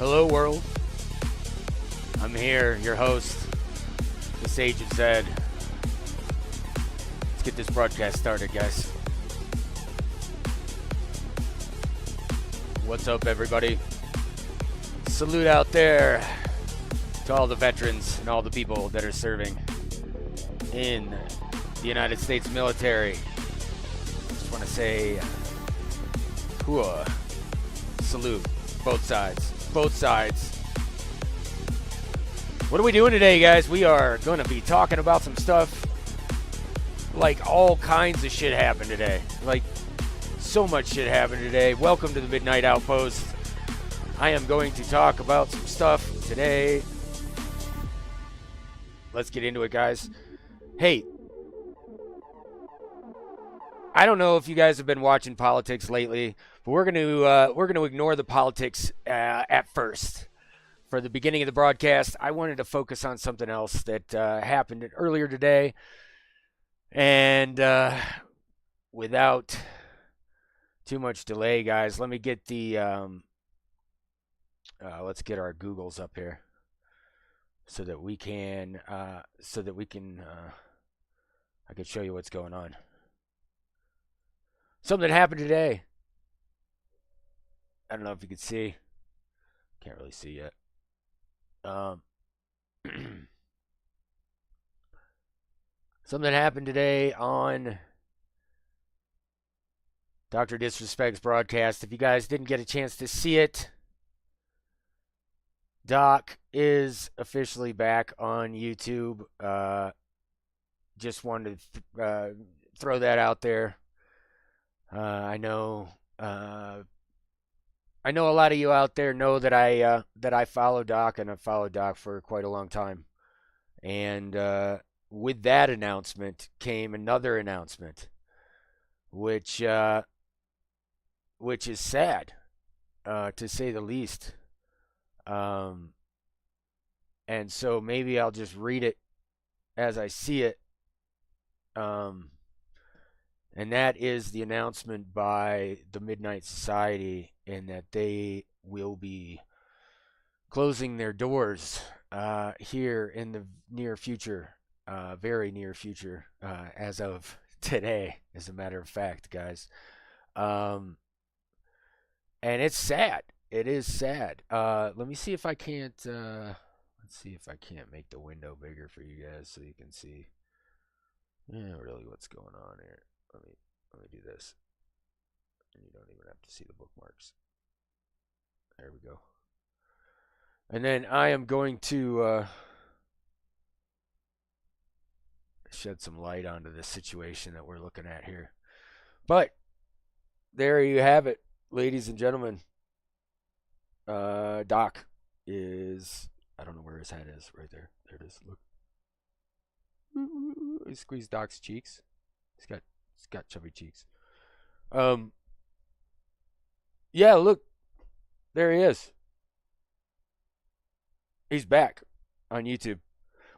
Hello world, I'm here, your host, the Sage of Zed. Let's get this broadcast started, guys. What's up, everybody? Salute out there to all the veterans and all the people that are serving in the United States military. Just want to say, hooah, salute, both sides. Both sides. What are we doing today, guys? We are going to be talking about some stuff. Like, all kinds of shit happened today. Like, so much shit happened today. Welcome to the Midnight Outpost. I am going to talk about some stuff today. Let's get into it, guys. Hey, I don't know if you guys have been watching politics lately, but we're going to ignore the politics at first. For the beginning of the broadcast, I wanted to focus on something else that happened earlier today, and without too much delay, guys, let me get the let's get our Googles up here so that we can I can show you what's going on. Something happened today. I don't know if you can see. Can't really see yet. Something happened today on Dr. Disrespect's broadcast. If you guys didn't get a chance to see it, Doc is officially back on YouTube. Just wanted to throw that out there. I know a lot of you out there know that I follow Doc, and I've followed Doc for quite a long time. And with that announcement came another announcement, which is sad, to say the least. And so maybe I'll just read it as I see it. And that is the announcement by the Midnight Society, in that they will be closing their doors here in the near future, very near future, as of today, as a matter of fact, guys. And it's sad. It is sad. Let me see if I can't. Let's see if I can't make the window bigger for you guys so you can see. Yeah, really, what's going on here? Let me do this. And you don't even have to see the bookmarks. There we go. And then I am going to shed some light onto the situation that we're looking at here. But there you have it, ladies and gentlemen. Doc is, I don't know where his hat is. Right there. There it is. Look. He squeezed Doc's cheeks. He's got chubby cheeks. Yeah, look. There he is. He's back on YouTube.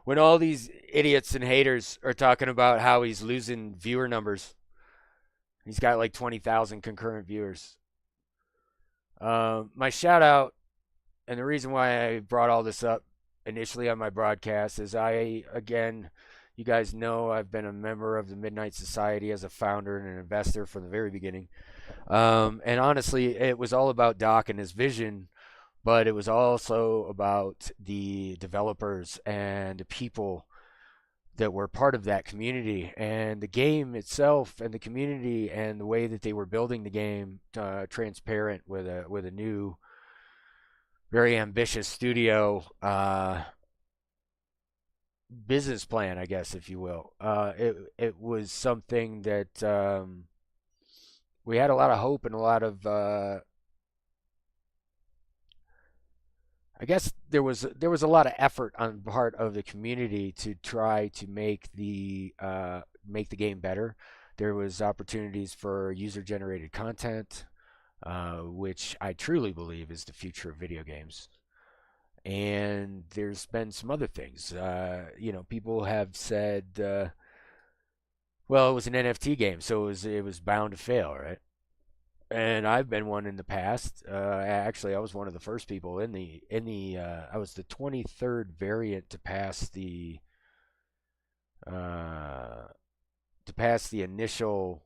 When all these idiots and haters are talking about how he's losing viewer numbers. He's got like 20,000 concurrent viewers. My shout out, and the reason why I brought all this up initially on my broadcast is you guys know I've been a member of the Midnight Society as a founder and an investor from the very beginning. And honestly, it was all about Doc and his vision, but it was also about the developers and the people that were part of that community, and the game itself and the community and the way that they were building the game, transparent with a new, very ambitious studio business plan, I guess, if you will. It was something that we had a lot of hope and a lot of I guess there was a lot of effort on part of the community to try to make the game better. There was opportunities for user-generated content, which I truly believe is the future of video games. And there's been some other things. People have said, well, it was an NFT game, so it was bound to fail, right? and I've been one in the past. Actually, I was one of the first people I was the 23rd variant uh, to pass the initial.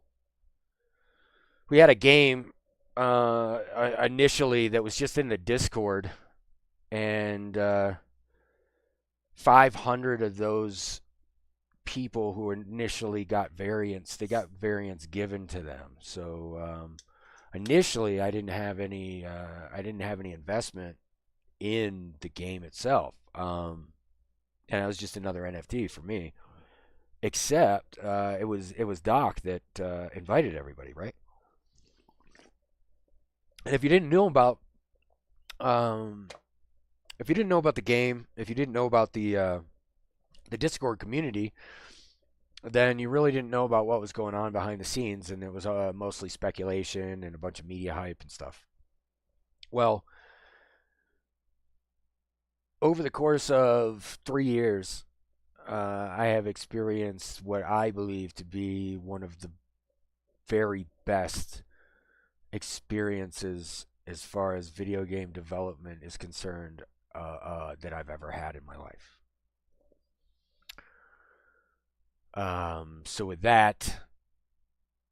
We had a game initially that was just in the Discord, and 500 of those people who initially got variants, they got variants given to them. So initially, I didn't have any investment in the game itself, and it was just another NFT for me. Except it was Doc that invited everybody, right? And um, if you didn't know about the game, if you didn't know about the Discord community, then you really didn't know about what was going on behind the scenes, and it was mostly speculation and a bunch of media hype and stuff. Well, over the course of 3 years, I have experienced what I believe to be one of the very best experiences as far as video game development is concerned that I've ever had in my life. So with that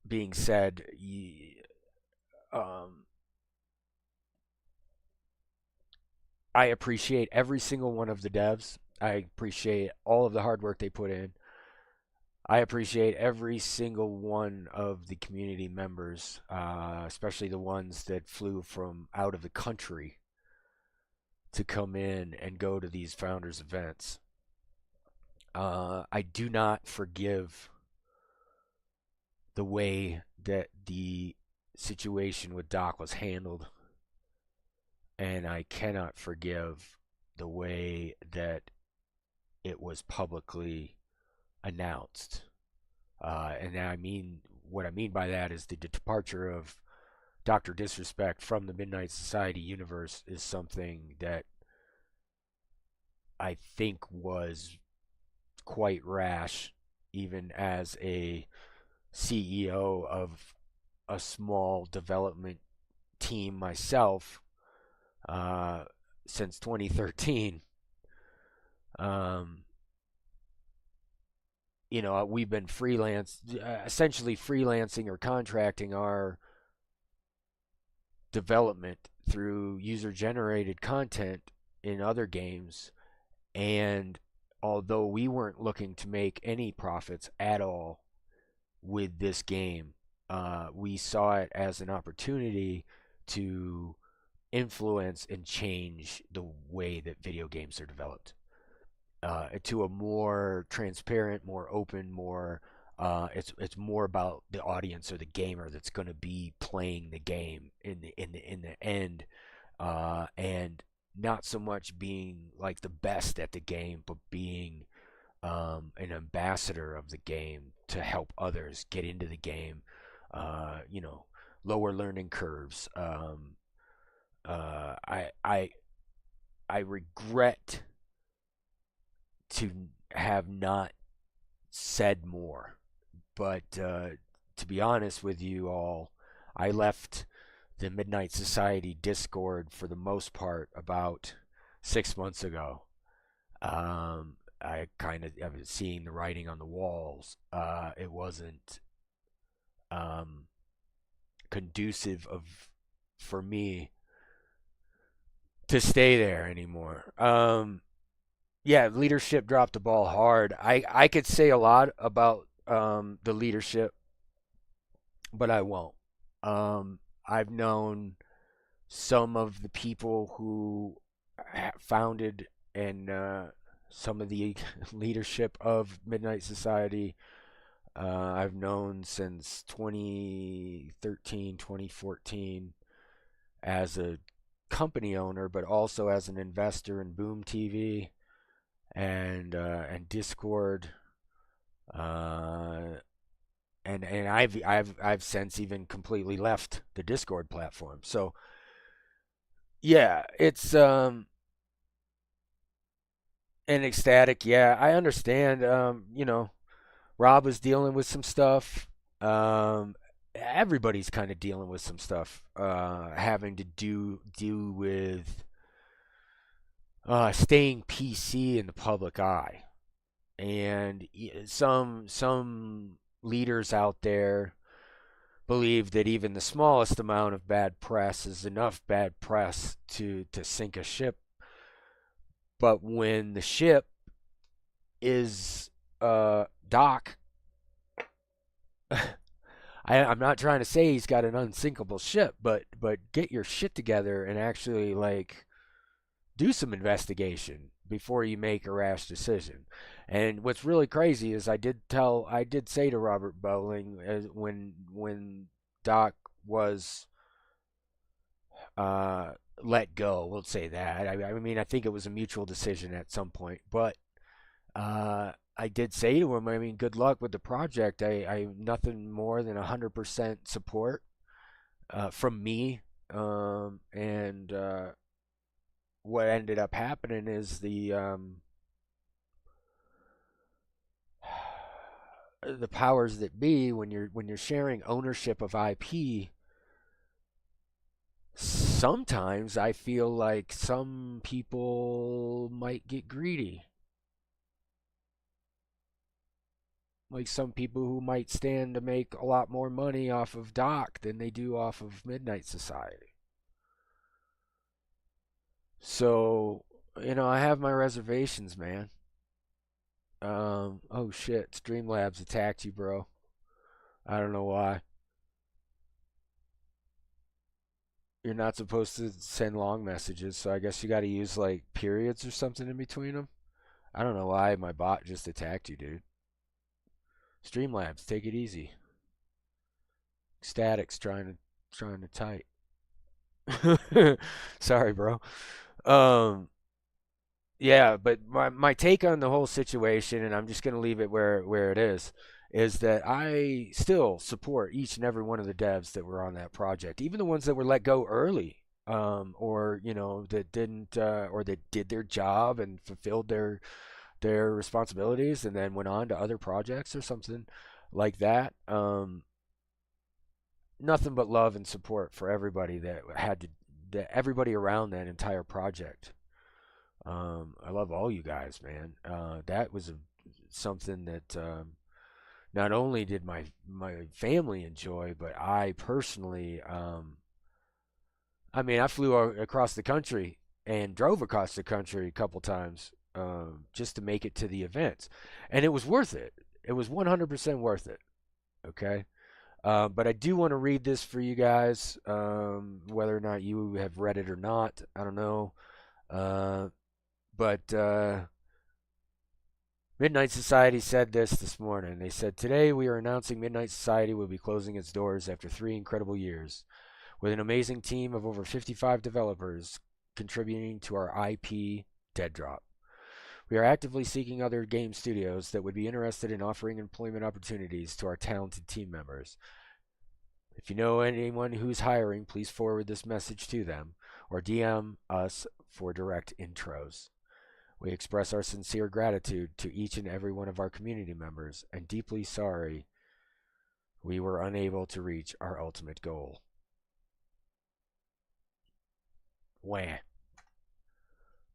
being said, um, I appreciate every single one of the devs. I appreciate all of the hard work they put in. I appreciate every single one of the community members, especially the ones that flew from out of the country to come in and go to these founders events. I do not forgive the way that the situation with Doc was handled, and I cannot forgive the way that it was publicly announced. And I mean, what I mean by that is the departure of Dr. Disrespect from the Midnight Society universe is something that I think was quite rash, even as a CEO of a small development team myself since 2013. Um, we've been essentially freelancing or contracting our development through user generated content in other games. And although we weren't looking to make any profits at all with this game, we saw it as an opportunity to influence and change the way that video games are developed to a more transparent, more open, more it's more about the audience or the gamer that's going to be playing the game in the end, and not so much being like the best at the game, but being an ambassador of the game to help others get into the game. You know, lower learning curves. I regret to have not said more, but to be honest with you all, I left the Midnight Society Discord for the most part about 6 months ago. I was seeing the writing on the walls. It wasn't um, conducive of for me to stay there anymore. Yeah, leadership dropped the ball hard. I could say a lot about the leadership, but I won't. I've known some of the people who founded and some of the leadership of Midnight Society. I've known since 2013, 2014 as a company owner, but also as an investor in Boom TV and Discord, uh, and I've since even completely left the Discord platform. So yeah, it's an ecstatic. Yeah, I understand. Rob was dealing with some stuff. Um, everybody's kind of dealing with some stuff having to do with staying PC in the public eye. And some leaders out there believe that even the smallest amount of bad press is enough bad press to sink a ship. But when the ship is dock, I'm not trying to say he's got an unsinkable ship, but get your shit together and actually like do some investigation before you make a rash decision. And what's really crazy is I did say to Robert Bowling when Doc was let go, we'll say that. I mean, I think it was a mutual decision at some point, but I did say to him, I mean, good luck with the project. I nothing more than 100% support from me. And what ended up happening is the powers that be, when you're sharing ownership of IP, sometimes I feel like some people might get greedy. Like some people who might stand to make a lot more money off of Doc than they do off of Midnight Society. So, I have my reservations, man. Oh shit, Streamlabs attacked you, bro. I don't know why. You're not supposed to send long messages, so I guess you got to use like periods or something in between them. I don't know why my bot just attacked you, dude. Streamlabs, take it easy. Static's trying to type. Sorry, bro. Um, yeah, but my take on the whole situation, and I'm just gonna leave it where it is that I still support each and every one of the devs that were on that project, even the ones that were let go early, or that didn't, or that did their job and fulfilled their responsibilities, and then went on to other projects or something like that. Nothing but love and support for everybody that everybody around that entire project. I love all you guys, man. That was something that not only did my family enjoy, but I personally, I mean, I flew across the country and drove across the country a couple times just to make it to the events, and it was worth it. It was 100% worth it. Okay. But I do want to read this for you guys, whether or not you have read it or not. I don't know. Uh, but Midnight Society said this morning. They said, today we are announcing Midnight Society will be closing its doors after 3 incredible years, with an amazing team of over 55 developers contributing to our IP Dead Drop. We are actively seeking other game studios that would be interested in offering employment opportunities to our talented team members. If you know anyone who's hiring, please forward this message to them or DM us for direct intros. We express our sincere gratitude to each and every one of our community members and deeply sorry we were unable to reach our ultimate goal. Wah.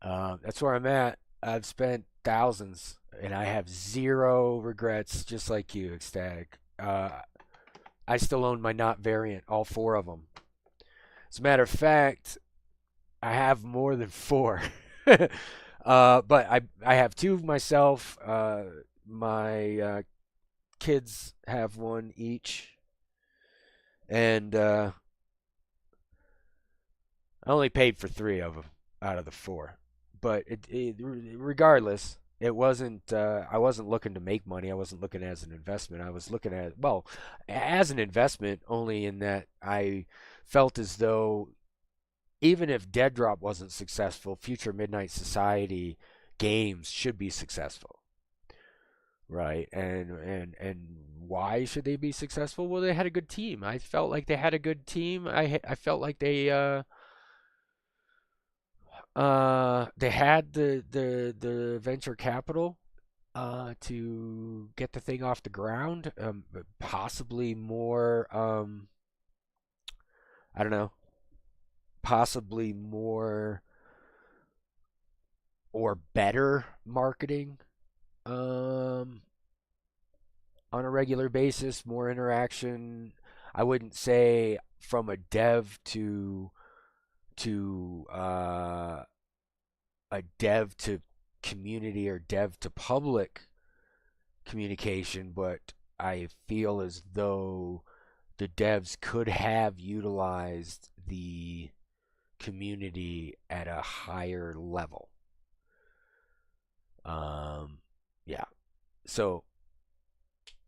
That's where I'm at. I've spent thousands and I have zero regrets, just like you, Ecstatic. I still own my Not variant, all 4 of them. As a matter of fact, I have more than 4. But I have 2 of myself. My kids have 1 each. And I only paid for 3 of them out of the 4. But regardless, it wasn't. I wasn't looking to make money. I wasn't looking as an investment. I was looking at, well, as an investment only in that I felt as though even if Dead Drop wasn't successful, future Midnight Society games should be successful, right? And why should they be successful? Well, they had a good team. I felt like they had a good team. I felt like they had the venture capital to get the thing off the ground. Possibly more, I don't know, possibly more or better marketing um, on a regular basis, more interaction. I wouldn't say from a dev to a dev to community or dev to public communication, but I feel as though the devs could have utilized the community at a higher level. Um, yeah. So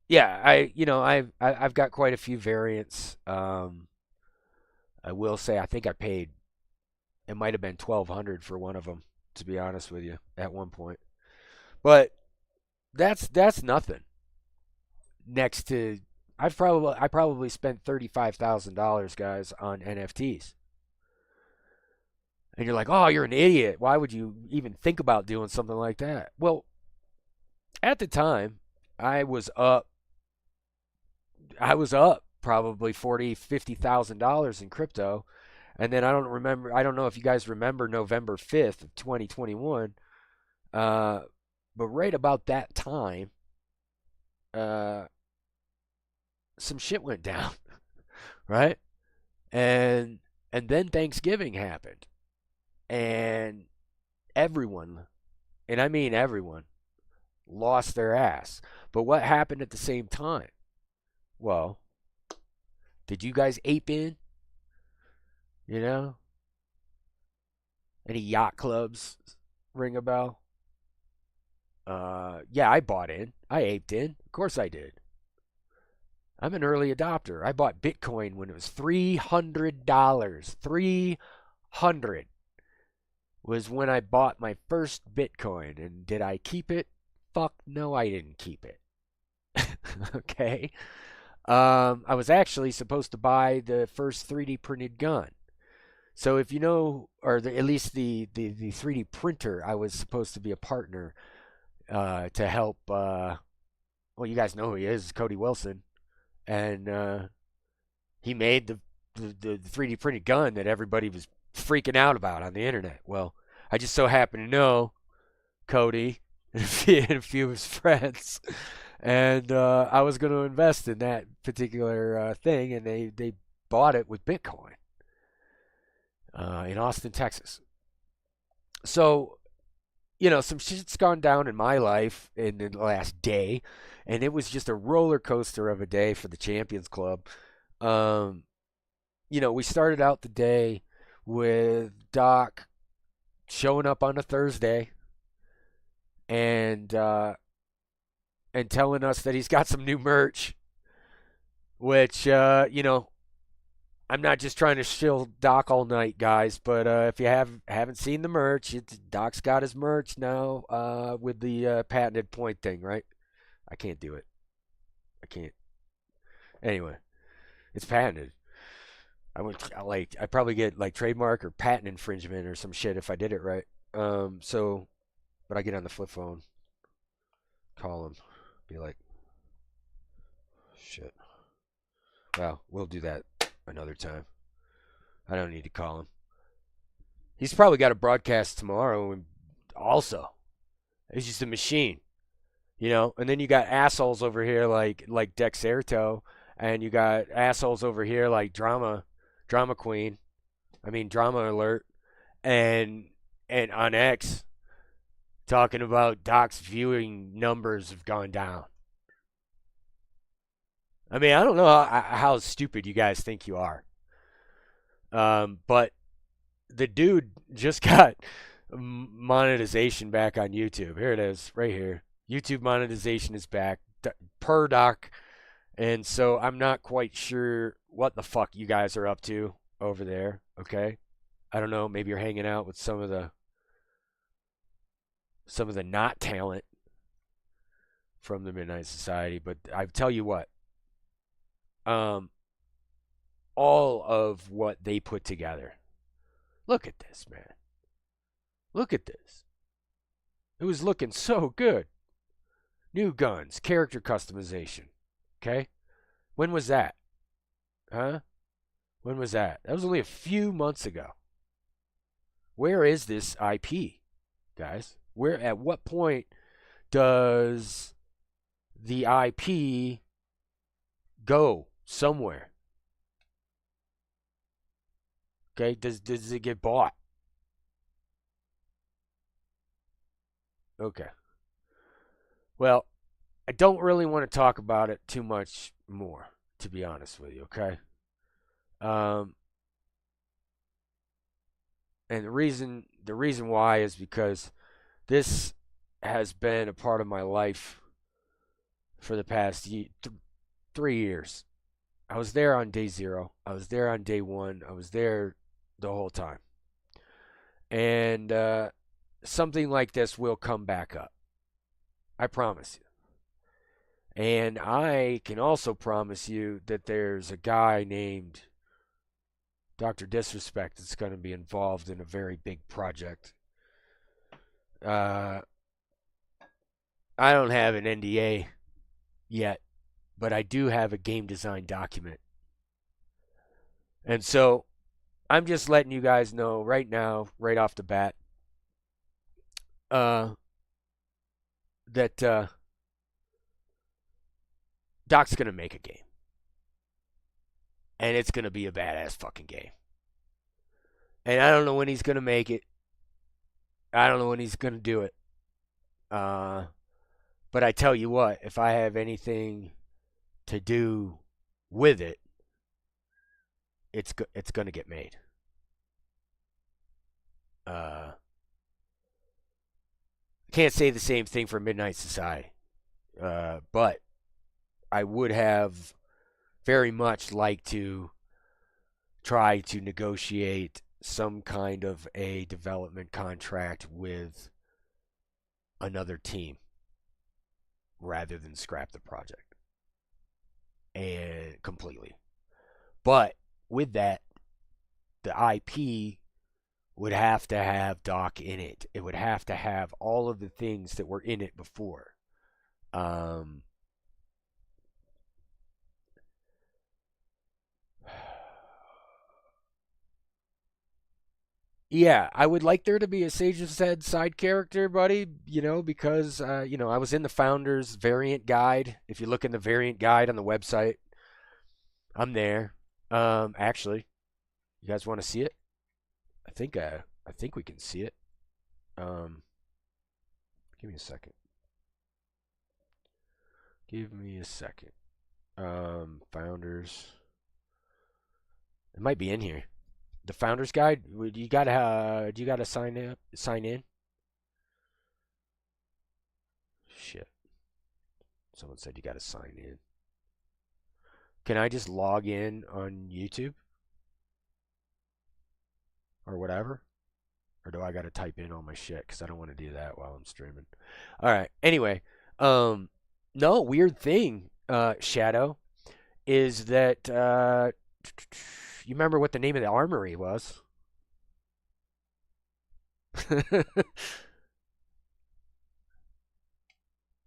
yeah, I've got quite a few variants. I will say I think I paid, it might have been 1,200 for one of them, to be honest with you, at one point. But that's nothing next to, I probably spent $35,000, guys, on NFTs. And you're like, oh, you're an idiot. Why would you even think about doing something like that? Well, at the time, I was up. I was up probably $40,000, $50,000 in crypto, and then I don't remember. I don't know if you guys remember November 5th of 2021. Uh, but right about that time, uh, some shit went down, right? And and then Thanksgiving happened, and everyone, and I mean everyone, lost their ass. But what happened at the same time? Well, did you guys ape in? You know, any yacht clubs ring a bell? Yeah, I bought in. I aped in. Of course I did. I'm an early adopter. I bought Bitcoin when it was $300. 300 was when I bought my first Bitcoin. And did I keep it? Fuck no, I didn't keep it. Okay. I was actually supposed to buy the first 3D printed gun. So if you know, or at least the 3D printer, I was supposed to be a partner to help. Well, you guys know who he is, Cody Wilson, and he made the 3D printed gun that everybody was freaking out about on the internet. Well, I just so happen to know Cody and a few of his friends, and I was going to invest in that particular thing, and they bought it with Bitcoin in Austin, Texas. So some shit's gone down in my life in the last day, and it was just a roller coaster of a day for the Champions Club. Um, we started out the day with Doc showing up on a Thursday and telling us that he's got some new merch, which I'm not just trying to shill Doc all night, guys, but if you haven't seen the merch, Doc's got his merch now with the patented point thing, right? I can't do it. I can't. Anyway, it's patented. I probably get like trademark or patent infringement or some shit if I did it right. So, but I get on the flip phone, call him, be like, shit. Well, we'll do that another time. I don't need to call him. He's probably got a broadcast tomorrow and also. He's just a machine. And then you got assholes over here like Dexerto, and you got assholes over here like Drama Queen. I mean Drama Alert, and on X talking about Doc's viewing numbers have gone down. I mean, I don't know how stupid you guys think you are. But the dude just got monetization back on YouTube. Here it is, right here. YouTube monetization is back per Doc. And so I'm not quite sure what the fuck you guys are up to over there, okay? I don't know, maybe you're hanging out with some of the not talent from the Midnight Society, but I tell you what, all of what they put together. Look at this, man. Look at this. It was looking so good. New guns, character customization. Okay? When was that? Huh? When was that? That was only a few months ago. Where is this IP, guys? Where at what point does the IP go somewhere? Okay? Does it get bought? Okay. Well, I don't really want to talk about it too much more, to be honest with you, okay? Um, and the reason why is because this has been a part of my life for the past 3 years. I was there on day zero. I was there on day one. I was there the whole time. And something like this will come back up. I promise you. And I can also promise you that there's a guy named Dr. Disrespect that's going to be involved in a very big project. I don't have an NDA yet, but I do have a game design document. And so I'm just letting you guys know right now, right off the bat, uh, that Doc's going to make a game. And it's going to be a badass fucking game. And I don't know when he's going to make it. I don't know when he's going to do it. But I tell you what, if I have anything to do with it, it's going to get made. Can't say the same thing for Midnight Society. But I would have very much liked to try to negotiate some kind of a development contract with another team rather than scrap the project and completely. But with that, the IP would have to have Doc in it. It would have to have all of the things that were in it before. Yeah, I would like there to be a SAGEofZED's side character, buddy, because, I was in the Founders variant guide. If you look in the variant guide on the website, I'm there. Actually, you guys want to see it? I think we can see it. Um, give me a second. Give me a second. Founders. It might be in here. The Founders Guide. You gotta, do you gotta sign in? Shit. Someone said you gotta sign in. Can I just log in on YouTube or whatever? Or do I gotta type in all my shit? Because I don't want to do that while I'm streaming. All right. Anyway, no, weird thing, Shadow, is that you remember what the name of the armory was?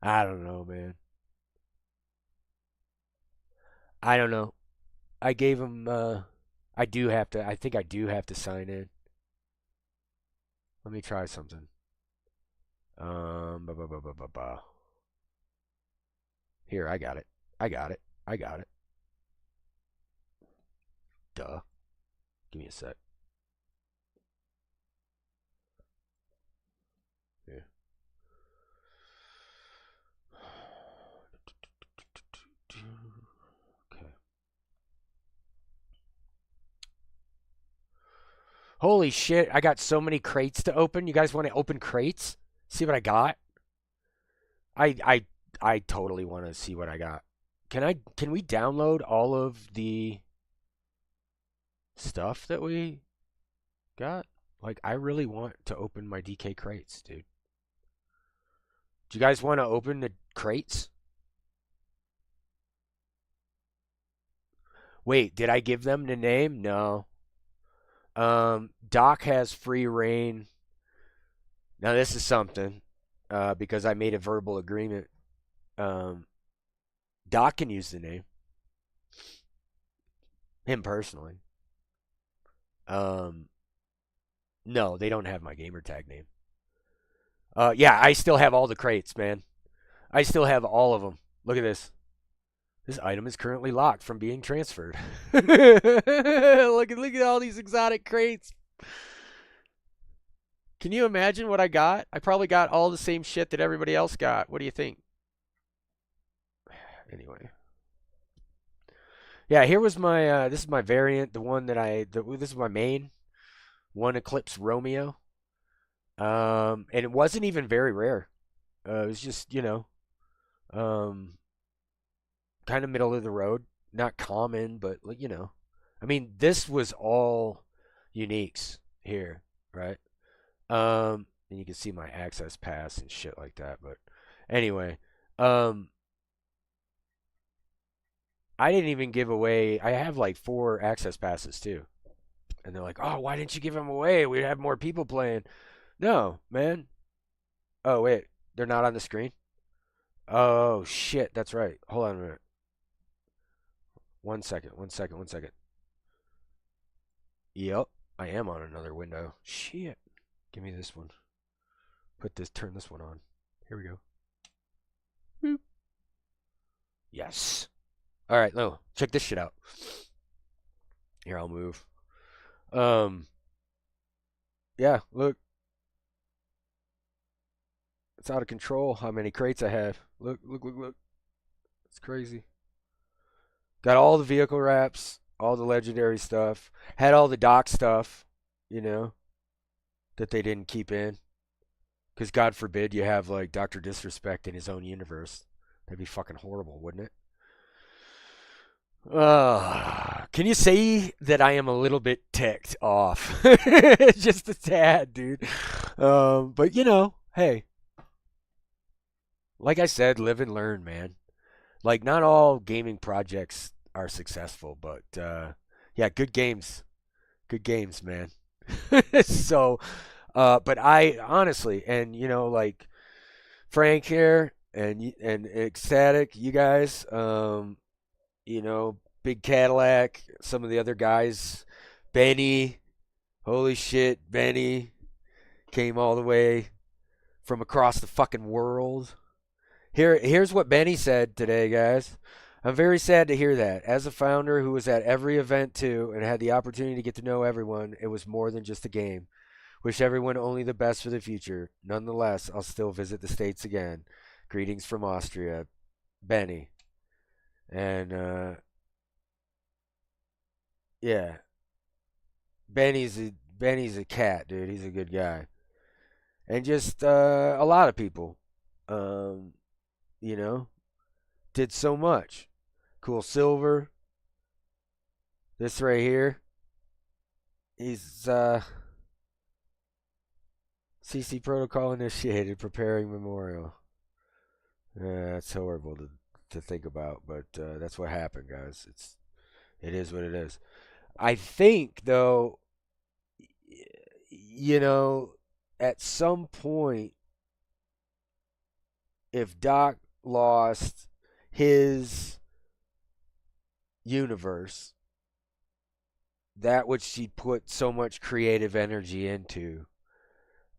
I don't know, man. I don't know. I gave him. I do have to. I think I do have to sign in. Let me try something. Ba, ba, ba, ba, ba, ba. Here, I got it. I got it. I got it. Duh. Give me a sec. Yeah. Okay. Holy shit! I got so many crates to open. You guys want to open crates? See what I got? I I I totally want to see what I got. Can we download all of the stuff that we got? Like I really want to open my DK crates, dude. Do you guys want to open the crates? Wait, did I give them the name? No. Doc has free reign. Now this is something because I made a verbal agreement. Um, Doc can use the name, him personally. Um, no, they don't have my gamer tag name. Yeah, I still have all the crates, man. I still have all of them. Look at this. This item is currently locked from being transferred. Look at all these exotic crates. Can you imagine what I got? I probably got all the same shit that everybody else got. What do you think? Anyway. Yeah, here was my this is my variant, the one that this is my main one Eclipse Romeo. And it wasn't even very rare. It was just, um kind of middle of the road, not common, but I mean, this was all uniques here, right? And you can see my access pass and shit like that, but anyway, um I didn't even give away. I have like 4 access passes too. And they're like, "Oh, why didn't you give them away? We'd have more people playing." No, man. Oh, wait. They're not on the screen? Oh, shit. That's right. Hold on a minute. 1 second. 1 second. 1 second. Yep. I am on another window. Shit. Give me this one. Turn this one on. Here we go. Boop. Yes. All right, no. Check this shit out. Here, I'll move. Um, yeah, look. It's out of control how many crates I have. Look, look, look, look. It's crazy. Got all the vehicle wraps, all the legendary stuff. Had all the dock stuff, you know, that they didn't keep in. Because God forbid you have like Dr. Disrespect in his own universe. That'd be fucking horrible, wouldn't it? Can you say that I am a little bit ticked off? Just a tad, dude. But hey, like I said, live and learn, man. Like not all gaming projects are successful, but yeah, good games, man. So, but I honestly, and like Frank here and Ecstatic, you guys, Big Cadillac, some of the other guys, Benny, holy shit, Benny came all the way from across the fucking world. Here's what Benny said today, guys. I'm very sad to hear that. As a founder who was at every event too and had the opportunity to get to know everyone, it was more than just a game. Wish everyone only the best for the future. Nonetheless, I'll still visit the States again. Greetings from Austria, Benny. And yeah, Benny's a cat, dude. He's a good guy. And just a lot of people, um, you know, did so much. Cool Silver, this right here. He's CC protocol initiated, preparing memorial. That's horrible to think about, but that's what happened, guys. It is what it is. I think though, you know, at some point, if Doc lost his universe, that which he put so much creative energy into,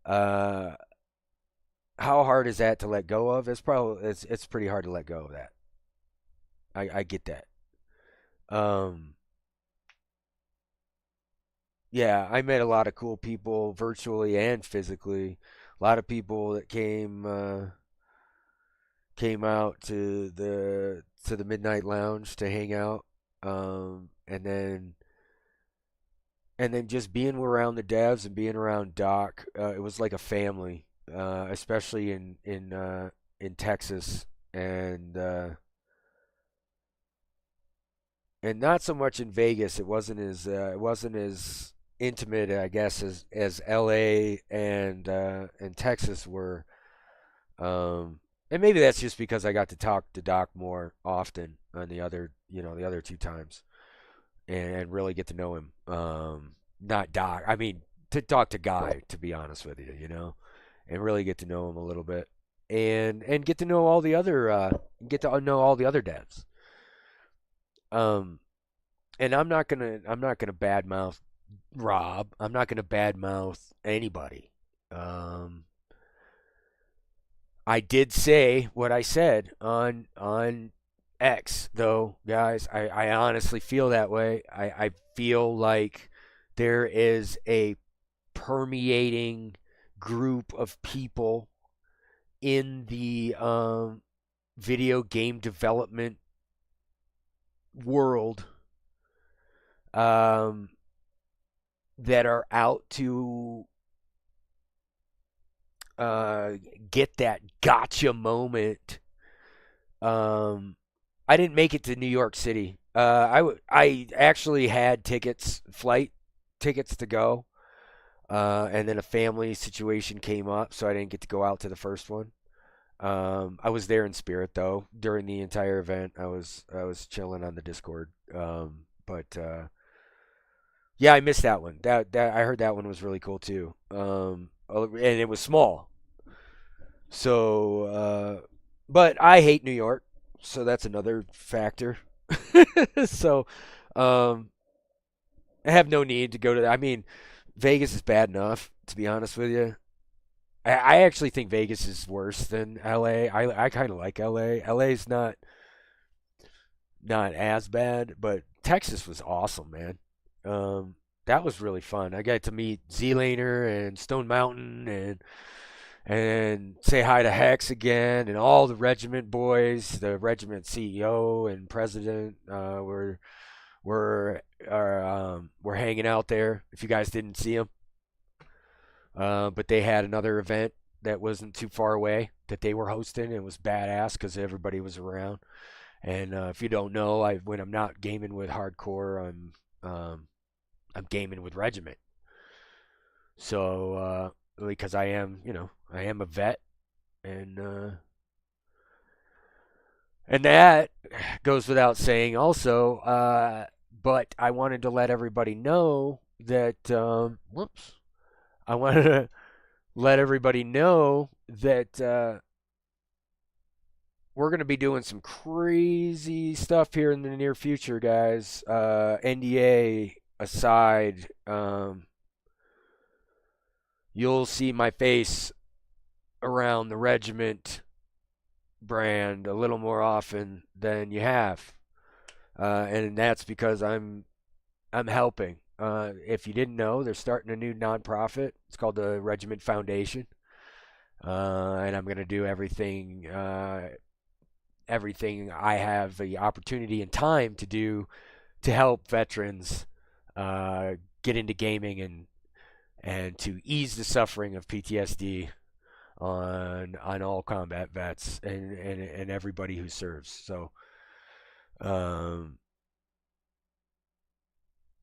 uh, how hard is that to let go of? It's pretty hard to let go of that. I get that. Um, yeah, I met a lot of cool people virtually and physically. A lot of people that came out to the Midnight Lounge to hang out. And then just being around the devs and being around Doc, it was like a family, especially in Texas and not so much in Vegas. It wasn't as intimate, I guess, as L.A. and Texas were. And maybe that's just because I got to talk to Doc more often on the other 2 times, and really get to know him. Not Doc. I mean, to talk to Guy, to be honest with you, and really get to know him a little bit. and get to know all the other devs. Um, and I'm not gonna badmouth Rob. I'm not gonna badmouth anybody. Um, I did say what I said on X, though, guys. I honestly feel that way. I feel like there is a permeating group of people in the video game development world um, that are out to uh, get that gotcha moment. Um, I didn't make it to New York City. I actually had flight tickets to go, and then a family situation came up, so I didn't get to go out to the first one. I was there in spirit though during the entire event. I was chilling on the Discord. But yeah, I missed that one. That I heard that one was really cool too. And it was small. But I hate New York, so that's another factor. So, um, I have no need to go to that. I mean, Vegas is bad enough, to be honest with you. I actually think Vegas is worse than LA. I kind of like LA. LA's not as bad, but Texas was awesome, man. That was really fun. I got to meet Z-Laner and Stone Mountain and say hi to Hex again and all the regiment boys, the regiment CEO and president were hanging out there. If you guys didn't see them, but they had another event that wasn't too far away that they were hosting. It was badass because everybody was around. And if you don't know, when I'm not gaming with hardcore, I'm gaming with regiment. So because I am a vet, and and that goes without saying. Also, but I wanted to let everybody know that whoops, I wanted to let everybody know that we're going to be doing some crazy stuff here in the near future, guys. NDA aside, you'll see my face around the regiment brand a little more often than you have, and that's because I'm helping. If you didn't know, they're starting a new nonprofit. It's called the Regiment Foundation, and I'm going to do everything I have the opportunity and time to do to help veterans get into gaming and to ease the suffering of PTSD on all combat vets and everybody who serves. So, um,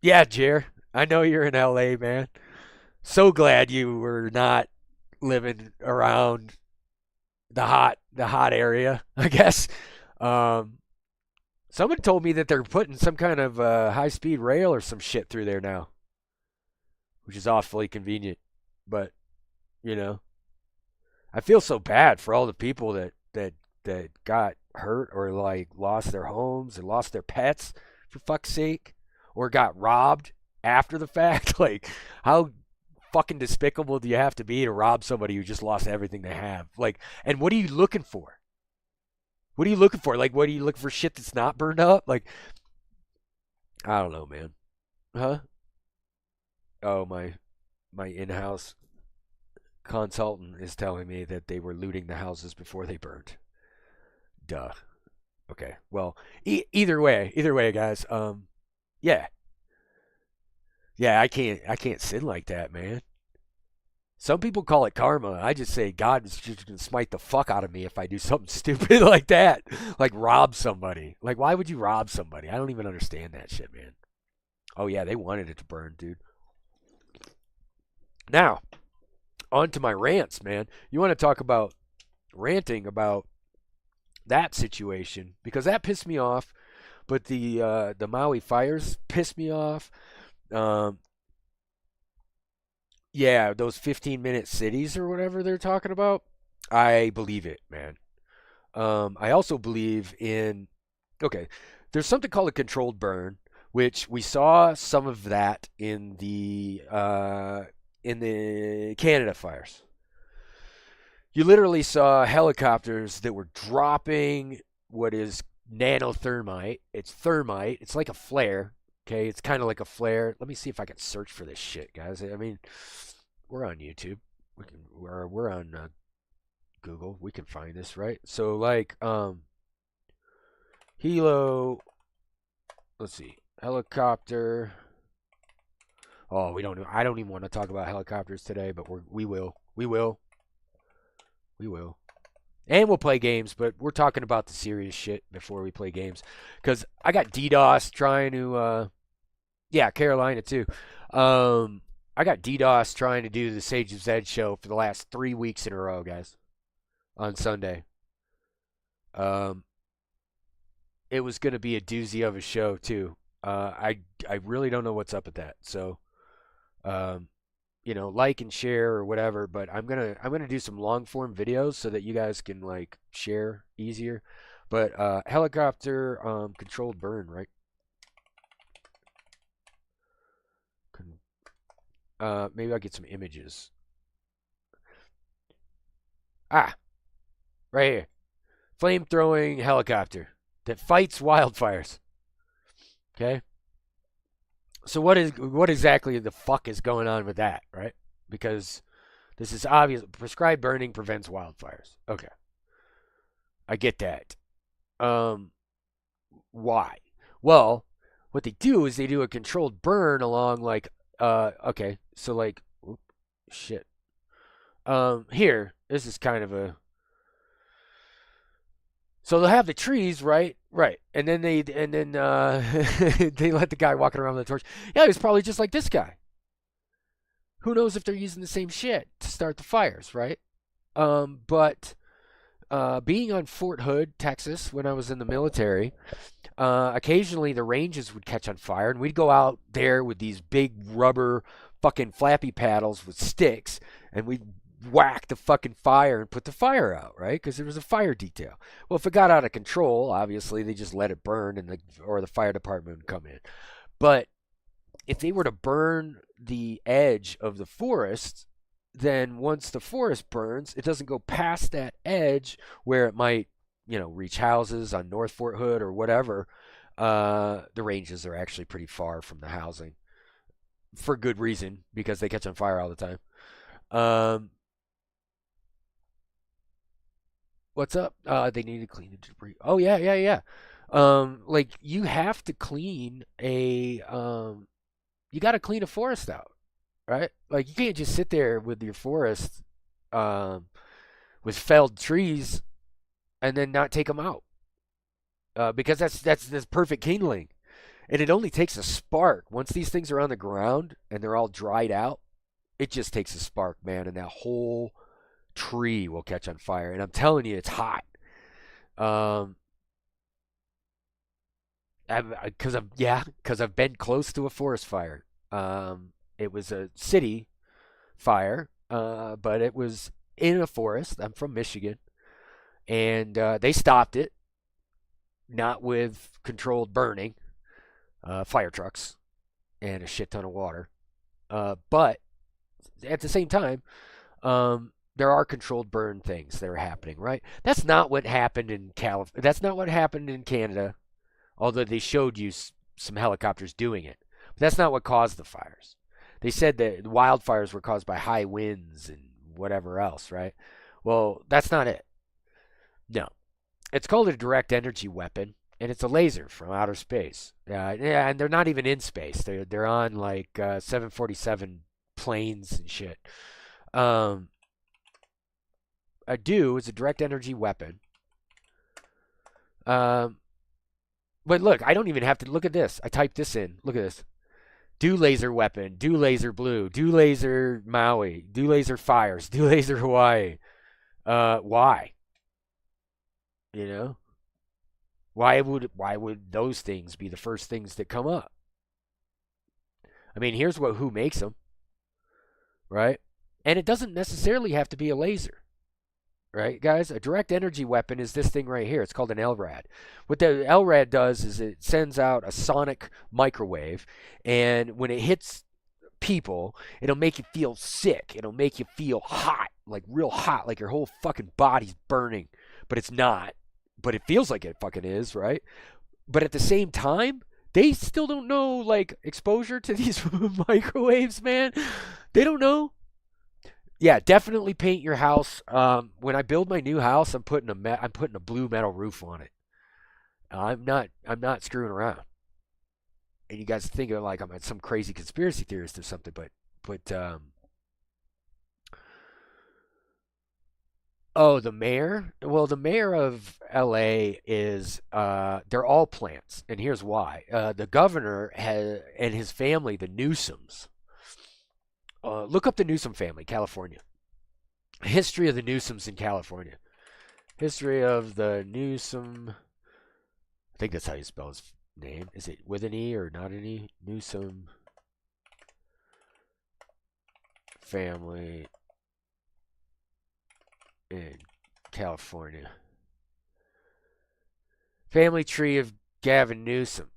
yeah, Jer, I know you're in LA, man. So glad you were not living around the hot area, I guess. Um, Someone told me that they're putting some kind of high speed rail or some shit through there now, which is awfully convenient. But you know, I feel so bad for all the people that got hurt or like lost their homes and lost their pets for fuck's sake, or got robbed after the fact. Like, how fucking despicable do you have to be to rob somebody who just lost everything they have? Like, and what are you looking for? What are you looking for? Like, what are you looking for? Shit that's not burned up? Like, I don't know, man. Huh? Oh, my in-house consultant is telling me that they were looting the houses before they burned. Duh. Okay. Well, either way, guys. Yeah, yeah. I can't sin like that, man. Some people call it karma. I just say God is just gonna smite the fuck out of me if I do something stupid like that, like rob somebody. Like, why would you rob somebody? I don't even understand that shit, man. Oh yeah, they wanted it to burn, dude. Now, on to my rants, man. You want to talk about ranting about that situation because that pissed me off. But the Maui fires pissed me off. Um, yeah, those 15-minute cities or whatever they're talking about. I believe it, man. I also believe in, okay, there's something called a controlled burn, which we saw some of that in the Canada fires. You literally saw helicopters that were dropping what is nanothermite. It's thermite. It's like a flare. Okay, it's kind of like a flare. Let me see if I can search for this shit, guys. I mean, we're on YouTube. We're on Google. We can find this, right? So like helo. Let's see, helicopter. Oh, we don't know. I don't even want to talk about helicopters today, but we will. We will. We will. And we'll play games, but we're talking about the serious shit before we play games. Because I got DDoS trying to, yeah, Carolina too. I got DDoS trying to do the Sage of Zed show for the last 3 weeks in a row, guys, on Sunday. Um, it was going to be a doozy of a show too. I really don't know what's up with that. So, um, like and share or whatever. But I'm gonna do some long form videos so that you guys can like share easier. But helicopter controlled burn, right? Maybe I'll get some images. Ah, right here. Flame throwing helicopter that fights wildfires. Okay. So what exactly the fuck is going on with that, right? Because this is obvious. Prescribed burning prevents wildfires. Okay, I get that. Um, why? Well, what they do is they do a controlled burn along like okay, so like shit. Here, this is kind of a, so they'll have the trees, right? Right. And then they let the guy walking around with a torch. Yeah, he was probably just like this guy. Who knows if they're using the same shit to start the fires, right? But being on Fort Hood, Texas, when I was in the military, occasionally the ranges would catch on fire, and we'd go out there with these big rubber fucking flappy paddles with sticks, and we'd whack the fucking fire and put the fire out, right? Because there was a fire detail. Well, if it got out of control, obviously they just let it burn, and the fire department would come in. But if they were to burn the edge of the forest, then once the forest burns, it doesn't go past that edge where it might, reach houses on North Fort Hood or whatever. The ranges are actually pretty far from the housing for good reason because they catch on fire all the time. Um, what's up? They need to clean the debris. Oh yeah, yeah, yeah. Like you have to clean you got to clean a forest out, right? Like you can't just sit there with your forest um, with felled trees and then not take them out because that's perfect kindling, and it only takes a spark. Once these things are on the ground and they're all dried out, it just takes a spark, man, and that whole tree will catch on fire. And I'm telling you, it's hot. Um, because I've been close to a forest fire. It was a city fire, but it was in a forest. I'm from Michigan, and they stopped it, not with controlled burning, fire trucks and a shit ton of water. But at the same time, there are controlled burn things that are happening, right? That's not what happened in That's not what happened in Canada, although they showed you some helicopters doing it. But that's not what caused the fires. They said that the wildfires were caused by high winds and whatever else, right? Well, that's not it. No. It's called a direct energy weapon, and it's a laser from outer space. Yeah, and they're not even in space. They're on like 747 planes and shit. Um, a DO is a direct energy weapon. But look, I don't even have to look at this. I typed this in. Look at this. Do laser weapon. Do laser blue. Do laser Maui. Do laser fires. Do laser Hawaii. Why? You know? Why would those things be the first things that come up? I mean, here's who makes them, right? And it doesn't necessarily have to be a laser. right, guys? A direct energy weapon is this thing right here. It's called an LRAD. What the LRAD does is it sends out a sonic microwave, and when it hits people, it'll make you feel sick. It'll make you feel hot, like real hot, like your whole fucking body's burning. But it's not. But it feels like it fucking is, right? But at the same time, they still don't know like exposure to these microwaves, man. They don't know. Yeah, definitely paint your house. When I build my new house, I'm putting a blue metal roof on it. I'm not screwing around. And you guys think like I'm some crazy conspiracy theorist or something, but oh, the mayor? Well, the mayor of LA is they're all plants, and here's why. The governor and his family, the Newsoms. Look up the Newsom family, California. History of the Newsoms in California. History of the Newsom. I think that's how you spell his name. Is it with an E or not an E? Newsom family in California. Family tree of Gavin Newsom.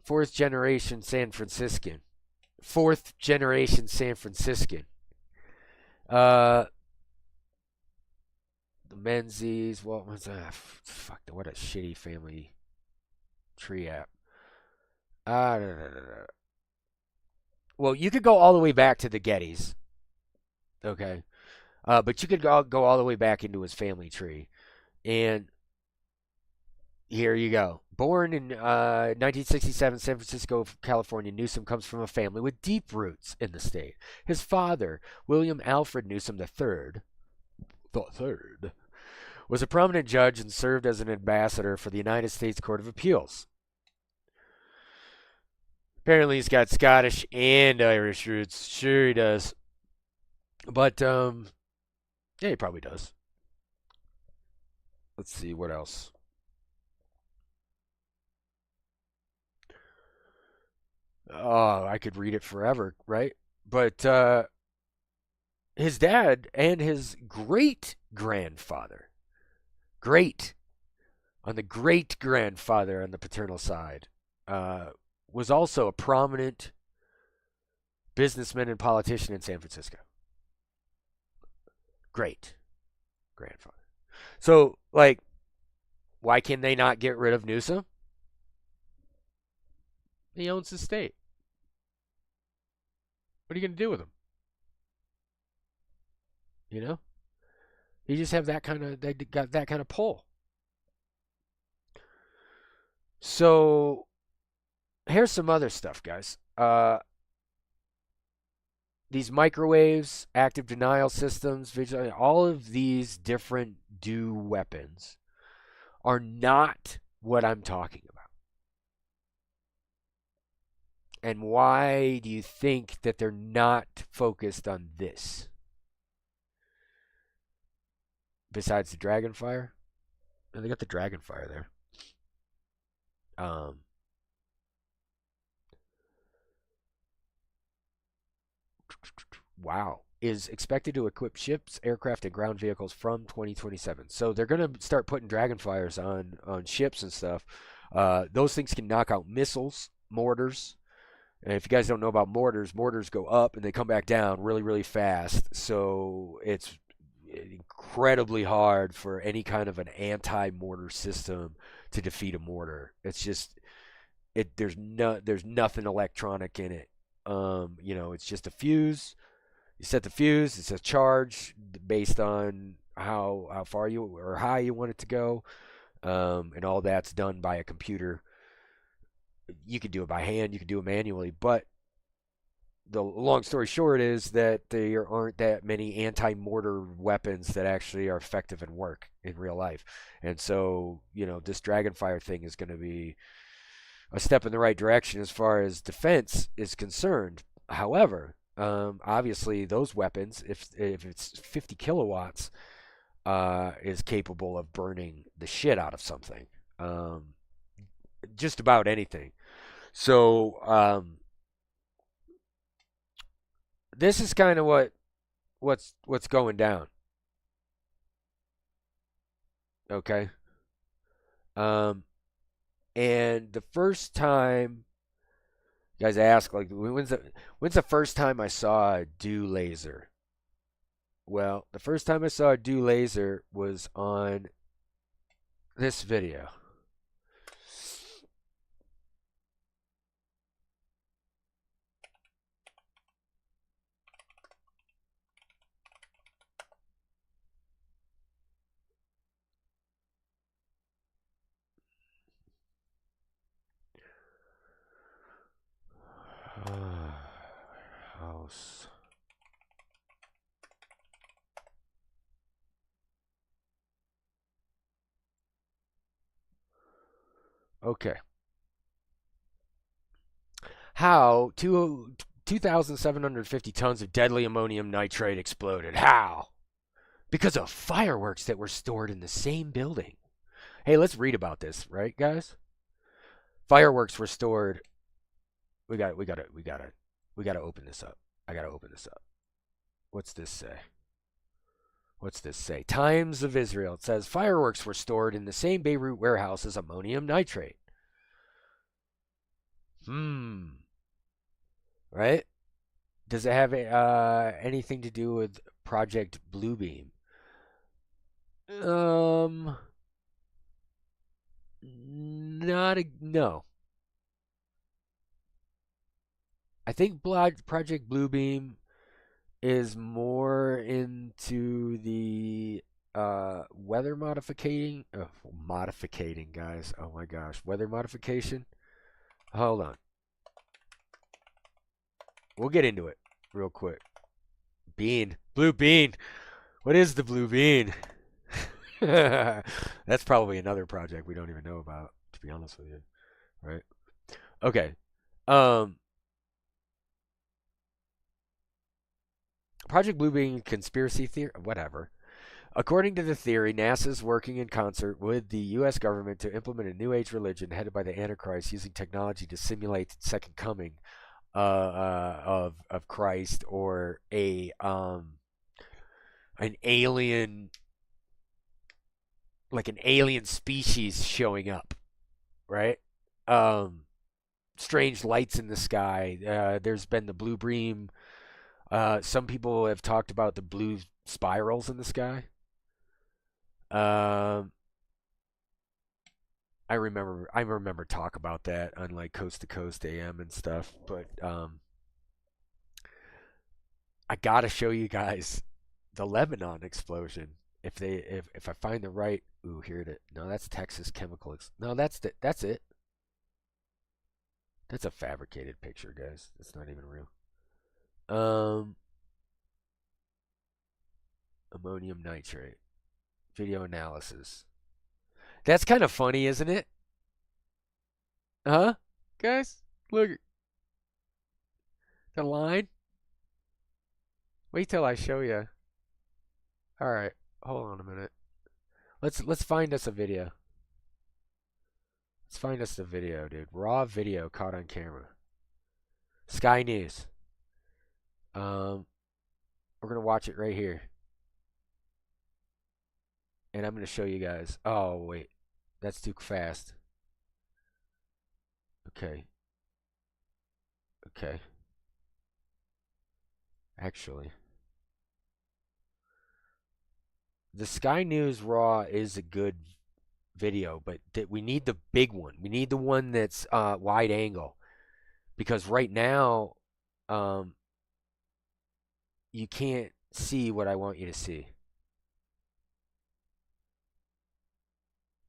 Fourth generation San Franciscan. Fourth generation San Franciscan. The Menzies. What was that? Fuck, what a shitty family tree app. No. Well, you could go all the way back to the Gettys. Okay. But you could go all the way back into his family tree. And here you go. Born in 1967, San Francisco, California, Newsom comes from a family with deep roots in the state. His father, William Alfred Newsom III, was a prominent judge and served as an ambassador for the United States Court of Appeals. Apparently, he's got Scottish and Irish roots. Sure, he does. But, yeah, he probably does. Let's see, what else? Oh, I could read it forever, right? But his dad and his great grandfather, great on the great grandfather on the paternal side, was also a prominent businessman and politician in San Francisco. Great grandfather. So, like, why can they not get rid of Newsom? He owns the state. What are you going to do with him? You know, you just have they got that kind of pull. So here's some other stuff, guys. These microwaves, active denial systems, all of these different do weapons are not what I'm talking about. And why do you think that they're not focused on this? Besides the Dragonfire? Oh, they got the Dragonfire there. Wow. Is expected to equip ships, aircraft, and ground vehicles from 2027. So they're going to start putting Dragonfires on ships and stuff. Those things can knock out missiles, mortars. And if you guys don't know about mortars, mortars go up and they come back down really, really fast. So it's incredibly hard for any kind of an anti-mortar system to defeat a mortar. It's just there's nothing electronic in it. It's just a fuse. You set the fuse. It's a charge based on how far you or high you want it to go, and all that's done by a computer. You could do it by hand. You could do it manually, but the long story short is that there aren't that many anti-mortar weapons that actually are effective and work in real life. And so, this Dragonfire thing is going to be a step in the right direction as far as defense is concerned. However, obviously those weapons, if it's 50 kilowatts, is capable of burning the shit out of something. Just about anything. So, this is kind of what's going down. Okay. Um, and the first time you guys ask, like, when's the first time I saw a dew laser? Well, the first time I saw a dew laser was on this video. House. Okay. How 2,750 tons of deadly ammonium nitrate exploded? How? Because of fireworks that were stored in the same building. Hey, let's read about this, right, guys? Fireworks were stored. We gotta open this up. I gotta open this up. What's this say? What's this say? Times of Israel. It says fireworks were stored in the same Beirut warehouse as ammonium nitrate. Right? Does it have anything to do with Project Bluebeam? No. I think Project Bluebeam is more into the weather modificating, guys. Oh my gosh, weather modification. Hold on, we'll get into it real quick. Blue bean. What is the blue bean? That's probably another project we don't even know about, to be honest with you. Right? Okay. Um, Project Bluebeam conspiracy theory, whatever. According to the theory, NASA is working in concert with the U.S. government to implement a New Age religion headed by the Antichrist, using technology to simulate the second coming of Christ, or an alien, like an alien species showing up, right? Um, Strange lights in the sky. There's been the blue beam. Some people have talked about the blue spirals in the sky. Um, I remember talk about that on like Coast to Coast AM and stuff. But I gotta show you guys the Lebanon explosion. If I find the right, ooh, here it is. No, that's Texas Chemical. No, that's it. That's a fabricated picture, guys. That's not even real. Um, Ammonium nitrate video analysis. That's kind of funny, isn't it? Huh, guys? Look, the line. Wait till I show you. All right, hold on a minute. Let's find us a video. Let's find us the video, dude. Raw video caught on camera. Sky News. Um, we're gonna watch it right here, and I'm gonna show you guys. Oh wait, that's too fast. Okay, okay. Actually, the Sky News Raw is a good video, but we need the big one. We need the one that's wide angle, because right now, um, you can't see what I want you to see.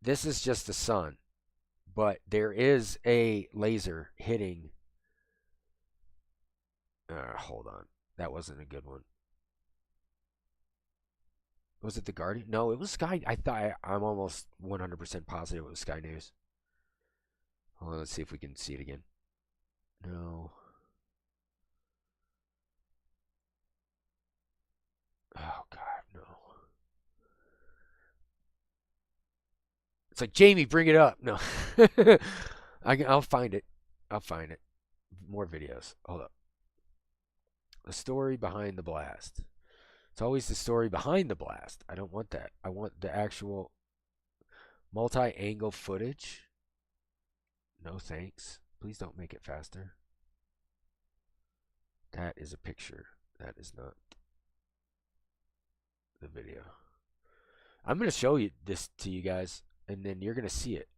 This is just the sun, but there is a laser hitting. Hold on, that wasn't a good one. Was it the Guardian? No, it was Sky. I'm almost 100% positive it was Sky News. Hold on, let's see if we can see it again. No. Oh God, no. It's like, Jamie, bring it up. No. I'll find it. I'll find it. More videos. Hold up. The story behind the blast. It's always the story behind the blast. I don't want that. I want the actual. Multi-angle footage? No thanks. Please don't make it faster. That is a picture. That is not the video. I'm going to show you this to you guys, and then you're going to see it.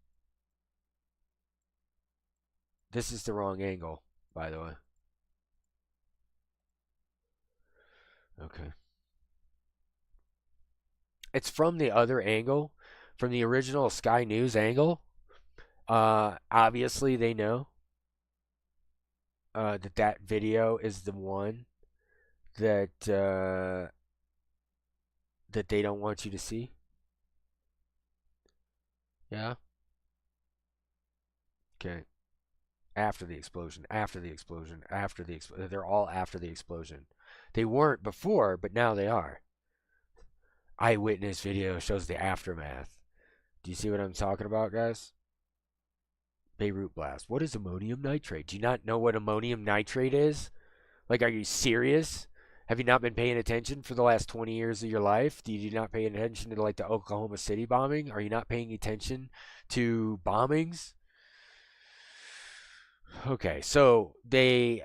This is the wrong angle, by the way. Okay. It's from the other angle, from the original Sky News angle. Obviously, they know that video is the one that that they don't want you to see. Yeah. Okay. After the explosion. After the explosion. After the explosion. They're all after the explosion. They weren't before, but now they are. Eyewitness video shows the aftermath. Do you see what I'm talking about, guys? Beirut blast. What is ammonium nitrate? Do you not know what ammonium nitrate is? Like, are you serious? Have you not been paying attention for the last 20 years of your life? Do you not pay attention to, like, the Oklahoma City bombing? Are you not paying attention to bombings? Okay, so the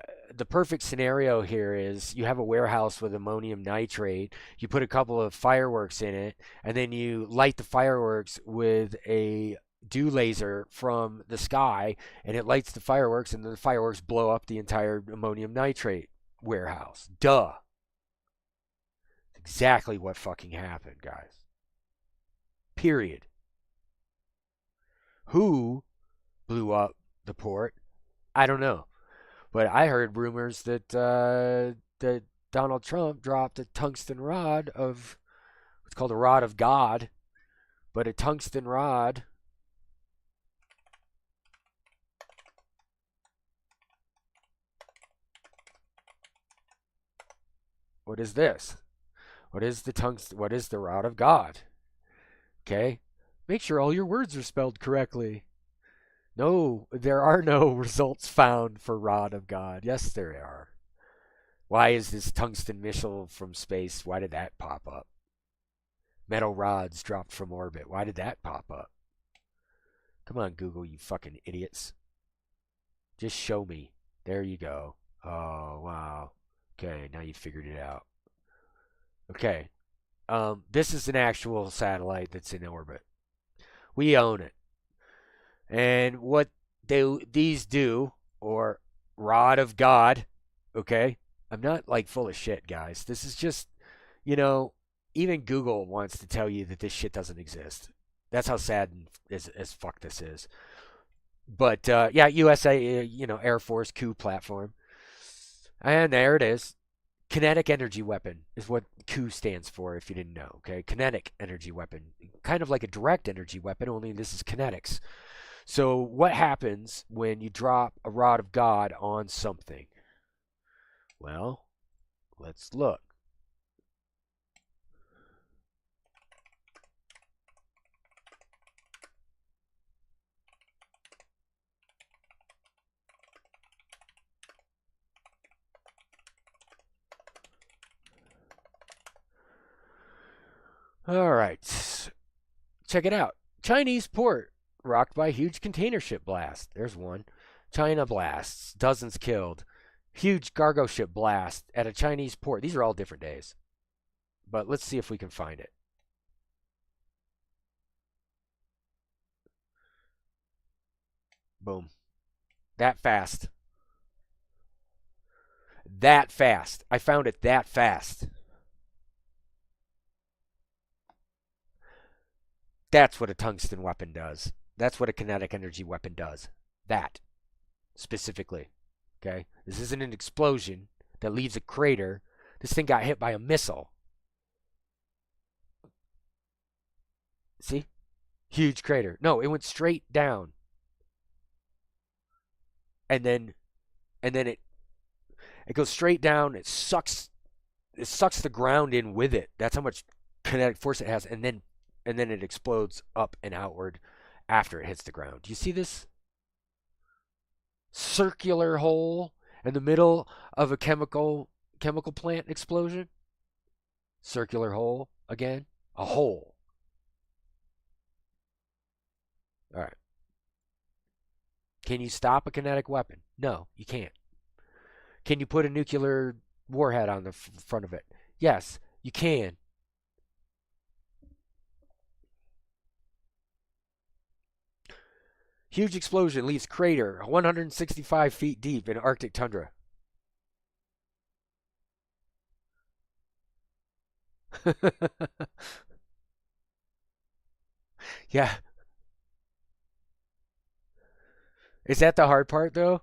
perfect scenario here is you have a warehouse with ammonium nitrate. You put a couple of fireworks in it, and then you light the fireworks with a dew laser from the sky, and it lights the fireworks, and then the fireworks blow up the entire ammonium nitrate warehouse. Duh. Exactly what fucking happened, guys. Period. Who blew up the port? I don't know. But I heard rumors that that Donald Trump dropped a tungsten rod of what's called a rod of God, but a tungsten rod. What is this? What is the tungsten? What is the rod of God? Okay, make sure all your words are spelled correctly. No, there are no results found for rod of God. Yes, there are. Why is this tungsten missile from space? Why did that pop up? Metal rods dropped from orbit. Why did that pop up? Come on, Google, you fucking idiots. Just show me. There you go. Oh, wow. Okay, now you figured it out. Okay. This is an actual satellite that's in orbit. We own it. And what these do, or rod of God, okay? I'm not like full of shit, guys. This is just, even Google wants to tell you that this shit doesn't exist. That's how sad as fuck this is. But yeah, USA, Air Force coup platform. And there it is. Kinetic energy weapon is what coup stands for, if you didn't know, okay? Kinetic energy weapon. Kind of like a direct energy weapon, only this is kinetics. So what happens when you drop a rod of God on something? Well, let's look. All right. Check it out. Chinese port rocked by huge container ship blast. There's one. China blasts. Dozens killed. Huge cargo ship blast at a Chinese port. These are all different days. But let's see if we can find it. Boom. That fast. That fast. I found it that fast. That's what a tungsten weapon does. That's what a kinetic energy weapon does. That. Specifically. Okay? This isn't an explosion that leaves a crater. This thing got hit by a missile. See? Huge crater. No, it went straight down. And then it goes straight down. It sucks the ground in with it. That's how much kinetic force it has. And then it explodes up and outward after it hits the ground. Do you see this circular hole in the middle of a chemical plant explosion? Circular hole again. A hole. All right. Can you stop a kinetic weapon? No, you can't. Can you put a nuclear warhead on the front of it? Yes, you can. Huge explosion leaves crater 165 feet deep in Arctic tundra. Yeah. Is that the hard part, though?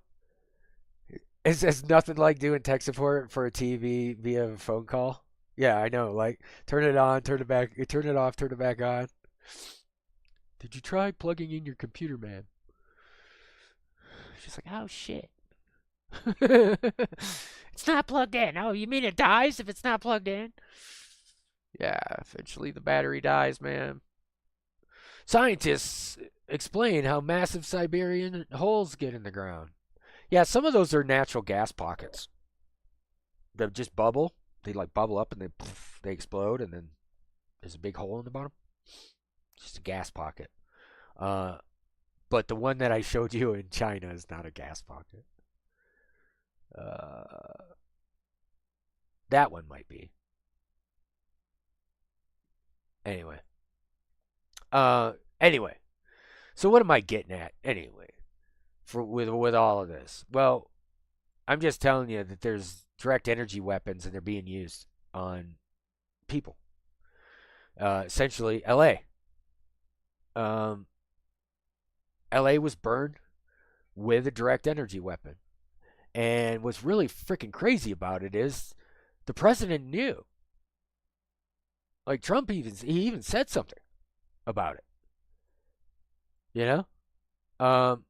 It's nothing like doing tech support for a TV via a phone call. Yeah, I know. Like, turn it on, turn it back, turn it off, turn it back on. Did you try plugging in your computer, man? She's like, oh shit. It's not plugged in. Oh, you mean it dies if it's not plugged in? Yeah, eventually the battery dies, man. Scientists explain how massive Siberian holes get in the ground. Yeah, some of those are natural gas pockets that just bubble. They like bubble up and then poof, they explode, and then there's a big hole in the bottom. It's just a gas pocket. Uh, but the one that I showed you in China is not a gas pocket. Uh, that one might be. Anyway. Uh, anyway. So what am I getting at anyway? For with all of this? Well, I'm just telling you that there's direct energy weapons and they're being used on people. Essentially, L.A. Um, L.A. was burned with a direct energy weapon, and what's really freaking crazy about it is the president knew. Like Trump even said something about it. You know, and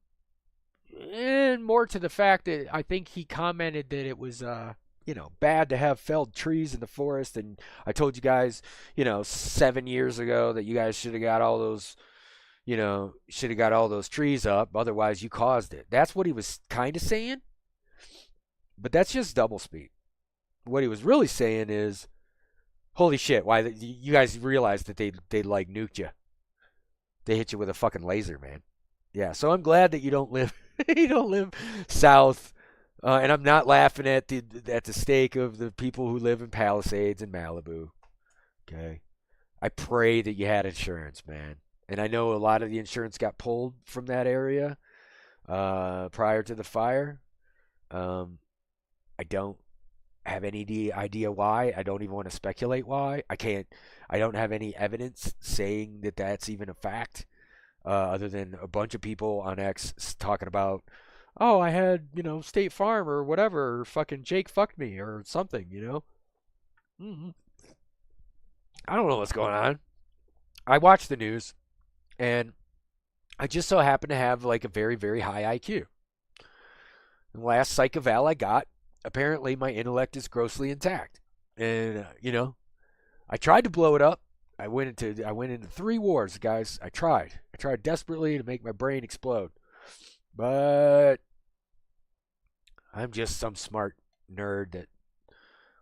more to the fact that I think he commented that it was bad to have felled trees in the forest. And I told you guys, 7 years ago that you guys should have got all those trees up. Otherwise, you caused it. That's what he was kind of saying. But that's just doublespeak. What he was really saying is, holy shit! Why you guys realized that they like nuked you? They hit you with a fucking laser, man. Yeah. So I'm glad that you don't live you don't live south. And I'm not laughing at the stake of the people who live in Palisades and Malibu. Okay. I pray that you had insurance, man. And I know a lot of the insurance got pulled from that area prior to the fire. Um, I don't have any idea why. I don't even want to speculate why. I can't. I don't have any evidence saying that that's even a fact, other than a bunch of people on X talking about, oh, I had State Farm or whatever, or fucking Jake fucked me or something. Mm-hmm. I don't know what's going on. I watch the news, and I just so happen to have like a very very high IQ. The last psych eval I got, apparently my intellect is grossly intact, and I tried to blow it up. I went into 3 wars, guys. I tried desperately to make my brain explode, but I'm just some smart nerd that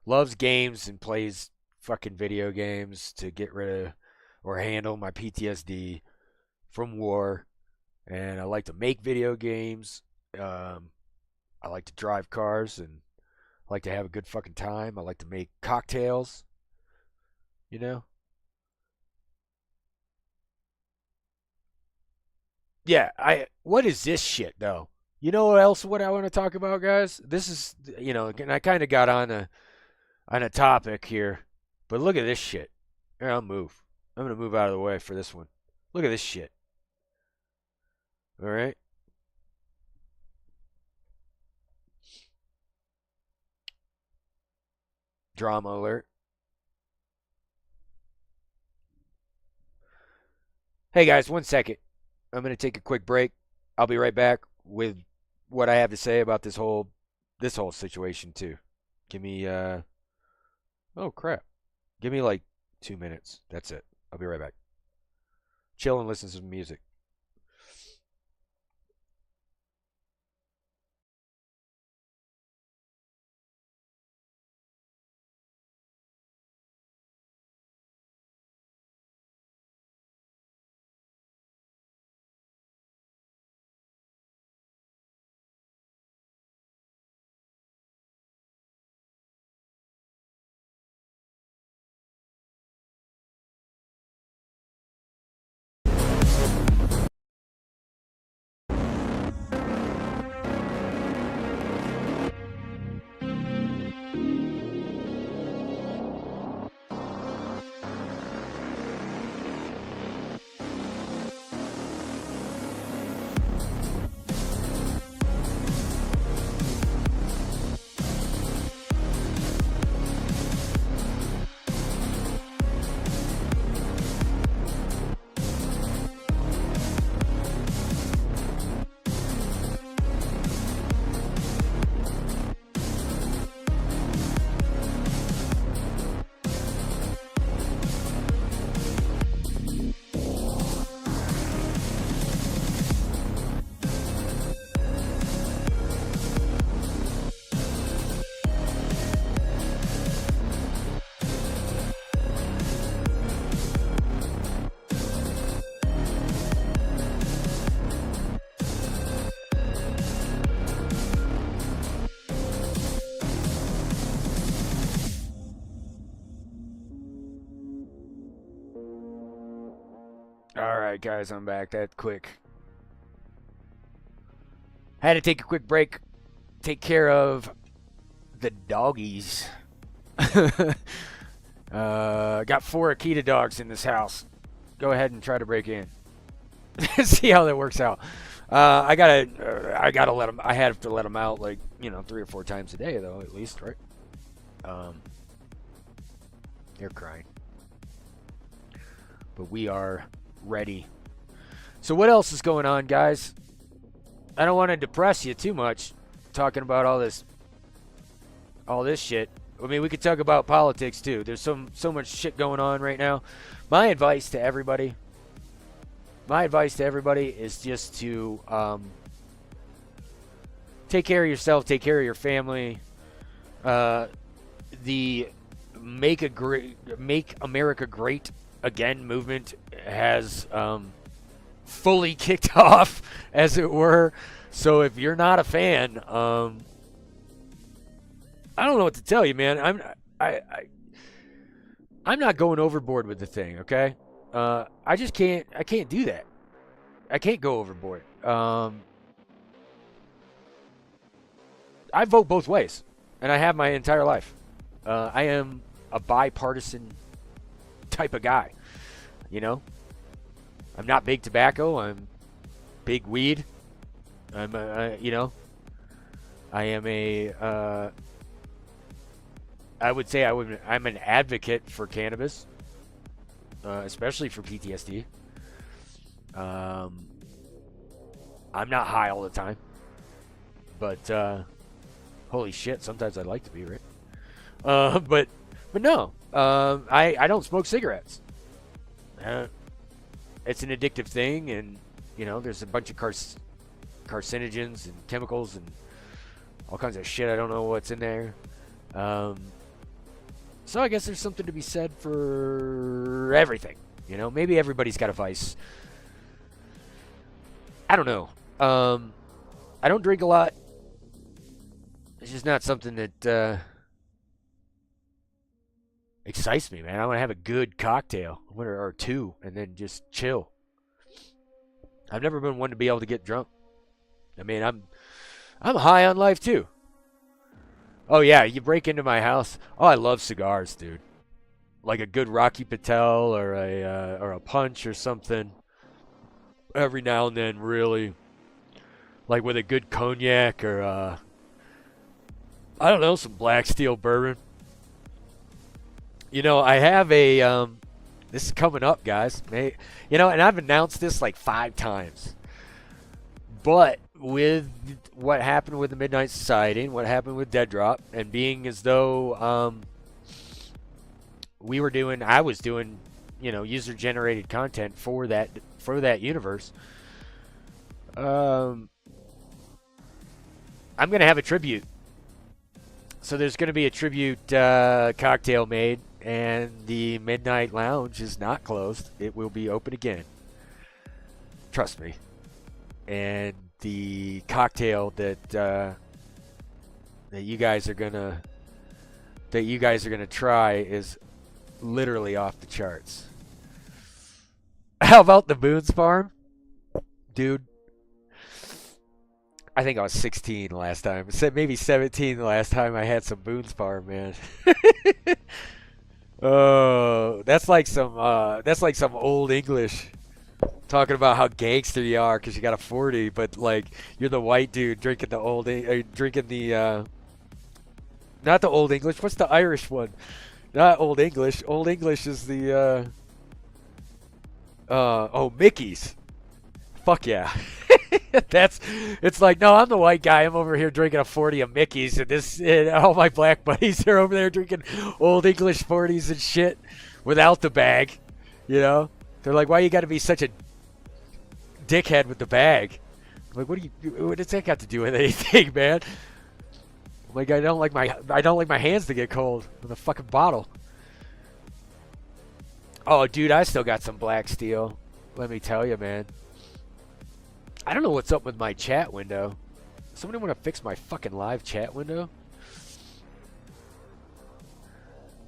loves games and plays fucking video games to get rid of or handle my PTSD from war. And I like to make video games. Um, I like to drive cars and I like to have a good fucking time. I like to make cocktails, you know? Yeah, what is this shit though? You know what I want to talk about, guys? This is and I kind of got on a topic here, but look at this shit. Here, I'll move. I'm gonna move out of the way for this one. Look at this shit. All right. Drama alert. Hey guys, 1 second. I'm gonna take a quick break. I'll be right back with what I have to say about this whole situation too. Give me oh crap. Give me like 2 minutes. That's it. I'll be right back. Chill and listen to some music. Alright guys, I'm back that quick. Had to take a quick break. Take care of the doggies. Got 4 Akita dogs in this house. Go ahead and try to break in. See how that works out. I gotta let them. I have to let them out like 3 or 4 times a day though, at least, right? They're crying, but we are ready. So what else is going on, guys? I don't want to depress you too much talking about all this shit. I mean, we could talk about politics too. There's so much shit going on right now. My advice to everybody is just to take care of yourself, take care of your family. The Make America Great Again movement has fully kicked off, as it were. So if you're not a fan, I don't know what to tell you, man. I'm not going overboard with the thing, okay? I just can't. I can't do that. I can't go overboard. I vote both ways, and I have my entire life. I am a bipartisan type of guy. I'm not big tobacco. I'm big weed. I am a. I would say I'm an advocate for cannabis, especially for PTSD. I'm not high all the time, but holy shit, sometimes I'd like to be, right? But no, I don't smoke cigarettes. It's an addictive thing, and there's a bunch of carcinogens and chemicals and all kinds of shit. I don't know what's in there. So I guess there's something to be said for everything. Maybe everybody's got a vice. I don't know. I don't drink a lot. It's just not something that excites me, man. I want to have a good cocktail or 2 and then just chill. I've never been one to be able to get drunk. I mean, I'm high on life too. Oh yeah, you break into my house. Oh, I love cigars, dude. Like a good Rocky Patel or a Punch or something. Every now and then, really. Like with a good cognac or I don't know, some Black Steel bourbon. I have a this is coming up, guys. And I've announced this like 5 times. But with what happened with the Midnight Society and what happened with Dead Drop, and being as though I was doing, user-generated content for that universe, I'm going to have a tribute. So there's going to be a tribute cocktail made, and the Midnight Lounge is not closed. It will be open again. Trust me. And the cocktail that you guys are gonna try is literally off the charts. How about the Boone's Farm, dude? I think I was 16 last time. Maybe 17 the last time I had some Boone's Farm, man. Oh, that's like some old English. Talking about how gangster you are because you got a 40, but like you're the white dude drinking the not the Old English. What's the Irish one? Not Old English. Old English is the Mickey's. Fuck yeah. It's like, no, I'm the white guy. I'm over here drinking a 40 of Mickey's, and all my black buddies are over there drinking Old English 40s and shit without the bag. They're like, why you got to be such a dickhead with the bag? I'm like, what does that got to do with anything, man? Like, I don't like my hands to get cold with a fucking bottle. Oh, dude, I still got some Black Steel. Let me tell you, man. I don't know what's up with my chat window. Somebody want to fix my fucking live chat window?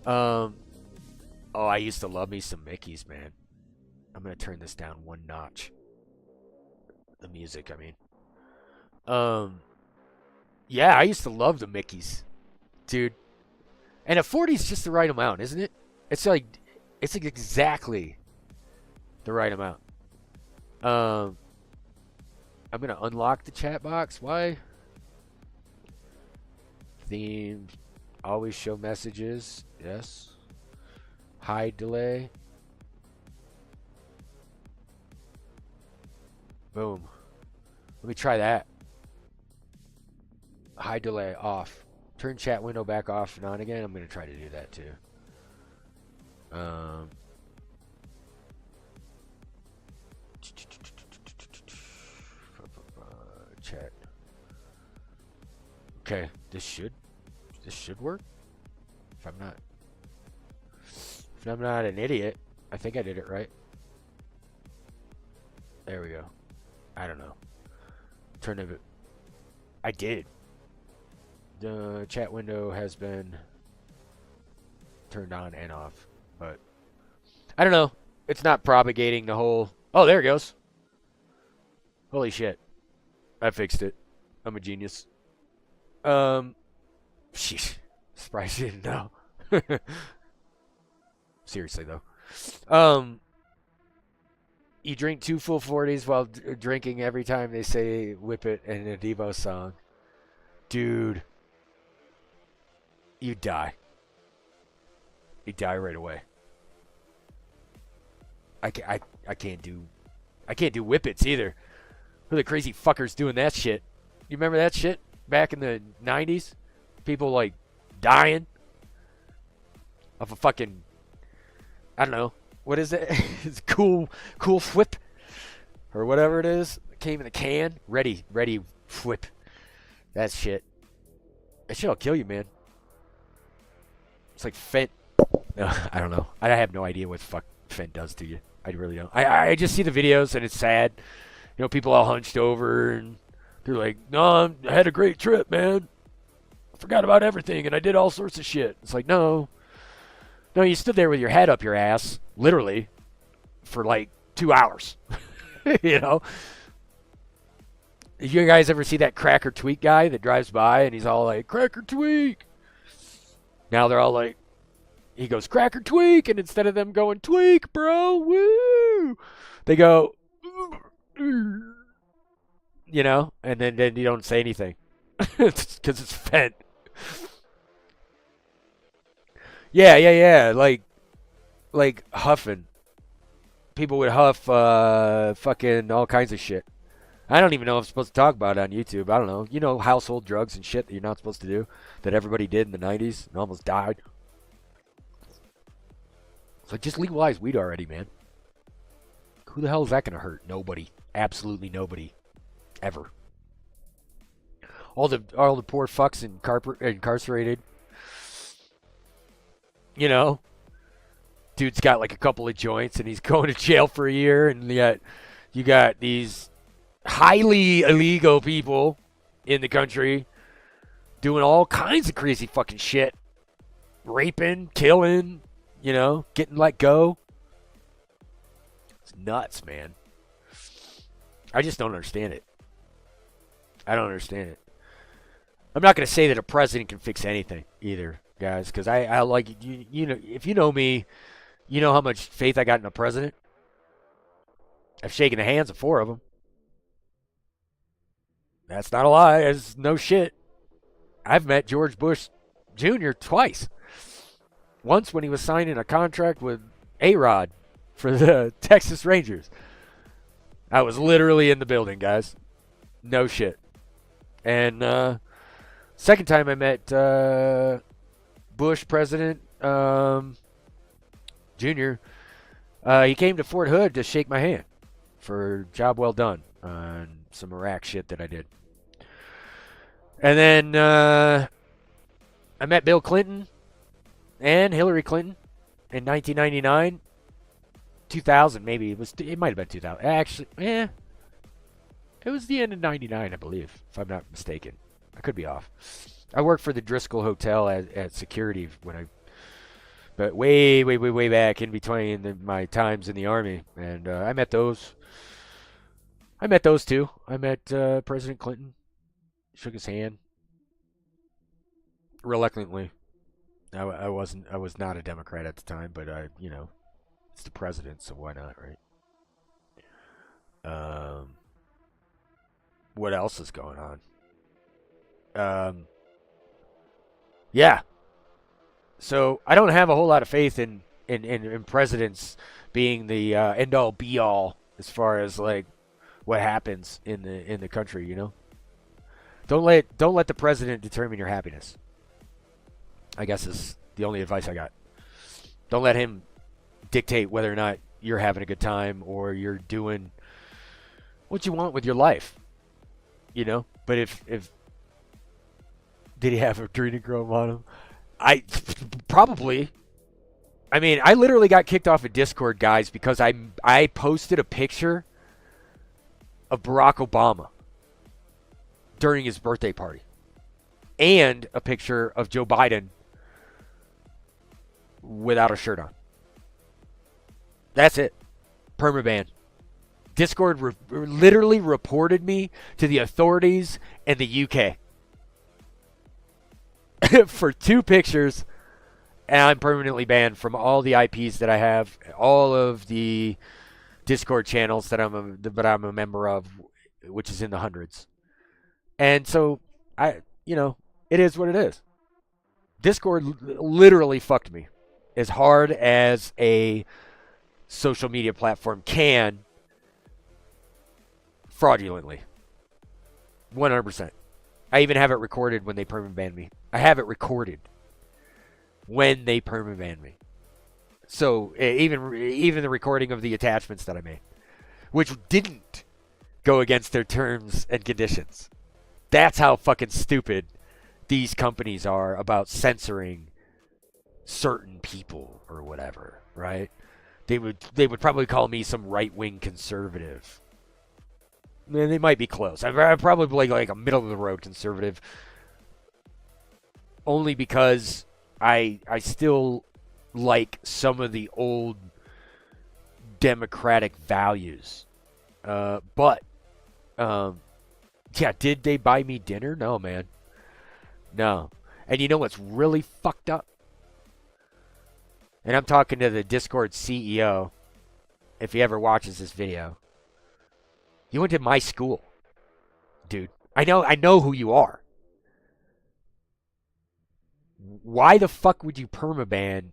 Oh, I used to love me some Mickey's, man. I'm going to turn this down one notch. The music, I mean. Yeah, I used to love the Mickeys, dude. And a 40 is just the right amount, isn't it? It's like exactly the right amount. I'm going to unlock the chat box. Why? Theme. Always show messages. Yes. Hide delay. Boom. Let me try that. Hide delay off. Turn chat window back off and on again. I'm going to try to do that too. Chat. Okay, this should work. If I'm not an idiot, I think I did it right. There we go. I don't know. Turn it. I did. The chat window has been turned on and off, but I don't know. It's not propagating the whole. Oh, there it goes. Holy shit. I fixed it. I'm a genius. Sheesh. Surprised you didn't know. Seriously, though. You drink 2 full 40s while drinking every time they say "whip it" in a Devo song. Dude. You die. You die right away. I can't do whippets either. Who are the crazy fuckers doing that shit? You remember that shit back in the 90s? People like dying of a fucking, I don't know, what is it? It's cool whip or whatever it is. It came in a can. Ready whip. That shit. That shit'll kill you, man. It's like fent. I don't know. I have no idea what the fuck fent does to you. I really don't. I just see the videos and it's sad. You know, people all hunched over and they're like, "No, I had a great trip, man. I forgot about everything and I did all sorts of shit." It's like, no, you stood there with your head up your ass, literally, for like 2 hours. You know? You guys ever see that Cracker Tweak guy that drives by and he's all like, "Cracker Tweak"? Now they're all like, he goes, "Cracker Tweak," and instead of them going, "Tweak, bro, woo," they go, you know, and then you don't say anything because it's fent. Yeah, like huffing. People would huff fucking all kinds of shit. I don't even know if I'm supposed to talk about it on YouTube. I don't know. You know, household drugs and shit that you're not supposed to do, that everybody did in the 90s and almost died. It's like, just legalize weed already, man. Who the hell is that going to hurt? Nobody. Absolutely nobody. Ever. All the poor fucks incarcerated. You know? Dude's got like a couple of joints and he's going to jail for a year, and yet you got these highly illegal people in the country doing all kinds of crazy fucking shit. Raping, killing, you know, getting let go. It's nuts, man. I just don't understand it. I don't understand it. I'm not going to say that a president can fix anything either, guys, because I like, you know, if you know me, you know how much faith I got in a president. I've shaken the hands of 4 of them. That's not a lie. It's no shit. I've met George Bush Jr. twice. Once when he was signing a contract with A-Rod for the Texas Rangers. I was literally in the building, guys. No shit. And second time I met Bush President Jr., he came to Fort Hood to shake my hand for job well done on some Iraq shit that I did. And then I met Bill Clinton and Hillary Clinton in 1999, 2000 maybe. It might have been 2000. Actually, it was the end of 99, I believe, if I'm not mistaken. I could be off. I worked for the Driscoll Hotel at security when I but way, way, way, way back in between my times in the Army. And I met those. I met those two. I met President Clinton, shook his hand reluctantly. I was not a Democrat at the time, but it's the president, so why not, right? What else is going on? Yeah. So I don't have a whole lot of faith in presidents being the end all be all as far as like what happens in the country. Don't let the president determine your happiness. I guess is the only advice I got. Don't let him dictate whether or not you're having a good time or you're doing what you want with your life. But if did he have adrenochrome on him? Probably. I mean, I literally got kicked off of Discord, guys, because I posted a picture of Barack Obama during his birthday party and a picture of Joe Biden without a shirt on. That's it. Permaban. Discord literally reported me to the authorities in the UK for 2 pictures, and I'm permanently banned from all the IPs that I have, all of the Discord channels that I'm a member of, which is in the hundreds. And so it is what it is. Discord literally fucked me as hard as a social media platform can, fraudulently. 100%. I even have it recorded when they perma-banned me. I have it recorded when they perma-banned me. So even the recording of the attachments that I made, which didn't go against their terms and conditions. That's how fucking stupid these companies are about censoring certain people or whatever, right? They would probably call me some right-wing conservative. Man, they might be close. I'm probably like a middle-of-the-road conservative, only because I still like some of the old democratic values. But did they buy me dinner? No, man. No. And you know what's really fucked up? And I'm talking to the Discord CEO, if he ever watches this video. You went to my school, dude. I know who you are. Why the fuck would you permaban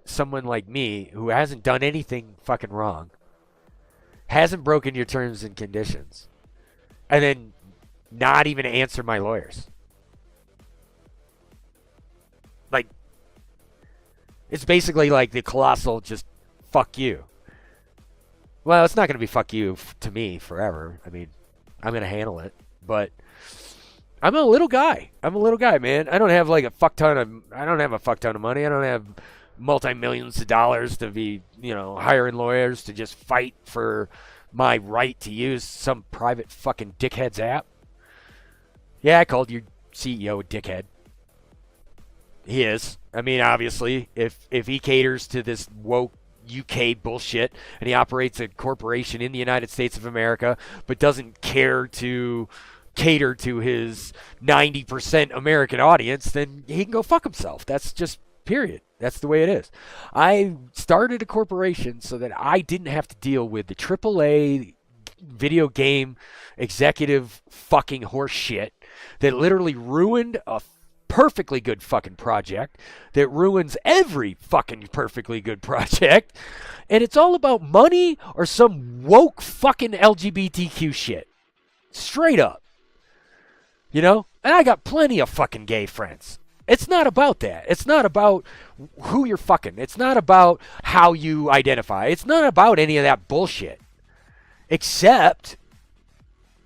someone like me who hasn't done anything fucking wrong, hasn't broken your terms and conditions, and then not even answer my lawyers? Like, it's basically like the colossal just fuck you. Well, it's not going to be fuck you to me forever. I mean, I'm going to handle it. But I'm a little guy. Man. I don't have a fuck ton of money. I don't have multi-millions of dollars to be, hiring lawyers to just fight for my right to use some private fucking dickhead's app. Yeah, I called your CEO a dickhead. He is. I mean, obviously, if he caters to this woke UK bullshit and he operates a corporation in the United States of America but doesn't care to cater to his 90% American audience, then he can go fuck himself. That's just period. That's the way it is. I started a corporation so that I didn't have to deal with the AAA video game executive fucking horse shit that literally ruined a perfectly good fucking project, that ruins every fucking perfectly good project, and it's all about money or some woke fucking LGBTQ shit. Straight up. And I got plenty of fucking gay friends. It's not about that. It's not about who you're fucking. It's not about how you identify. It's not about any of that bullshit. Except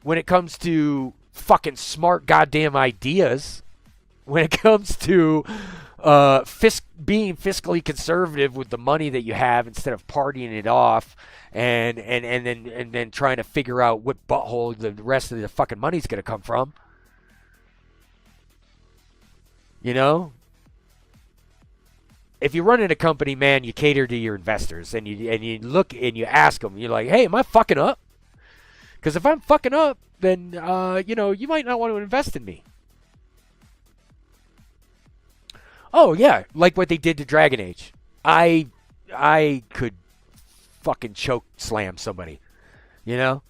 when it comes to fucking smart goddamn ideas, when it comes to being fiscally conservative with the money that you have instead of partying it off and then trying to figure out what butthole the rest of the fucking money's going to come from. if you run in a company, man, you cater to your investors, and you look and you ask them. You're like, hey, am I fucking up? Because if I'm fucking up, then you might not want to invest in me. Oh yeah, like what they did to Dragon Age. I could fucking choke slam somebody, you know?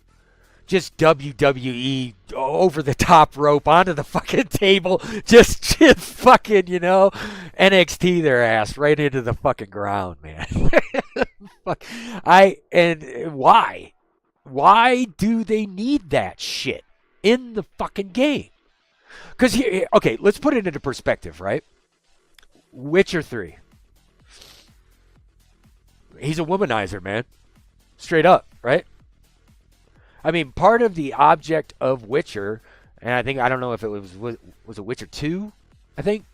Just WWE over the top rope onto the fucking table, just fucking, NXT their ass right into the fucking ground, man. Fuck. And why? Why do they need that shit in the fucking game? Because okay, let's put it into perspective, right? Witcher 3. He's a womanizer, man. Straight up, right? I mean, part of the object of Witcher, and I don't know if it was it Witcher 2, I think.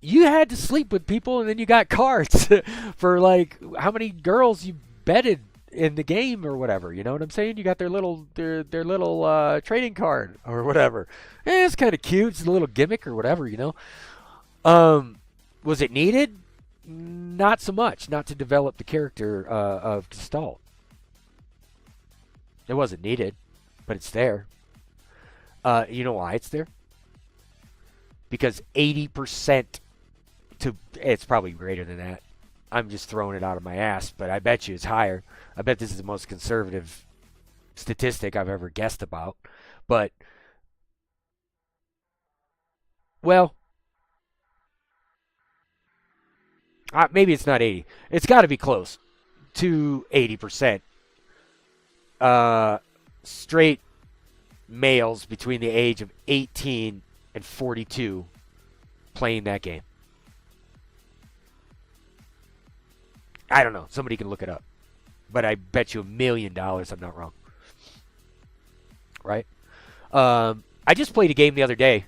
You had to sleep with people, and then you got cards for like how many girls you betted in the game or whatever. You know what I'm saying? You got their little trading card or whatever. It's kind of cute. It's a little gimmick or whatever, Was it needed? Not so much. Not to develop the character of Gestalt. It wasn't needed, but it's there. You know why it's there? Because 80% it's probably greater than that. I'm just throwing it out of my ass, but I bet you it's higher. I bet this is the most conservative statistic I've ever guessed about. But, well, maybe it's not 80. It's got to be close to 80%. Straight males between the age of 18 and 42 playing that game. I don't know. Somebody can look it up. But I bet you $1 million I'm not wrong. Right? I just played a game the other day.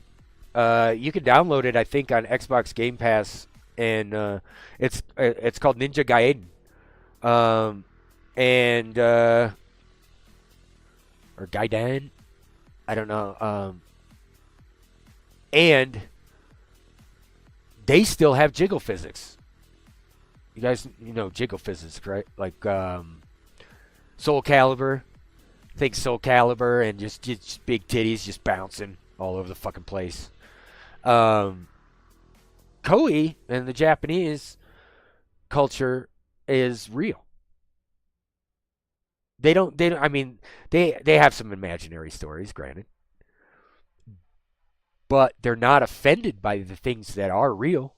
You can download it, I think, on Xbox Game Pass, and it's called Ninja Gaiden. Or Gaiden, I don't know. And they still have jiggle physics. You guys, jiggle physics, right? Like Soul Calibur. Think Soul Calibur and just big titties just bouncing all over the fucking place. Koei and the Japanese culture is real. They have some imaginary stories, granted. But they're not offended by the things that are real.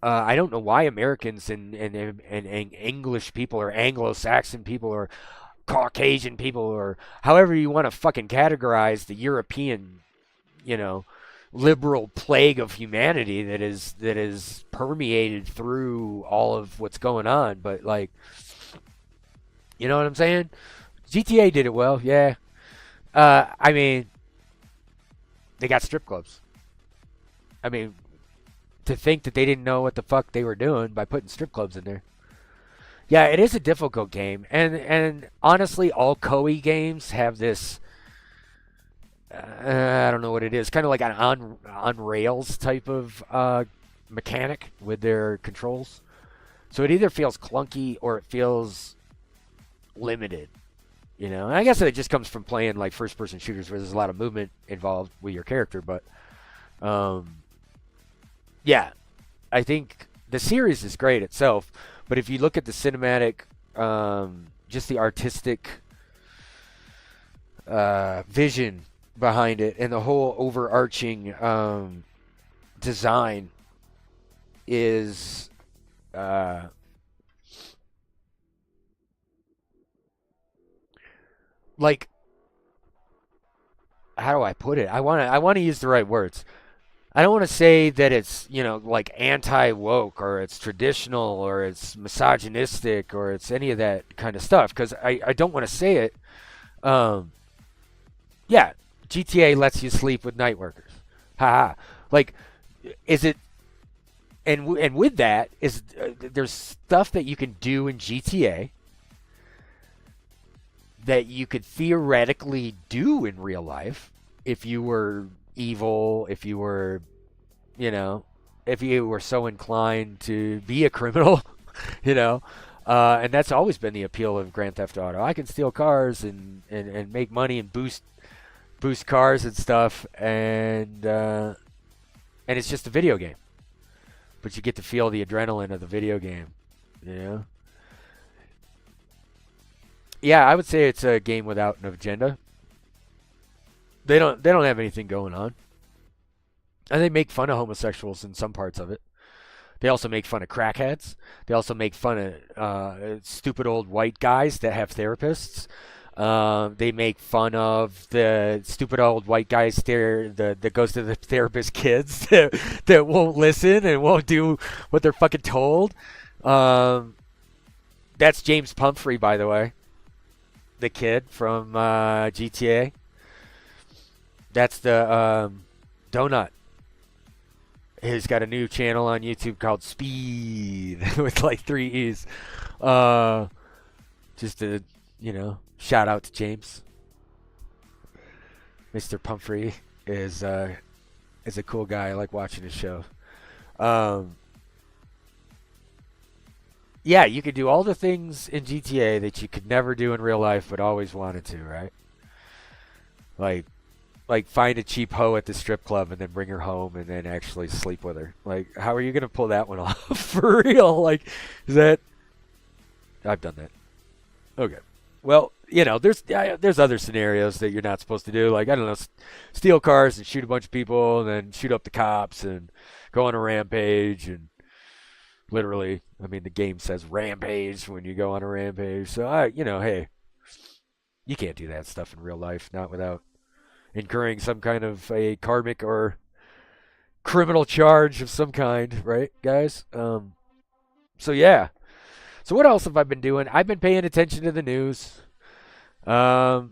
I don't know why Americans and English people or Anglo-Saxon people or Caucasian people or however you want to fucking categorize the European, liberal plague of humanity that is permeated through all of what's going on. But like, you know what I'm saying? GTA did it well, yeah. They got strip clubs. To think that they didn't know what the fuck they were doing by putting strip clubs in there. Yeah, it is a difficult game. And honestly, all Koei games have this, I don't know what it is, kind of like an on rails type of mechanic with their controls. So it either feels clunky or it feels limited. And I guess it just comes from playing like first-person shooters where there's a lot of movement involved with your character. But, yeah, I think the series is great itself. But if you look at the cinematic, just the artistic vision behind it and the whole overarching design is... like, how do I put it? I want to use the right words. I don't want to say that it's, like anti-woke or it's traditional or it's misogynistic or it's any of that kind of stuff because I don't want to say it. Yeah, GTA lets you sleep with night workers. Haha. Like, is it... And with that, there's stuff that you can do in GTA that you could theoretically do in real life if you were evil, if you were you know, if you were so inclined to be a criminal, you know. And that's always been the appeal of Grand Theft Auto. I can steal cars and make money and boost cars and stuff, and it's just a video game. But you get to feel the adrenaline of the video game, you know. Yeah, I would say it's a game without an agenda. They don't have anything going on. And they make fun of homosexuals in some parts of it. They also make fun of crackheads. They also make fun of stupid old white guys that have therapists. They make fun of the stupid old white guys that goes to the therapist kids that won't listen and won't do what they're fucking told. That's James Pumphrey, by the way. The kid from GTA. That's the Donut. He's got a new channel on YouTube called Speed with like 3 E's. Just to, shout out to James. Mr. Pumphrey is a cool guy. I like watching his show. Yeah, you could do all the things in GTA that you could never do in real life but always wanted to, right? Like find a cheap hoe at the strip club and then bring her home and then actually sleep with her. Like, how are you going to pull that one off for real? Like, is that... I've done that. Okay. Well, there's other scenarios that you're not supposed to do. Like, I don't know, steal cars and shoot a bunch of people and then shoot up the cops and go on a rampage. And literally, the game says rampage when you go on a rampage. So, hey, you can't do that stuff in real life, not without incurring some kind of a karmic or criminal charge of some kind, right, guys? So yeah. So what else have I been doing? I've been paying attention to the news. I'd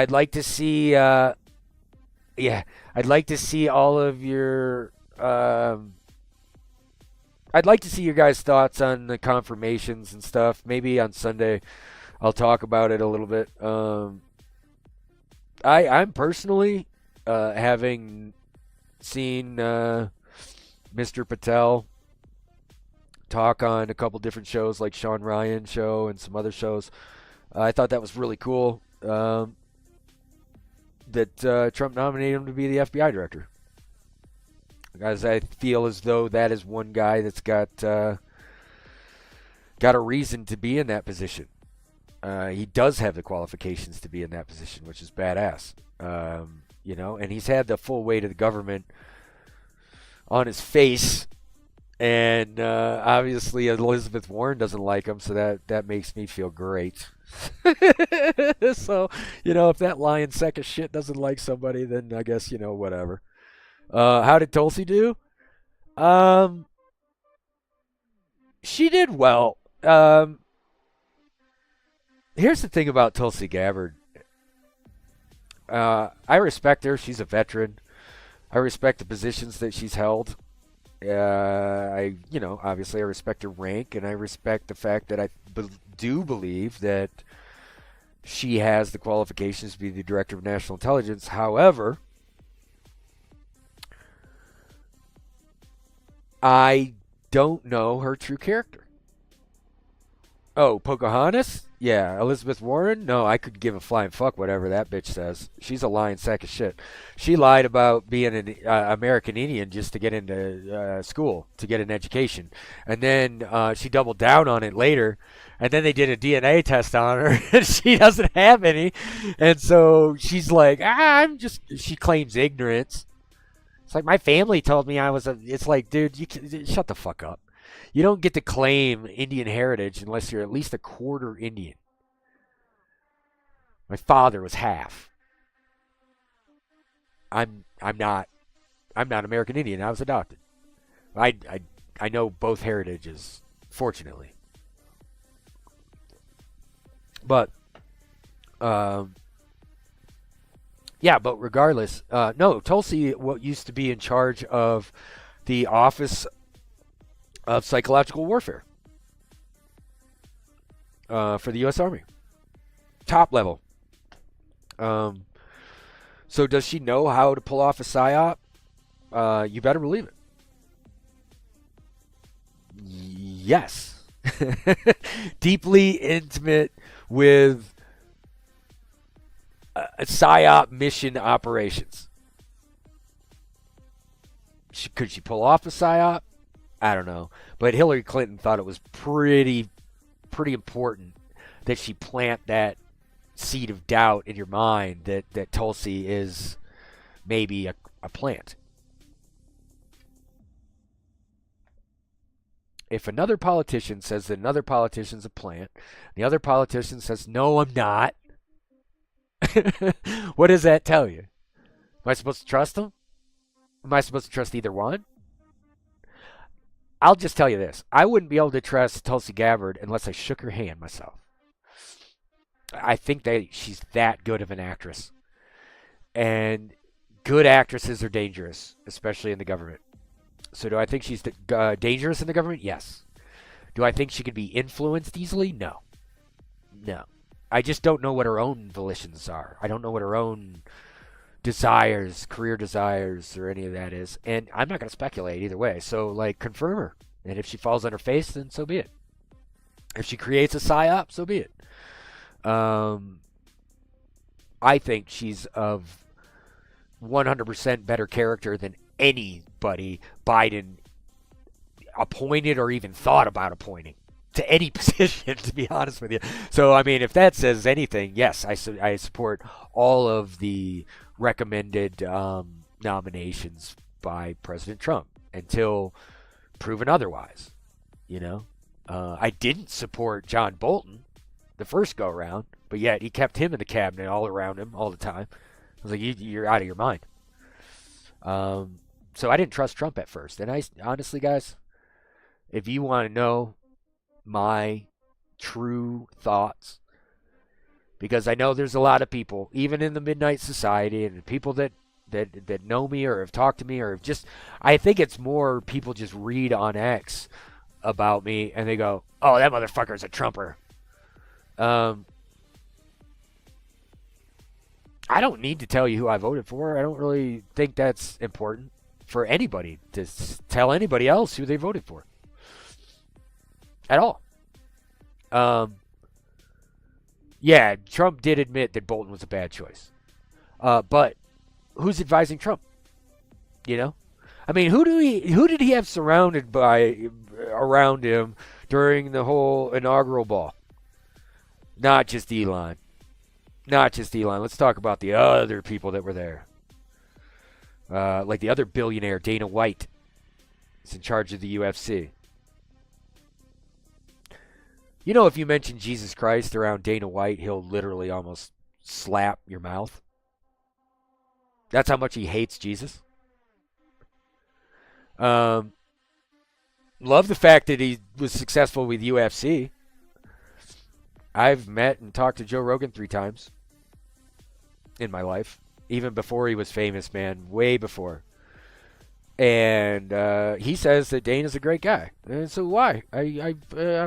like to see, I'd like to see all of your, I'd like to see your guys' thoughts on the confirmations and stuff. Maybe on Sunday I'll talk about it a little bit. I'm personally, having seen Mr. Patel talk on a couple different shows like Sean Ryan's show and some other shows. I thought that was really cool that Trump nominated him to be the FBI director. Guys, I feel as though that is one guy that's got a reason to be in that position. He does have the qualifications to be in that position, which is badass. And he's had the full weight of the government on his face. And obviously Elizabeth Warren doesn't like him, so that makes me feel great. So, if that lying sack of shit doesn't like somebody, then I guess, whatever. How did Tulsi do? She did well. Here's the thing about Tulsi Gabbard. I respect her. She's a veteran. I respect the positions that she's held. Obviously I respect her rank, and I respect the fact that I do believe that she has the qualifications to be the Director of National Intelligence. However, I don't know her true character. Oh, Pocahontas? Yeah. Elizabeth Warren? No, I could give a flying fuck whatever that bitch says. She's a lying sack of shit. She lied about being an American Indian just to get into school, to get an education. And then she doubled down on it later. And then they did a DNA test on her, and she doesn't have any. And so she's like, she claims ignorance. It's like, my family told me I was it's like, dude, shut the fuck up. You don't get to claim Indian heritage unless you're at least a quarter Indian. My father was half. I'm not American Indian. I was adopted. I know both heritages, fortunately. But but regardless, no, Tulsi used to be in charge of the Office of Psychological Warfare for the U.S. Army. Top level. So does she know how to pull off a PSYOP? You better believe it. Yes. Deeply intimate with PSYOP mission operations. Could she pull off a PSYOP? I don't know. But Hillary Clinton thought it was pretty important that she plant that seed of doubt in your mind that Tulsi is maybe a plant. If another politician says that another politician's a plant, the other politician says, no, I'm not, what does that tell you? Am I supposed to trust them? Am I supposed to trust either one? I'll just tell you this. I wouldn't be able to trust Tulsi Gabbard unless I shook her hand myself. I think that she's that good of an actress. And good actresses are dangerous, especially in the government. So do I think she's dangerous in the government? Yes. Do I think she could be influenced easily? No. No. I just don't know what her own volitions are. I don't know what her own desires, career desires, or any of that is. And I'm not going to speculate either way. So, like, confirm her. And if she falls on her face, then so be it. If she creates a PSYOP, so be it. I think she's of 100% better character than anybody Biden appointed or even thought about appointing to any position, to be honest with you. So, I mean, if that says anything, yes, I support all of the recommended nominations by President Trump until proven otherwise. You know, I didn't support John Bolton the first go around, but yet he kept him in the cabinet all around him all the time. I was like, you're out of your mind. So I didn't trust Trump at first. And I honestly, guys, if you want to know my true thoughts, because I know there's a lot of people, even in the Midnight Society, and people that know me or have talked to me or have just, I think it's more people just read on X about me and they go, oh, that motherfucker's a Trumper. I don't need to tell you who I voted for. I don't really think that's important for anybody to tell anybody else who they voted for at all. Yeah, Trump did admit that Bolton was a bad choice. But who's advising Trump? You know? I mean, who did he have surrounded by around him during the whole inaugural ball? Not just Elon. Not just Elon. Let's talk about the other people that were there. Like the other billionaire, Dana White, is in charge of the UFC. You know, if you mention Jesus Christ around Dana White, he'll literally almost slap your mouth. That's how much he hates Jesus. Love the fact that he was successful with UFC. I've met and talked to Joe Rogan 3 times in my life, even before he was famous, man, way before. And he says that Dana's a great guy, and so why? I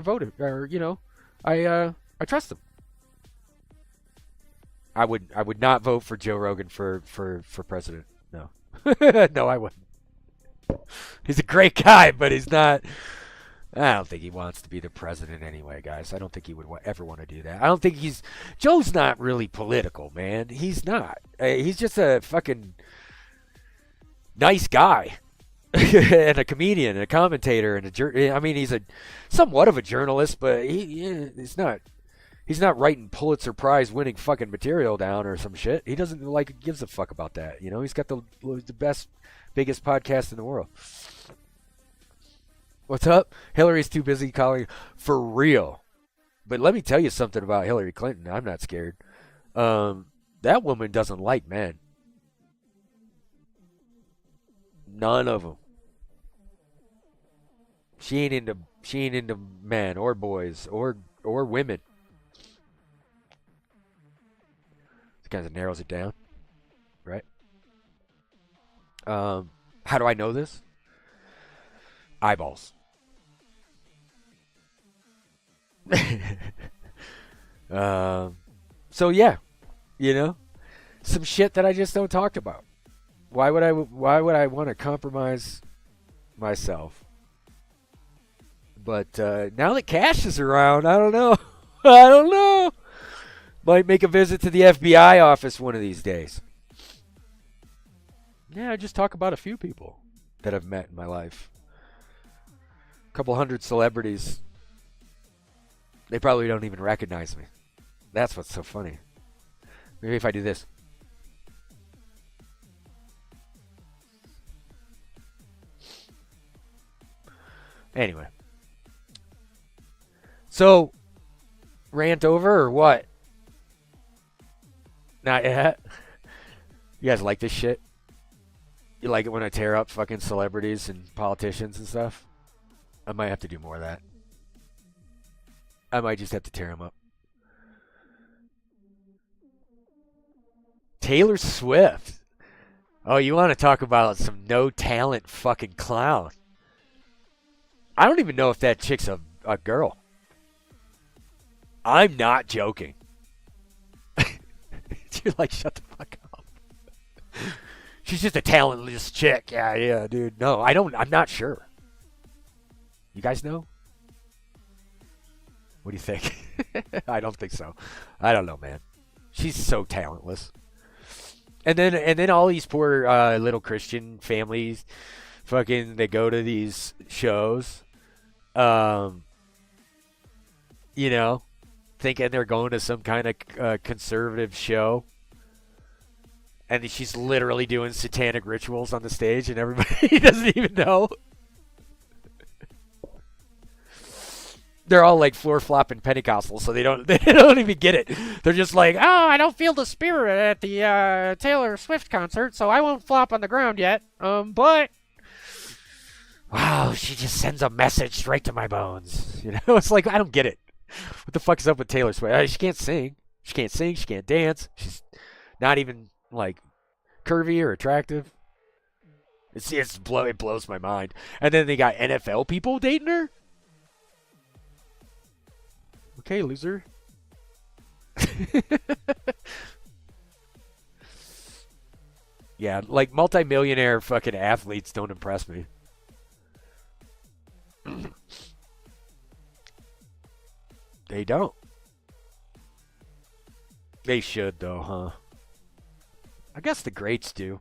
voted, or you know, I trust him. I would not vote for Joe Rogan for president. No, no, I wouldn't. He's a great guy, but he's not. I don't think he wants to be the president anyway, guys. I don't think he would ever want to do that. I don't think Joe's not really political, man. He's not. He's just a fucking nice guy and a comedian and a commentator and I mean, he's somewhat of a journalist, but he's not writing Pulitzer Prize winning fucking material down or some shit. He doesn't gives a fuck about that. You know, he's got the best, biggest podcast in the world. What's up? Hillary's too busy calling for real. But let me tell you something about Hillary Clinton. I'm not scared. That woman doesn't like men. None of them. She ain't into men or boys or women. This kind of narrows it down, right? How do I know this? Eyeballs. So yeah, you know, some shit that I just don't talk about. Why would I want to compromise myself? But now that Cash is around, I don't know. I don't know. Might make a visit to the FBI office one of these days. Yeah, just talk about a few people that I've met in my life. A couple hundred celebrities. They probably don't even recognize me. That's what's so funny. Maybe if I do this. Anyway. So, rant over or what? Not yet. You guys like this shit? You like it when I tear up fucking celebrities and politicians and stuff? I might have to do more of that. I might just have to tear them up. Taylor Swift. Oh, you want to talk about some no-talent fucking clown. I don't even know if that chick's a girl. I'm not joking. You're like, shut the fuck up. She's just a talentless chick. Yeah, dude. No, I'm not sure. You guys know? What do you think? I don't think so. I don't know, man. She's so talentless. And then all these poor little Christian families, fucking, they go to these shows, you know, thinking they're going to some kind of conservative show. And she's literally doing satanic rituals on the stage, and everybody doesn't even know. They're all like floor-flopping Pentecostals, so they don't even get it. They're just like, oh, I don't feel the spirit at the Taylor Swift concert, so I won't flop on the ground yet. But wow, she just sends a message straight to my bones. You know, it's like, I don't get it. What the fuck is up with Taylor Swift? She can't sing. She can't sing. She can't dance. She's not even like curvy or attractive. It blows my mind. And then they got NFL people dating her. Okay, loser. Yeah, like multimillionaire fucking athletes don't impress me. They don't. They should, though, huh? I guess the greats do.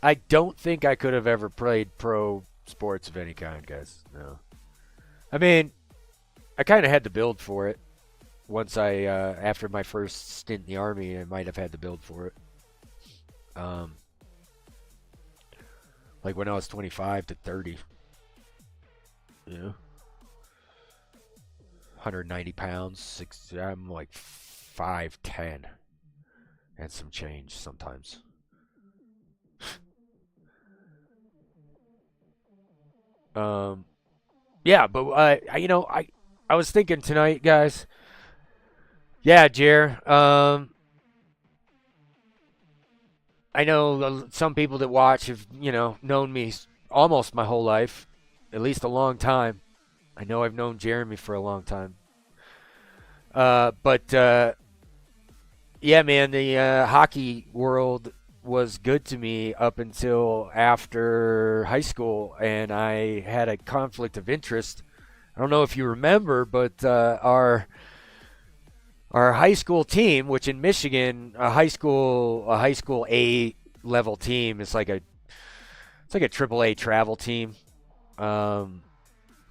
I don't think I could have ever played pro sports of any kind, guys. No. I mean, I kind of had to build for it. Once after my first stint in the Army, I might have had to build for it. Like when I was 25 to 30. You know? 190 pounds. I'm like 5'10". And some change sometimes. Yeah, but I was thinking tonight, guys. Yeah, Jer. I know some people that watch have, known me almost my whole life, at least a long time. I know I've known Jeremy for a long time. But yeah, man, the hockey world was good to me up until after high school, and I had a conflict of interest. I don't know if you remember, but our high school team, which in Michigan, a high school A level team is like a AAA travel team,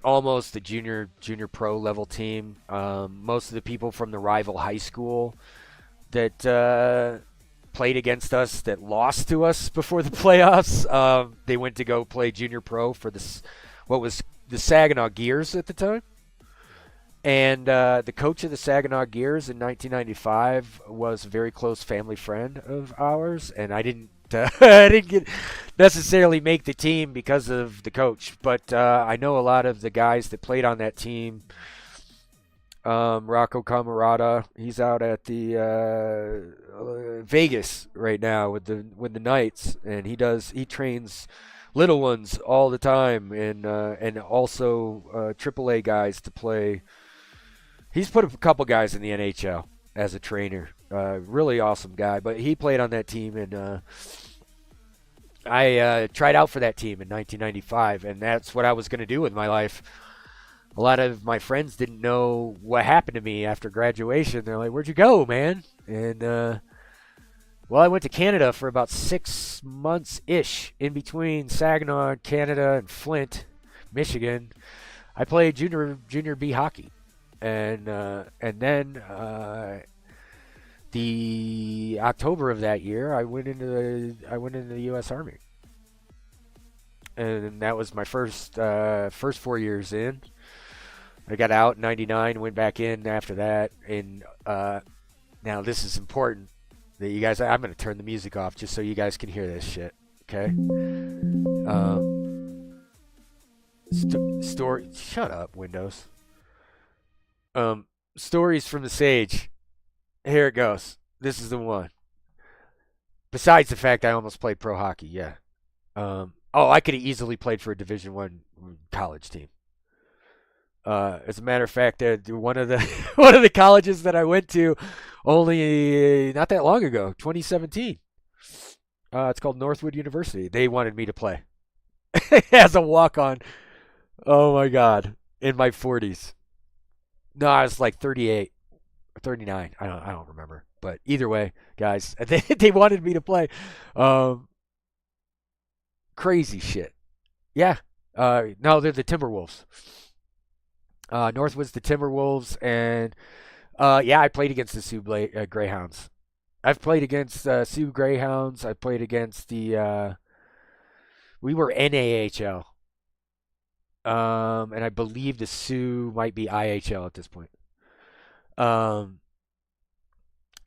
almost a junior pro level team. Most of the people from the rival high school that played against us, that lost to us before the playoffs, they went to go play junior pro for what was the Saginaw Gears at the time. And the coach of the Saginaw Gears in 1995 was a very close family friend of ours, and I didn't necessarily make the team because of the coach, but I know a lot of the guys that played on that team. Rocco Camarada, he's out at the Vegas right now with the Knights, and he trains little ones all the time, and also AAA guys to play. He's put a couple guys in the NHL as a trainer. Really awesome guy. But he played on that team, and I tried out for that team in 1995, and that's what I was going to do with my life. A lot of my friends didn't know what happened to me after graduation. They're like, "Where'd you go, man?" And well, I went to Canada for about 6 months ish, in between Saginaw, Canada, and Flint, Michigan. I played junior B hockey, and then the October of that year, I went into the U.S. Army, and that was my first 4 years in. I got out in '99, went back in after that, and now this is important that you guys. I'm going to turn the music off just so you guys can hear this shit. Okay. Story. Shut up, Windows. Stories from the Sage. Here it goes. This is the one. Besides the fact I almost played pro hockey, yeah. I could have easily played for a Division I college team. As a matter of fact, one of the one of the colleges that I went to only not that long ago, 2017. It's called Northwood University. They wanted me to play as a walk-on. Oh my God, in my 40s. No, I was like 38 or 39. I don't remember. But either way, guys, they wanted me to play. Crazy shit. Yeah. No, they're the Timberwolves. Northwood's the Timberwolves, and yeah, I played against the Sioux Greyhounds. I've played against Sioux Greyhounds. I played against the. We were NAHL, and I believe the Sioux might be IHL at this point.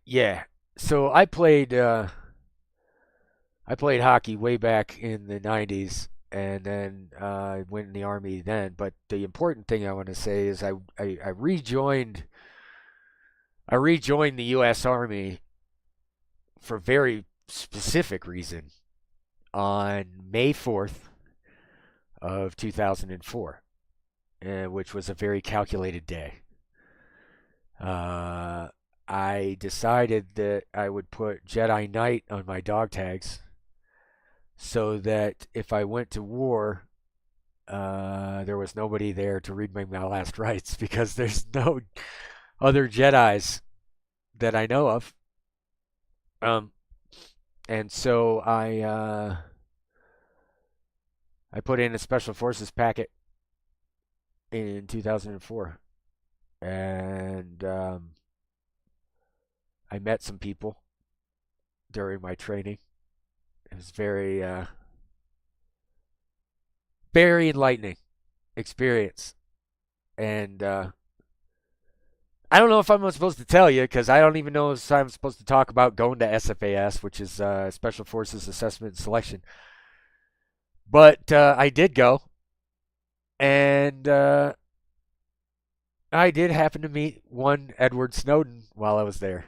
Yeah. So I played hockey way back in the '90s, and then went in the Army then. But the important thing I want to say is I rejoined the U.S. Army for a very specific reason on May 4th of 2004, which was a very calculated day. I decided that I would put Jedi Knight on my dog tags so that if I went to war, there was nobody there to read my last rites, because there's no other Jedis that I know of. And so I put in a Special Forces packet in 2004, and I met some people during my training. It was very enlightening experience, and I don't know if I'm supposed to tell you, because I don't even know if I'm supposed to talk about going to SFAS, which is Special Forces Assessment and Selection. But I did go, and I did happen to meet one Edward Snowden while I was there.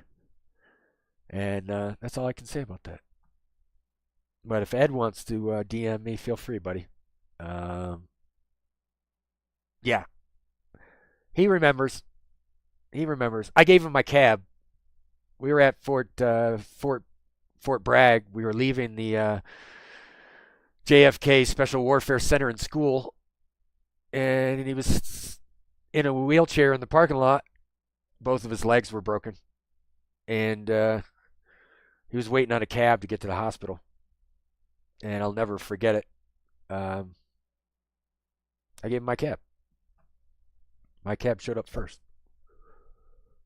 And that's all I can say about that. But if Ed wants to DM me, feel free, buddy. Yeah, he remembers. He remembers. I gave him my cab. We were at Fort Bragg. We were leaving the JFK Special Warfare Center and school, and he was in a wheelchair in the parking lot. Both of his legs were broken, and he was waiting on a cab to get to the hospital. And I'll never forget it. I gave him my cab. My cab showed up first.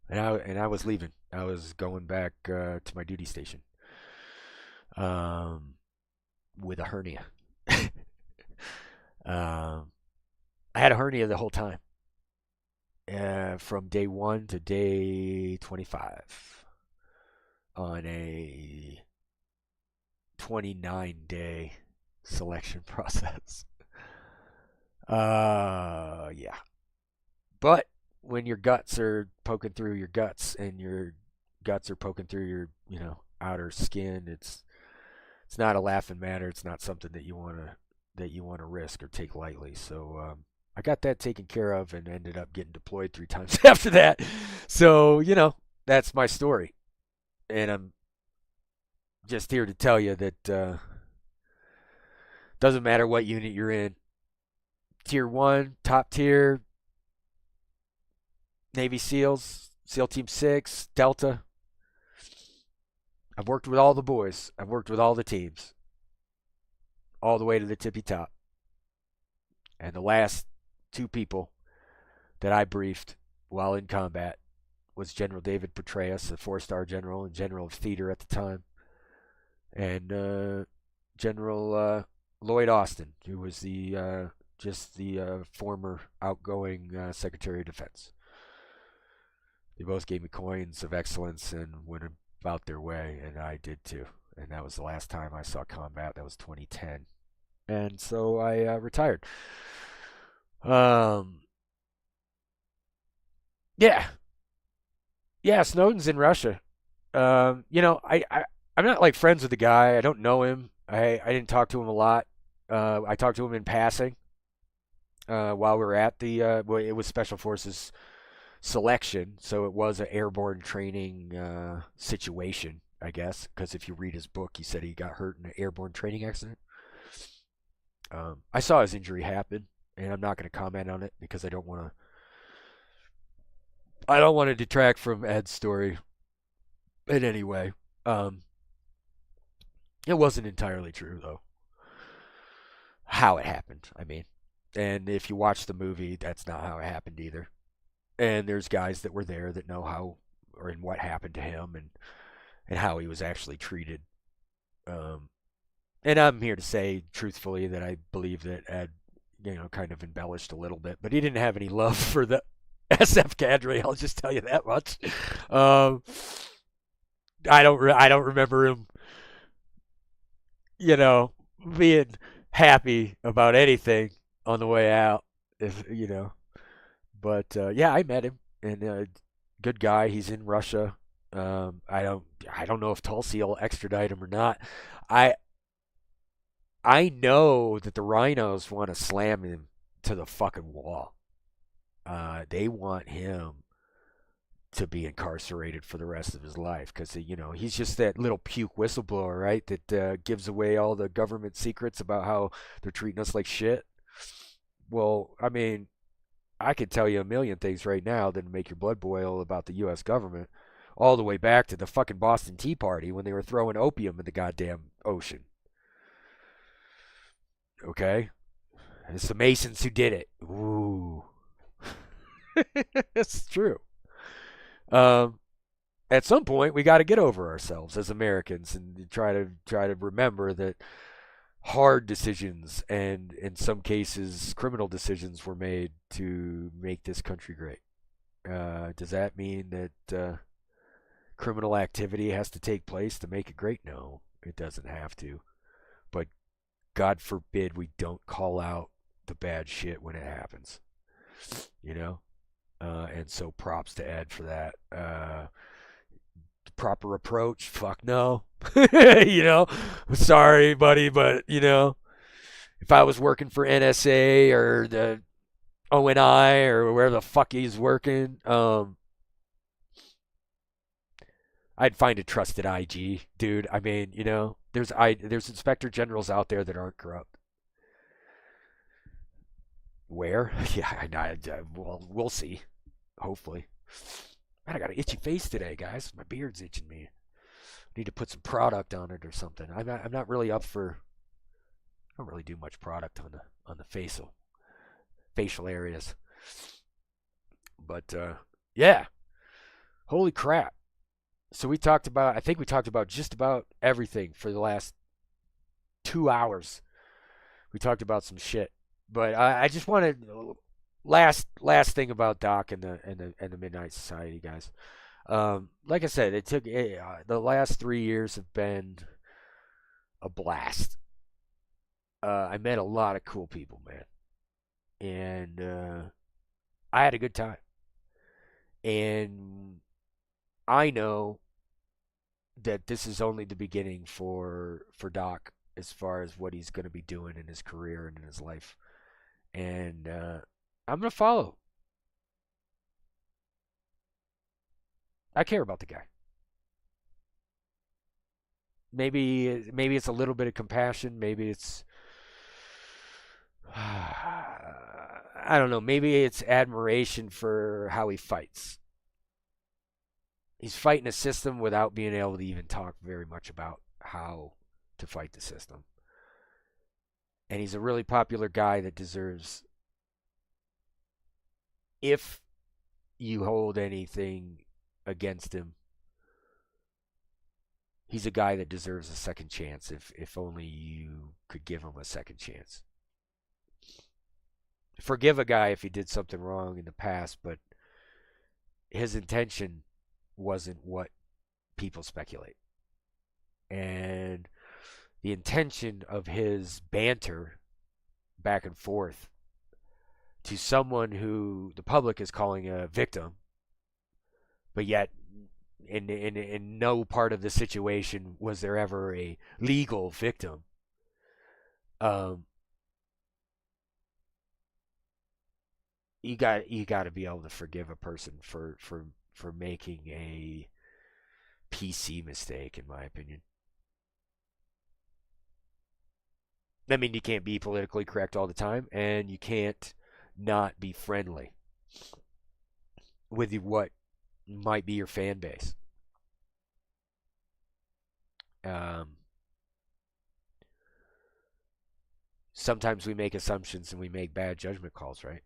And I was leaving. I was going back to my duty station with a hernia. I had a hernia the whole time, from day 1 to day 25 on a 29-day selection process. Yeah. But when your guts are poking through your guts, and your guts are poking through your, outer skin, it's not a laughing matter. It's not something that you want to risk or take lightly. So I got that taken care of, and ended up getting deployed 3 times after that. So that's my story. And I'm just here to tell you that doesn't matter what unit you're in. Tier 1, top tier, Navy SEALs, SEAL Team 6, Delta. I've worked with all the boys. I've worked with all the teams, all the way to the tippy top. And the last two people that I briefed while in combat was General David Petraeus, a 4-star general and general of theater at the time, and General Lloyd Austin, who was the former outgoing Secretary of Defense. They both gave me coins of excellence and went about their way, and I did too. And that was the last time I saw combat. That was 2010. And so I retired. Yeah. Yeah, Snowden's in Russia. I'm not like friends with the guy. I don't know him. I didn't talk to him a lot. I talked to him in passing while we were at well, it was Special Forces selection, so it was an airborne training situation, I guess, because if you read his book, he said he got hurt in an airborne training accident. I saw his injury happen, and I'm not going to comment on it because I don't want to detract from Ed's story in any way. It wasn't entirely true though. How it happened, I mean. And if you watch the movie, that's not how it happened either. And there's guys that were there that know how or and what happened to him and how he was actually treated. Um, and I'm here to say truthfully that I believe that Ed, kind of embellished a little bit, but he didn't have any love for the SF cadre. I'll just tell you that much. Um, I don't remember him, you know, being happy about anything on the way out. If you know, but yeah, I met him, and good guy. He's in Russia. I don't know if Tulsi will extradite him or not. I I know that the rhinos want to slam him to the fucking wall. They want him to be incarcerated for the rest of his life because he's just that little puke whistleblower, right? That gives away all the government secrets about how they're treating us like shit. Well, I mean, I could tell you a million things right now that make your blood boil about the U.S. government, all the way back to the fucking Boston Tea Party when they were throwing opium in the goddamn ocean. Okay, it's the Masons who did it. Ooh, it's true. Um, at some point we got to get over ourselves as Americans and try to remember that hard decisions and in some cases criminal decisions were made to make this country great. Does that mean that criminal activity has to take place to make it great? No, it doesn't have to. But God forbid we don't call out the bad shit when it happens. You know? And so props to Ed for that. Proper approach? Fuck no. Sorry, buddy, but if I was working for NSA or the ONI or where the fuck he's working, I'd find a trusted IG, dude. I mean, there's inspector generals out there that aren't corrupt. Where? Yeah, well, we'll see. Hopefully. Man, I got an itchy face today, guys. My beard's itching me. I need to put some product on it or something. I'm not really up for. I don't really do much product on the facial areas. But yeah, holy crap. So I think we talked about just about everything for the last 2 hours. We talked about some shit, but I just wanted last thing about Doc and the Midnight Society guys. Like I said, the last 3 years have been a blast. I met a lot of cool people, man, and I had a good time. And I know that this is only the beginning for Doc as far as what he's going to be doing in his career and in his life. And I'm going to follow. I care about the guy. maybe it's a little bit of compassion. Maybe it's I don't know. Maybe it's admiration for how he fights. He's fighting a system without being able to even talk very much about how to fight the system. And he's a really popular guy that deserves, if you hold anything against him, he's a guy that deserves a second chance if only you could give him a second chance. Forgive a guy if he did something wrong in the past, but his intention wasn't what people speculate. And the intention of his banter back and forth to someone who the public is calling a victim, but yet in no part of the situation was there ever a legal victim. Um, you got to be able to forgive a person for making a PC mistake, in my opinion. I mean, you can't be politically correct all the time, and you can't not be friendly with what might be your fan base. Um, Sometimes we make assumptions and we make bad judgment calls, right?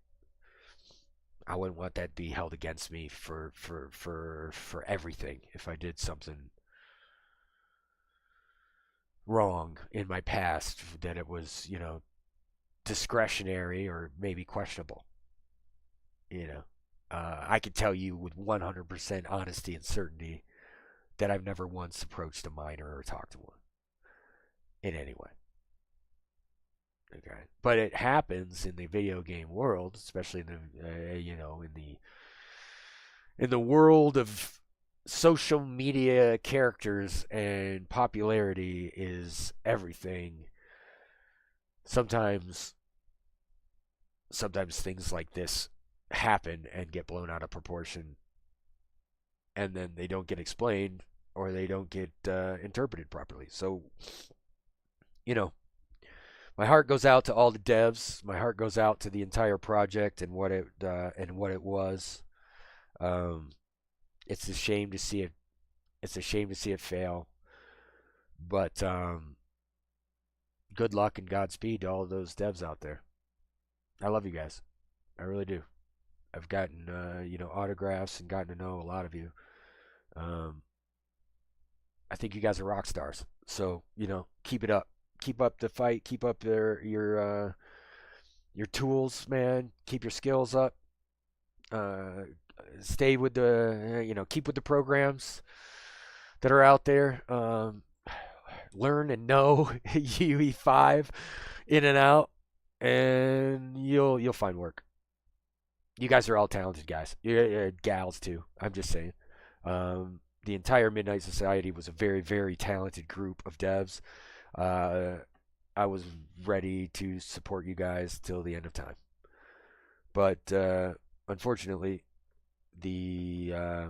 I wouldn't want that to be held against me for everything if I did something wrong in my past that it was, discretionary or maybe questionable. You know, I could tell you with 100% honesty and certainty that I've never once approached a minor or talked to one in any way. Okay, but it happens in the video game world, especially in the in the world of social media characters and popularity is everything. Sometimes things like this happen and get blown out of proportion, and then they don't get explained or they don't get interpreted properly. So, you know, my heart goes out to all the devs. My heart goes out to the entire project and what it was. Um, it's a shame to see it. It's a shame to see it fail. But good luck and Godspeed to all of those devs out there. I love you guys. I really do. I've gotten autographs and gotten to know a lot of you. Um, I think you guys are rock stars. So keep it up. Keep up the fight. Keep up your tools, man. Keep your skills up. Uh, Stay with the keep with the programs that are out there. Learn and know UE5 in and out, and you'll find work. You guys are all talented guys. You're gals too. I'm just saying. The entire Midnight Society was a very, very talented group of devs. Uh, I was ready to support you guys till the end of time, but unfortunately, the uh,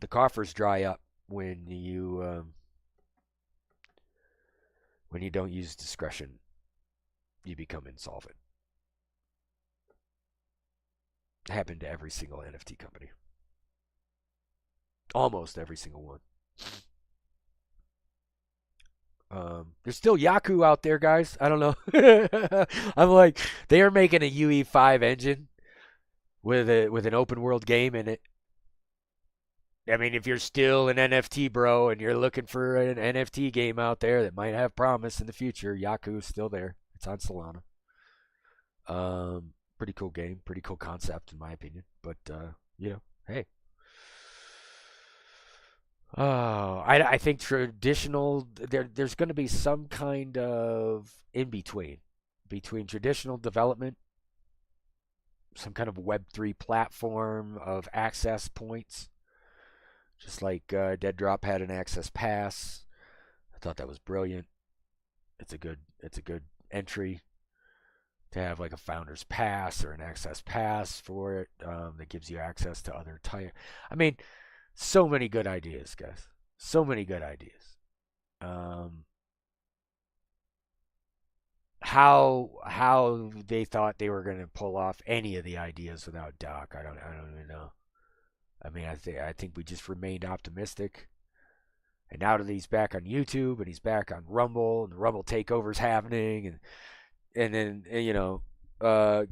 the coffers dry up when you don't use discretion. You become insolvent. It happened to every single NFT company, almost every single one. There's still Yaku out there, guys. I don't know. I'm like, they are making a UE5 engine with an open world game in it. I mean, if you're still an NFT bro and you're looking for an NFT game out there that might have promise in the future, Yaku's still there. It's on Solana. Pretty cool game, pretty cool concept in my opinion. But hey. I think traditional there's going to be some kind of in between traditional development, some kind of Web3 platform of access points, just like Dead Drop had an access pass. I thought that was brilliant. It's a good entry to have like a founder's pass or an access pass for it that gives you access to other type. I mean, so many good ideas, guys. So many good ideas. Um, how they thought they were going to pull off any of the ideas without Doc, I don't even know. I mean, I think we just remained optimistic. And now that he's back on YouTube and he's back on Rumble and the Rumble takeover's happening, and then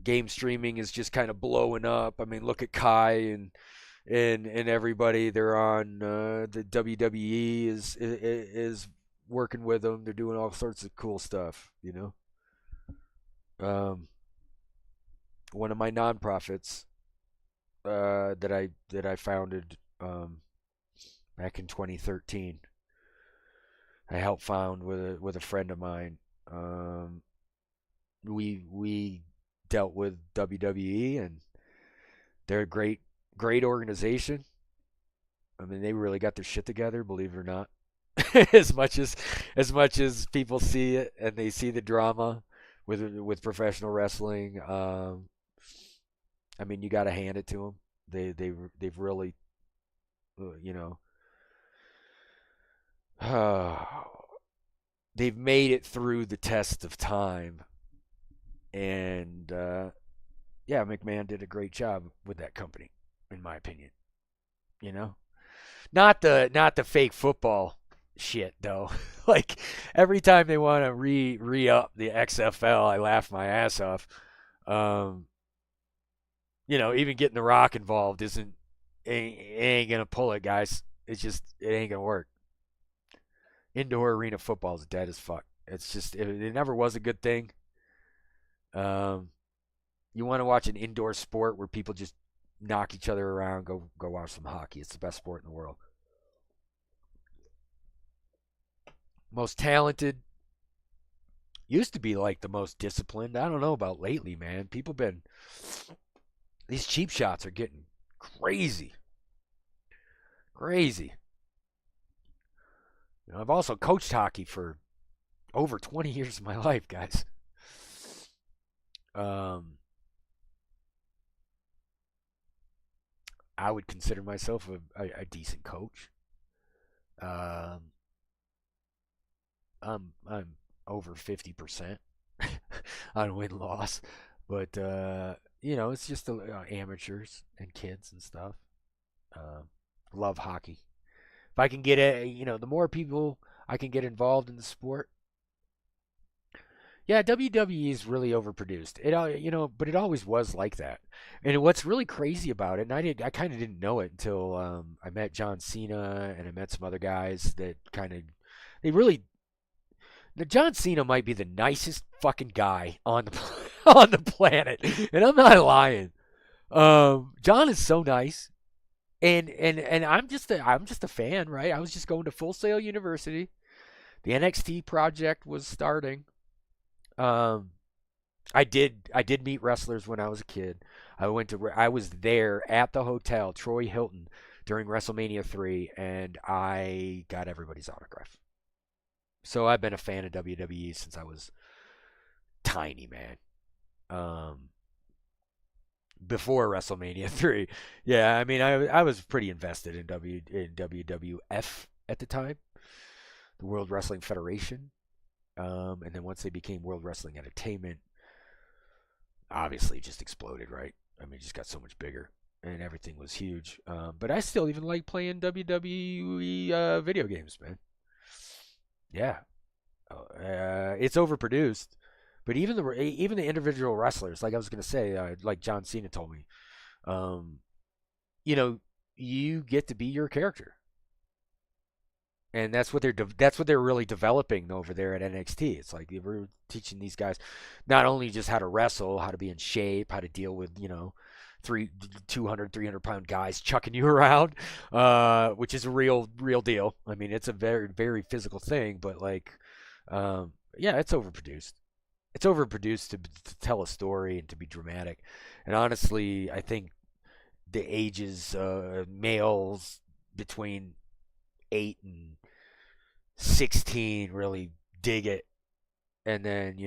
game streaming is just kind of blowing up. I mean, look at Kai and everybody. They're on the WWE is working with them. They're doing all sorts of cool stuff. Um, One of my nonprofits that I founded back in 2013. I helped found with a friend of mine. We dealt with WWE, and they're a great organization. I mean, they really got their shit together, believe it or not. As much as people see it and they see the drama with professional wrestling, I mean, you got to hand it to them. They've really, you know, they've made it through the test of time, and yeah, McMahon did a great job with that company, in my opinion. You know, not the fake football shit though. Like every time they want to re up the XFL, I laugh my ass off. Um, even getting the Rock involved isn't ain't gonna pull it, guys. It ain't gonna work. Indoor arena football is dead as fuck. It's just it never was a good thing. Um, you want to watch an indoor sport where people just knock each other around? Go watch some hockey. It's the best sport in the world. Most talented used to be like the most disciplined. I don't know about lately, man. People been these cheap shots are getting crazy, crazy. I've also coached hockey for over 20 years of my life, guys. Um, I would consider myself a decent coach. Um, I'm over 50% on win loss, but it's just amateurs and kids and stuff. Um, Love hockey. If I can get the more people I can get involved in the sport. Yeah, WWE is really overproduced. But it always was like that. And what's really crazy about it, and I kind of didn't know it until I met John Cena and I met some other guys that they really. Now, John Cena might be the nicest fucking guy on the on the planet, and I'm not lying. John is so nice, and I'm just a fan, right? I was just going to Full Sail University. The NXT project was starting. Um, I did meet wrestlers when I was a kid. I was there at the hotel, Troy Hilton, during WrestleMania 3, and I got everybody's autograph. So I've been a fan of WWE since I was tiny, man. Um, Before WrestleMania 3. Yeah, I mean I was pretty invested in WWF at the time, the World Wrestling Federation. And then once they became World Wrestling Entertainment, obviously it just exploded, right? I mean, it just got so much bigger and everything was huge. But I still even like playing WWE video games, man. Yeah, it's overproduced. But even the individual wrestlers, like I was gonna say, like John Cena told me, um, you know, you get to be your character, and that's what they're really developing over there at NXT. It's like we're teaching these guys not only just how to wrestle, how to be in shape, how to deal with three 200, 300 pound guys chucking you around, which is a real deal. I mean, it's a very very physical thing, but like, yeah, it's overproduced. It's overproduced to tell a story and to be dramatic. And honestly, I think the ages males between 8 and 16 really dig it. And then,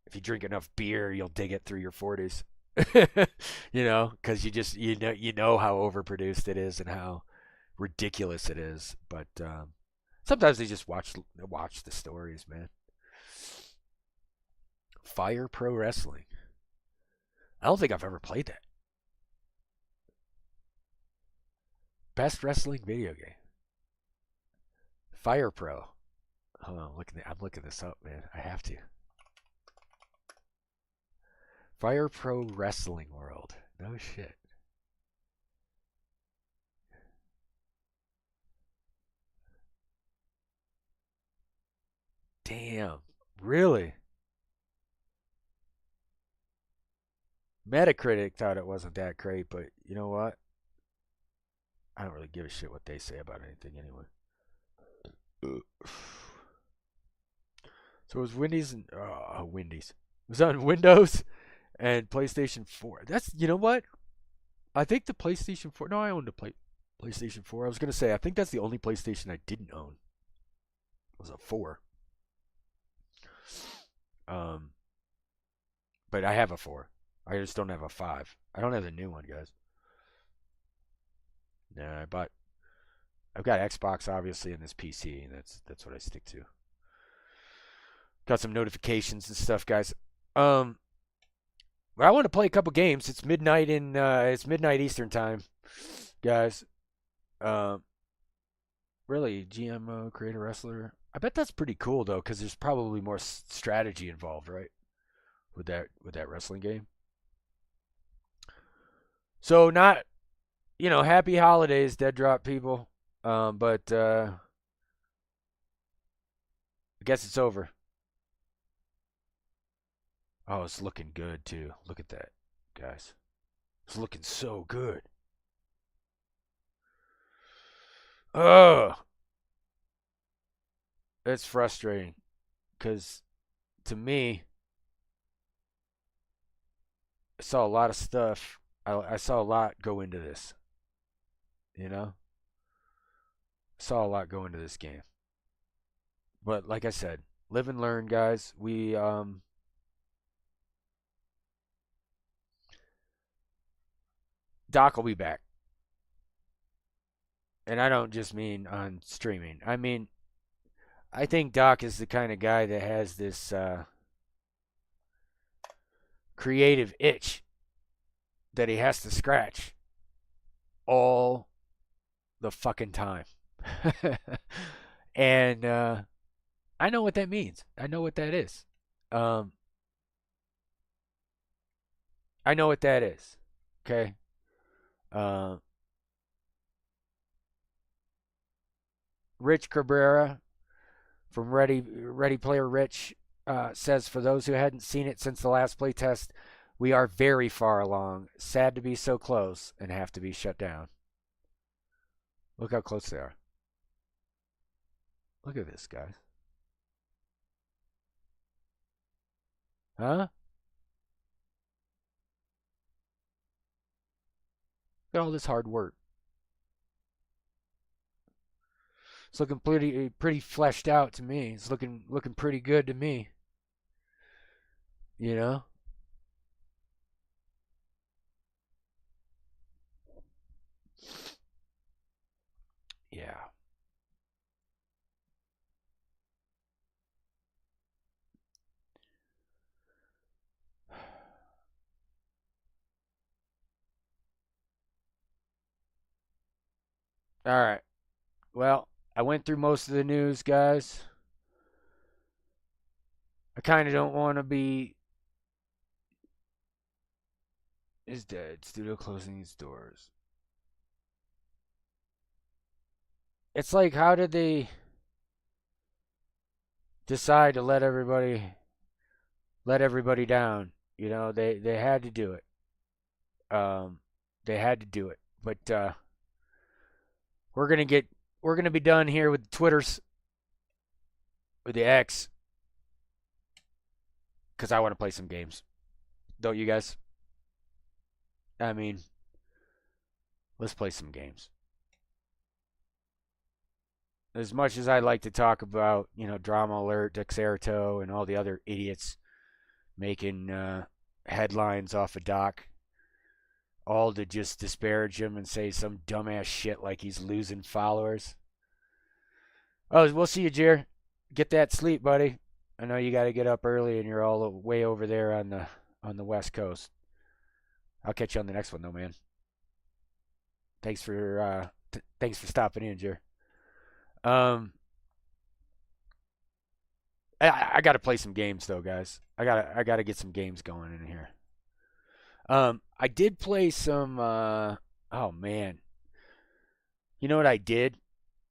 if you drink enough beer, you'll dig it through your 40s. Because you know how overproduced it is and how ridiculous it is. But Sometimes they just watch the stories, man. Fire Pro Wrestling. I don't think I've ever played that. Best wrestling video game. Fire Pro. Hold on, I'm looking this up, man. I have to. Fire Pro Wrestling World. No shit. Damn. Really? Metacritic thought it wasn't that great, but you know what? I don't really give a shit what they say about anything anyway. So it was Wendy's and Wendy's. It was on Windows and PlayStation 4. That's, you know what? I think the PlayStation 4. No, I owned a PlayStation 4. I was gonna say I think that's the only PlayStation I didn't own. It was a 4. But I have a 4. I just don't have a 5. I don't have the new one, guys. Nah, but I've got Xbox obviously and this PC, and that's what I stick to. Got some notifications and stuff, guys. But I want to play a couple games. It's midnight Eastern time, guys. Really, GMO creator wrestler. I bet that's pretty cool though, because there's probably more strategy involved, right? With that wrestling game. So not, happy holidays, Dead Drop people. But I guess it's over. Oh, it's looking good too. Look at that, guys. It's looking so good. Oh, it's frustrating because to me, I saw a lot of stuff. I saw a lot go into this. I saw a lot go into this game. But like I said, live and learn, guys. Doc will be back. And I don't just mean on streaming. I mean, I think Doc is the kind of guy that has this creative itch that he has to scratch all the fucking time. And I know what that means. I know what that is. I know what that is. Okay? Rich Cabrera from Ready Player Rich says, for those who hadn't seen it since the last playtest, we are very far along. Sad to be so close and have to be shut down. Look how close they are. Look at this, guys. Huh? Look at all this hard work. It's looking pretty fleshed out to me. It's looking pretty good to me. Yeah. All right. Well, I went through most of the news, guys. I kind of don't want to be. Is dead. Studio closing its doors. It's like, how did they decide to let everybody down? They had to do it. They had to do it. But we're gonna be done here with the Twitters, with the X, because I want to play some games. Don't you guys? I mean, let's play some games. As much as I like to talk about, Drama Alert, Dexerto, and all the other idiots making headlines off of Doc, all to just disparage him and say some dumbass shit like he's losing followers. Oh, we'll see you, Jer. Get that sleep, buddy. I know you got to get up early, and you're all way over there on the West Coast. I'll catch you on the next one, though, man. Thanks for stopping in, Jer. I got to play some games though, guys. I gotta get some games going in here. I did play some. Oh man, you know what I did?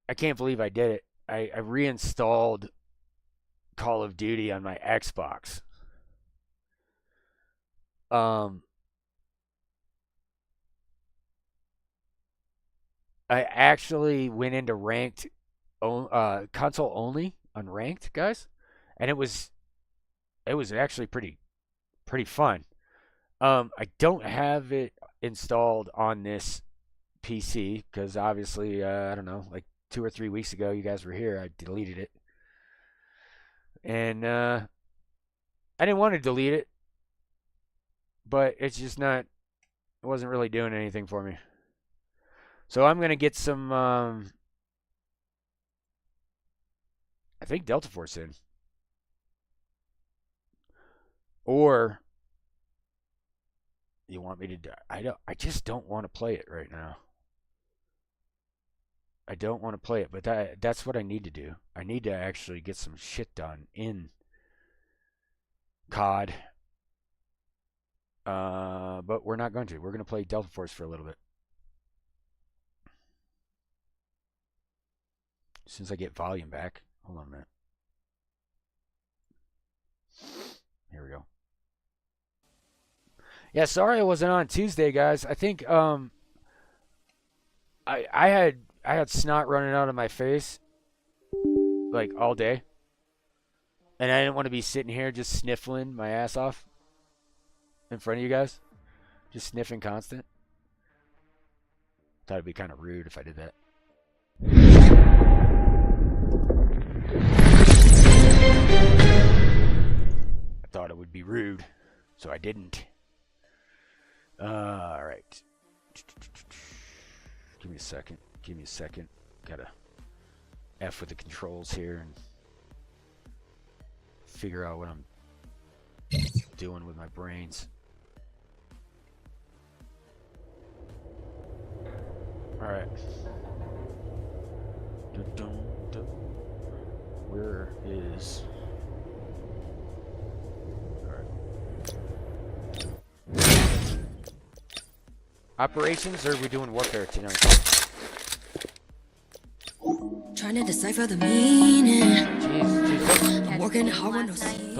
I can't believe I did it. I reinstalled Call of Duty on my Xbox. I actually went into ranked, console only on ranked, guys, and it was actually pretty fun. I don't have it installed on this PC because obviously, I don't know, like 2 or 3 weeks ago, you guys were here. I deleted it, and I didn't want to delete it, but it's just not. It wasn't really doing anything for me. So I'm gonna get some. I think Delta Force in, or you want me to? I just don't want to play it right now. I don't want to play it, but that's what I need to do. I need to actually get some shit done in COD. But we're not going to. We're going to play Delta Force for a little bit. As soon as I get volume back. Hold on a minute. Here we go. Yeah, sorry I wasn't on Tuesday, guys. I think I had snot running out of my face like all day. And I didn't want to be sitting here just sniffling my ass off in front of you guys. Just sniffing constant. Thought it'd be kind of rude if I did that. I thought it would be rude, so I didn't. All right. Give me a second. Gotta F with the controls here and figure out what I'm doing with my brains. All right. Where is? All right. Operations, or are we doing warfare tonight? Trying to decipher the meaning. Jeez, I'm working hard.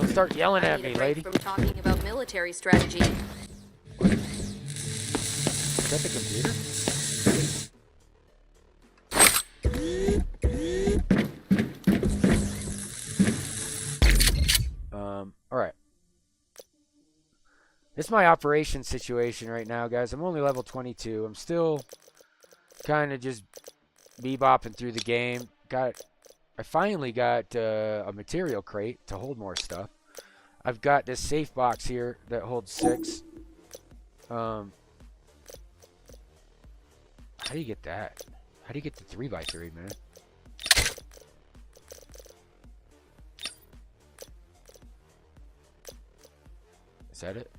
don't start yelling at me, lady. From talking about military strategy. Is that the computer? All right. This is my operation situation right now, guys. I'm only level 22. I'm still kind of just bebopping through the game. I finally got a material crate to hold more stuff. I've got this safe box here that holds 6. How do you get that? How do you get the 3x3, man? Is that it?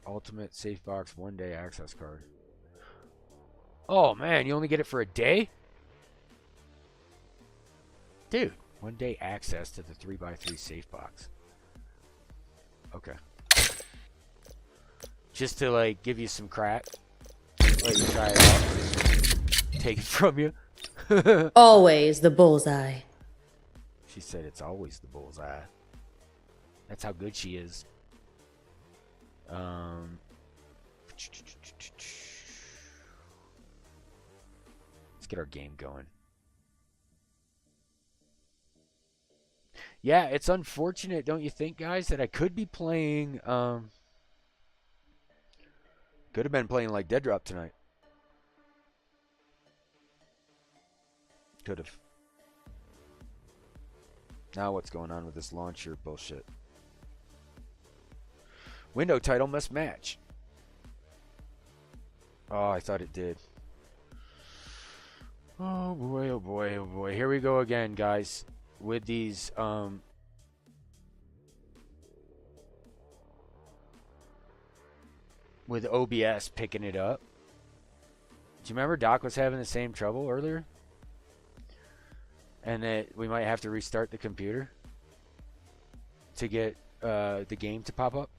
Ultimate safe box 1-day access card. Oh man, you only get it for a day? Dude, 1-day access to the 3x3 safe box. Okay. Just to like give you some crack. Let you try it out. Take it from you. Always the bullseye. She said it's always the bullseye. That's how good she is. Let's get our game going. Yeah, it's unfortunate, don't you think, guys, that I could be playing, could have been playing like Dead Drop tonight. Could have. Now what's going on with this launcher bullshit? Window title must match. Oh, I thought it did. Oh boy, oh boy, oh boy. Here we go again, guys. With these, with OBS picking it up. Do you remember Doc was having the same trouble earlier? And that we might have to restart the computer to get the game to pop up?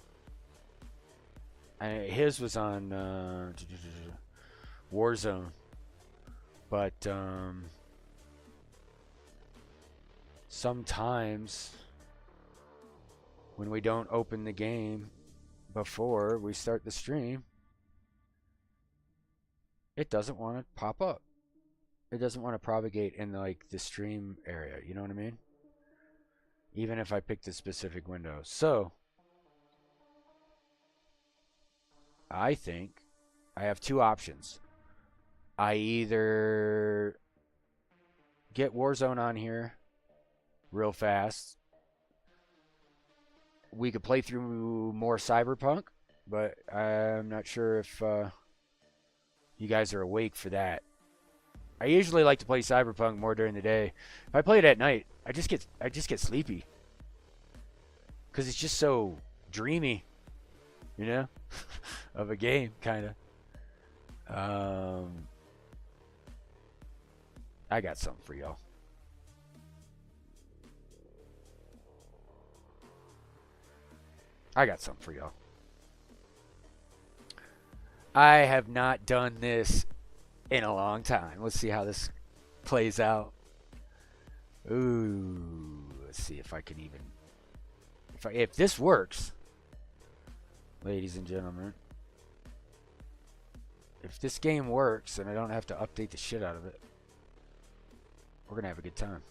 His was on Warzone. But sometimes when we don't open the game before we start the stream, it doesn't want to pop up. It doesn't want to propagate in like the stream area. You know what I mean? Even if I pick the specific window. So I think I have two options. I either get Warzone on here real fast. We could play through more Cyberpunk, but I'm not sure if you guys are awake for that. I usually like to play Cyberpunk more during the day. If I play it at night, I just get sleepy. 'Cause it's just so dreamy, you know, of a game kind of. I got something for y'all. I have not done this in a long time. Let's see how this plays out. Ooh, let's see if I can even... If this works, ladies and gentlemen, if this game works and I don't have to update the shit out of it, we're going to have a good time.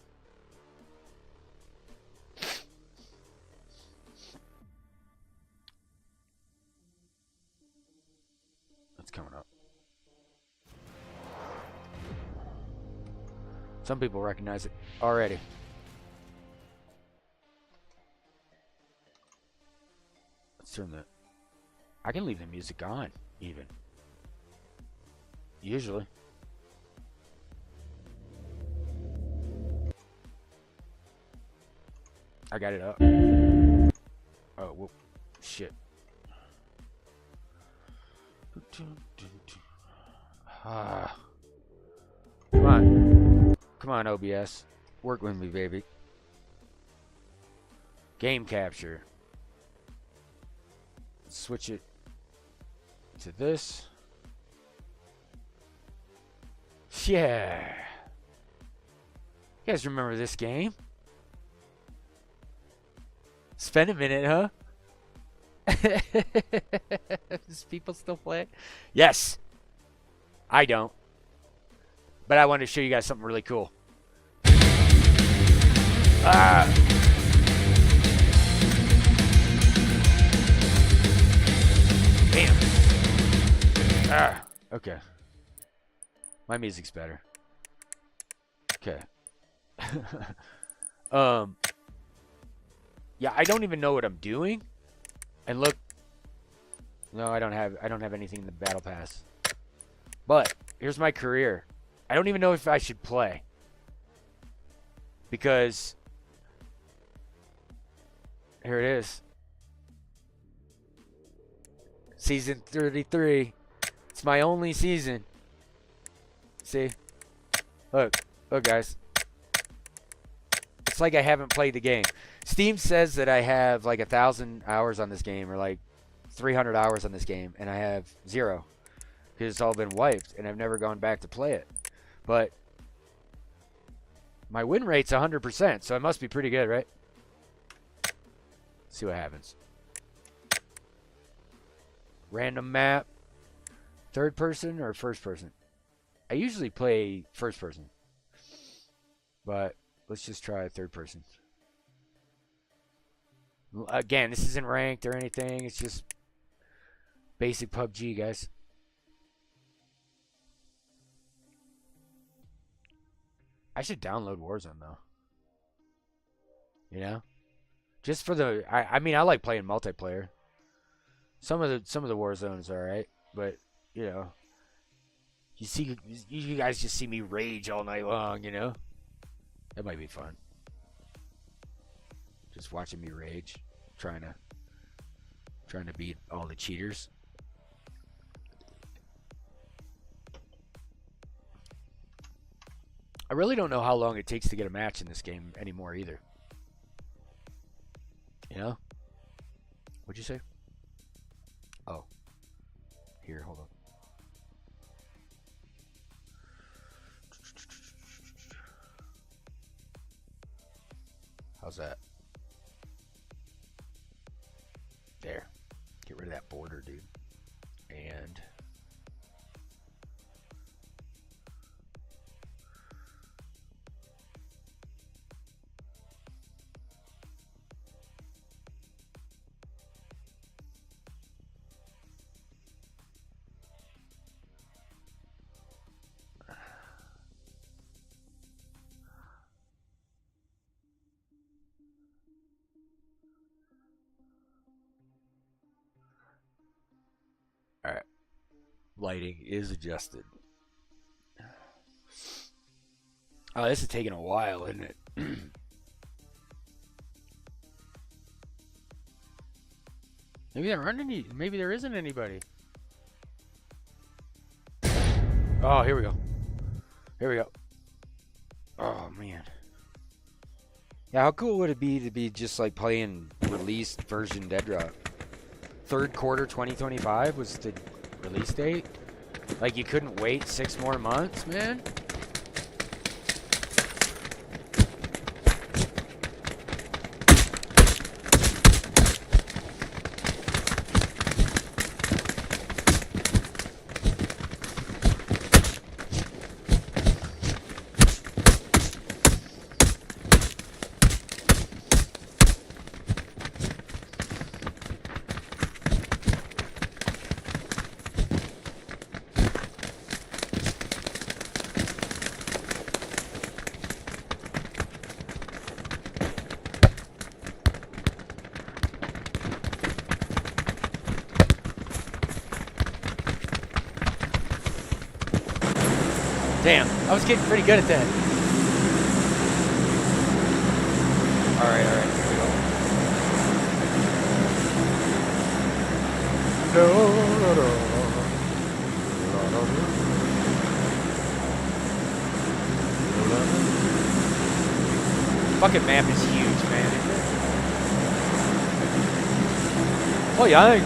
That's coming up. Some people recognize it already. Let's turn the... I can leave the music on, even. Usually. I got it up. Oh, whoop. Shit. Ah. Come on. Come on, OBS. Work with me, baby. Game capture. Switch it to this. Yeah. You guys remember this game? Spend a minute, huh? Does people still play it? Yes. I don't. But I wanted to show you guys something really cool. Ah. Damn. Ah. Okay. My music's better. Okay. Yeah, I don't even know what I'm doing. And look, no, I don't have anything in the battle pass. But here's my career. I don't even know if I should play. Because here it is. Season 33. It's my only season. See? Look, guys. It's like I haven't played the game. Steam says that I have like 1,000 hours on this game, or like 300 hours on this game, and I have 0 because it's all been wiped, and I've never gone back to play it. But my win rate's 100%, so it must be pretty good, right? See what happens. Random map. Third person or first person? I usually play first person, but let's just try third person. Again, this isn't ranked or anything. It's just basic PUBG, guys. I should download Warzone, though. You know? Just for the... I mean, I like playing multiplayer. Some of the Warzones are alright, but, you know... You guys just see me rage all night long, you know? That might be fun. Just watching me rage, trying to beat all the cheaters. I really don't know how long it takes to get a match in this game anymore either. You know? What'd you say? Oh. Here, hold on. How's that? There. Get rid of that border, dude. And alright. Lighting is adjusted. Oh, this is taking a while, isn't it? Maybe there aren't any. Maybe there isn't anybody. Oh, here we go. Here we go. Oh man. Yeah, how cool would it be to be just like playing released version Dead Drop? Third quarter 2025 was the release date. Like you couldn't wait 6 more months, man. Damn, I was getting pretty good at that. Alright, here we go. Fucking map is huge, man. Oh yeah.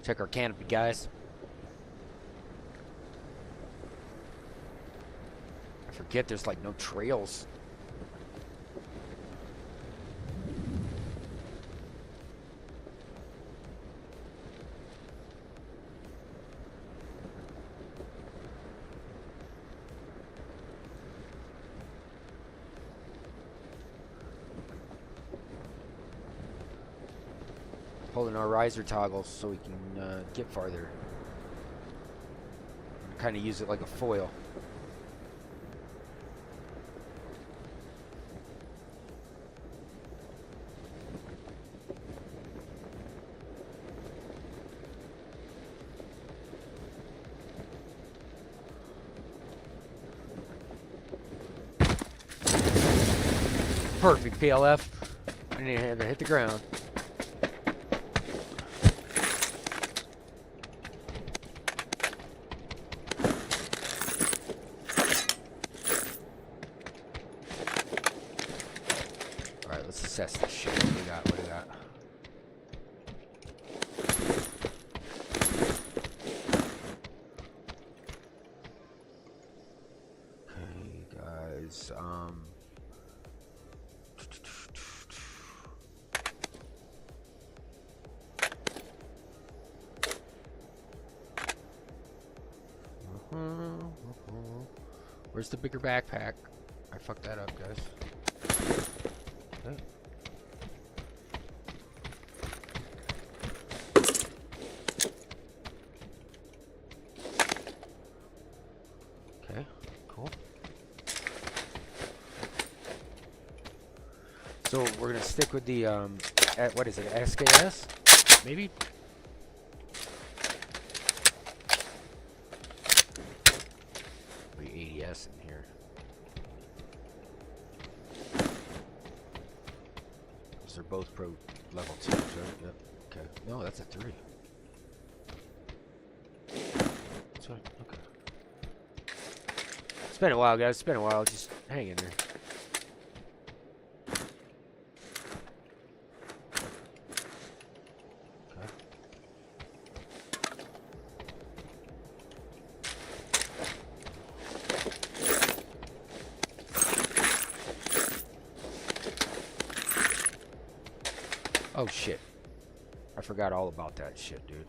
Check our canopy, guys. I forget there's like no trails. Holding our riser toggles so we can get farther. Kind of use it like a foil. Perfect PLF. I need to hit the ground. Alright, let's assess this shit. What do we got? What do we got? Where's the bigger backpack? I fucked that up, guys. Okay. Okay, cool. So we're gonna stick with the what is it, SKS? Maybe? The ADS in here. Those are both pro level 2s, right? Yep. Okay. No, that's a 3. That's right. Okay. It's been a while, guys. It's been a while. Just hang in there. Oh shit. I forgot all about that shit, dude.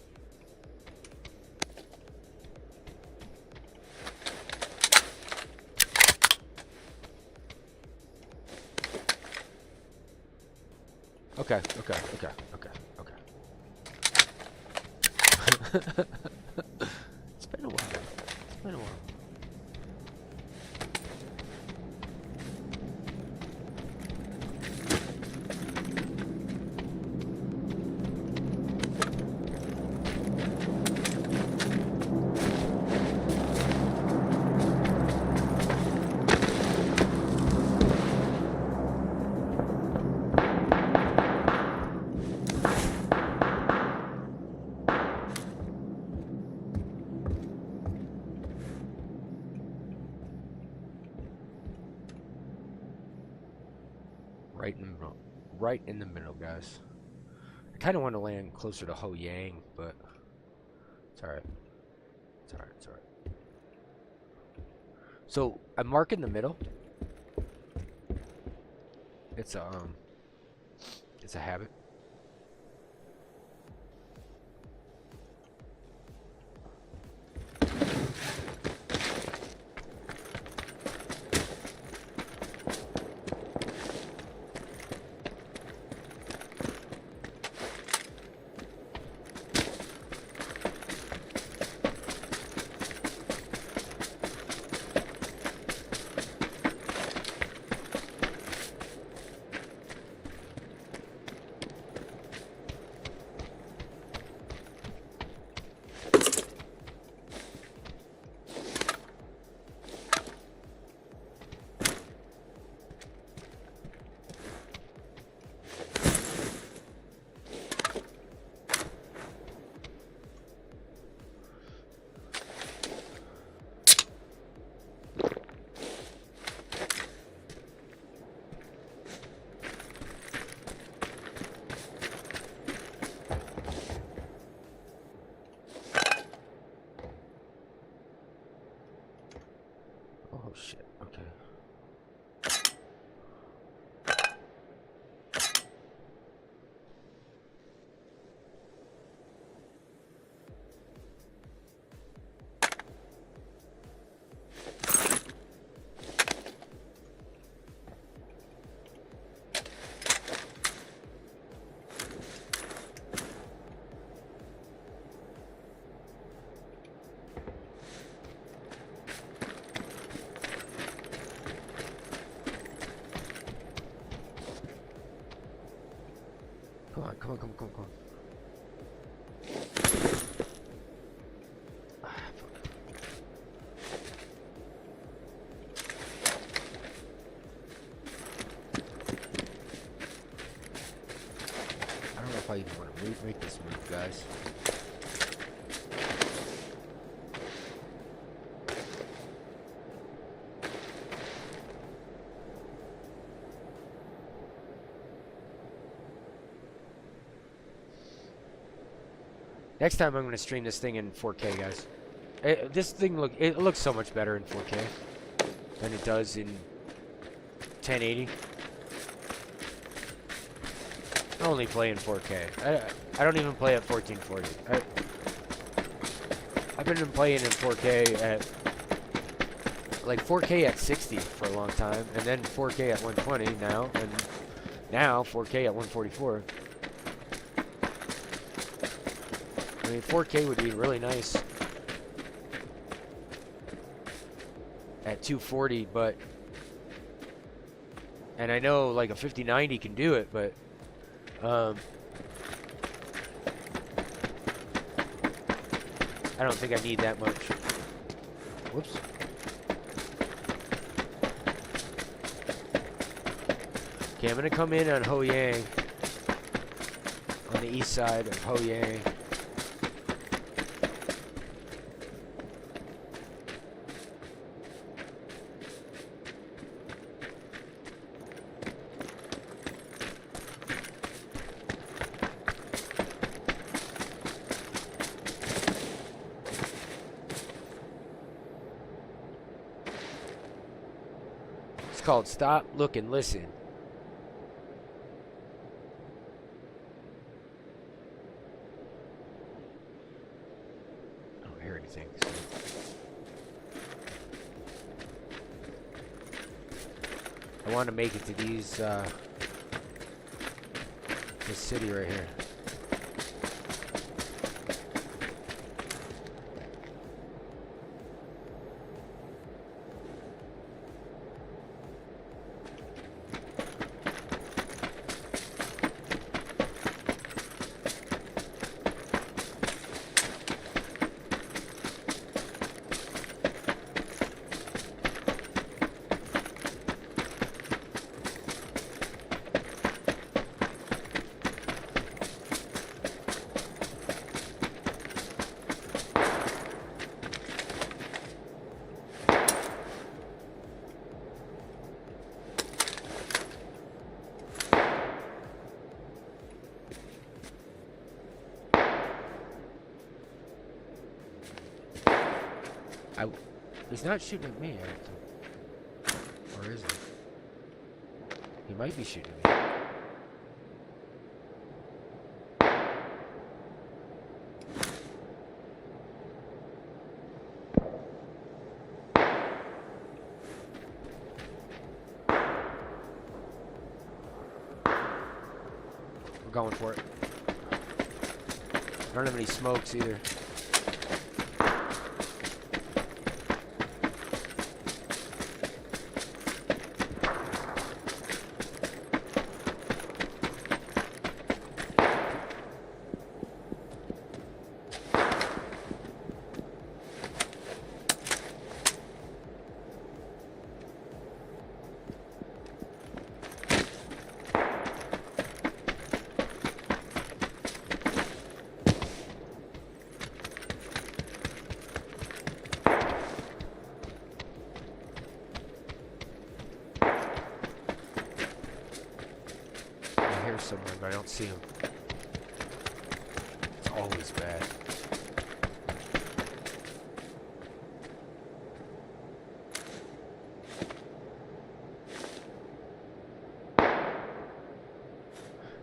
Okay. It's been a while. It's been a while. Right in the middle, guys. I kind of want to land closer to Ho Yang, but it's alright. It's alright, it's alright. So, I mark in the middle. It's a habit. Oh shit, okay. Come on. Ah, fuck. I don't know if I even want to make this move, guys. Next time I'm going to stream this thing in 4K, guys. This thing looks so much better in 4K than it does in 1080. I only play in 4K. I don't even play at 1440. I've been playing in 4K at like 4K at 60 for a long time, and then 4K at 120 now, and now 4K at 144. I mean, 4K would be really nice at 240, but, and I know like a 5090 can do it, but I don't think I need that much. Whoops. Okay, I'm gonna come in on Ho Yang, on the east side of Ho Yang. It's called Stop, Look, and Listen. I don't hear anything. So. I want to make it to these, this city right here. He's not shooting at me, I don't think. Or is he? He might be shooting at me. We're going for it. I don't have any smokes either. Somewhere, but I don't see him. It's always bad.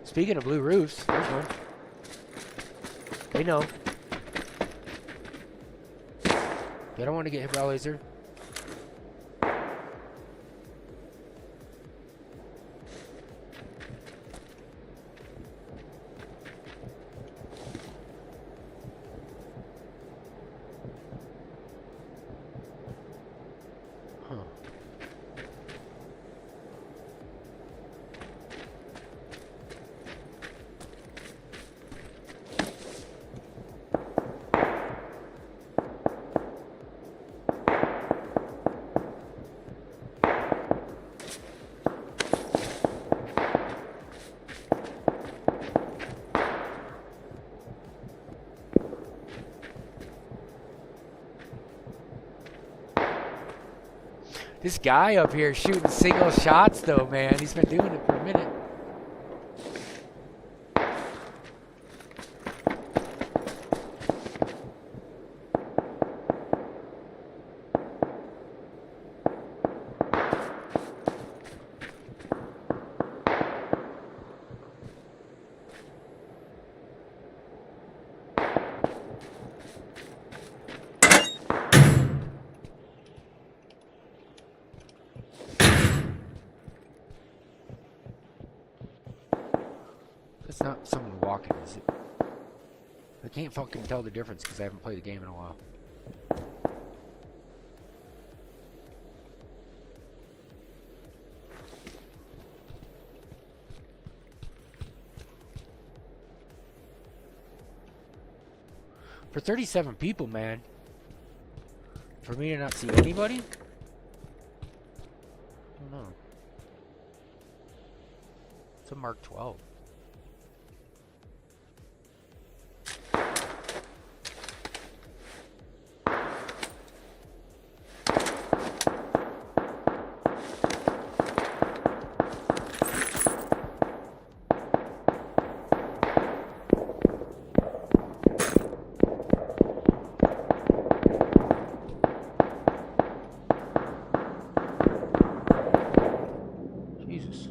Speaking of blue roofs, there's one. They know. They don't want to get hit by a laser. This guy up here shooting single shots though, man. He's been doing it for a minute. That's not someone walking, is it? I can't fucking tell the difference because I haven't played the game in a while. For 37 people, man. For me to not see anybody? I don't know. It's a Mark 12. Jesus.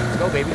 Let's go, baby.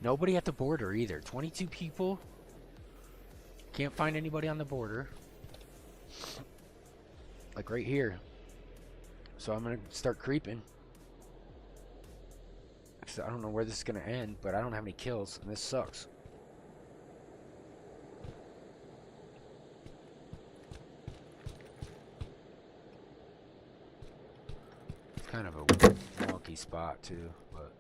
Nobody at the border either. 22 people. Can't find anybody on the border. Like right here. So I'm gonna start creeping. 'Cause I don't know where this is gonna end, but I don't have any kills, and this sucks. It's kind of a wonky spot too, but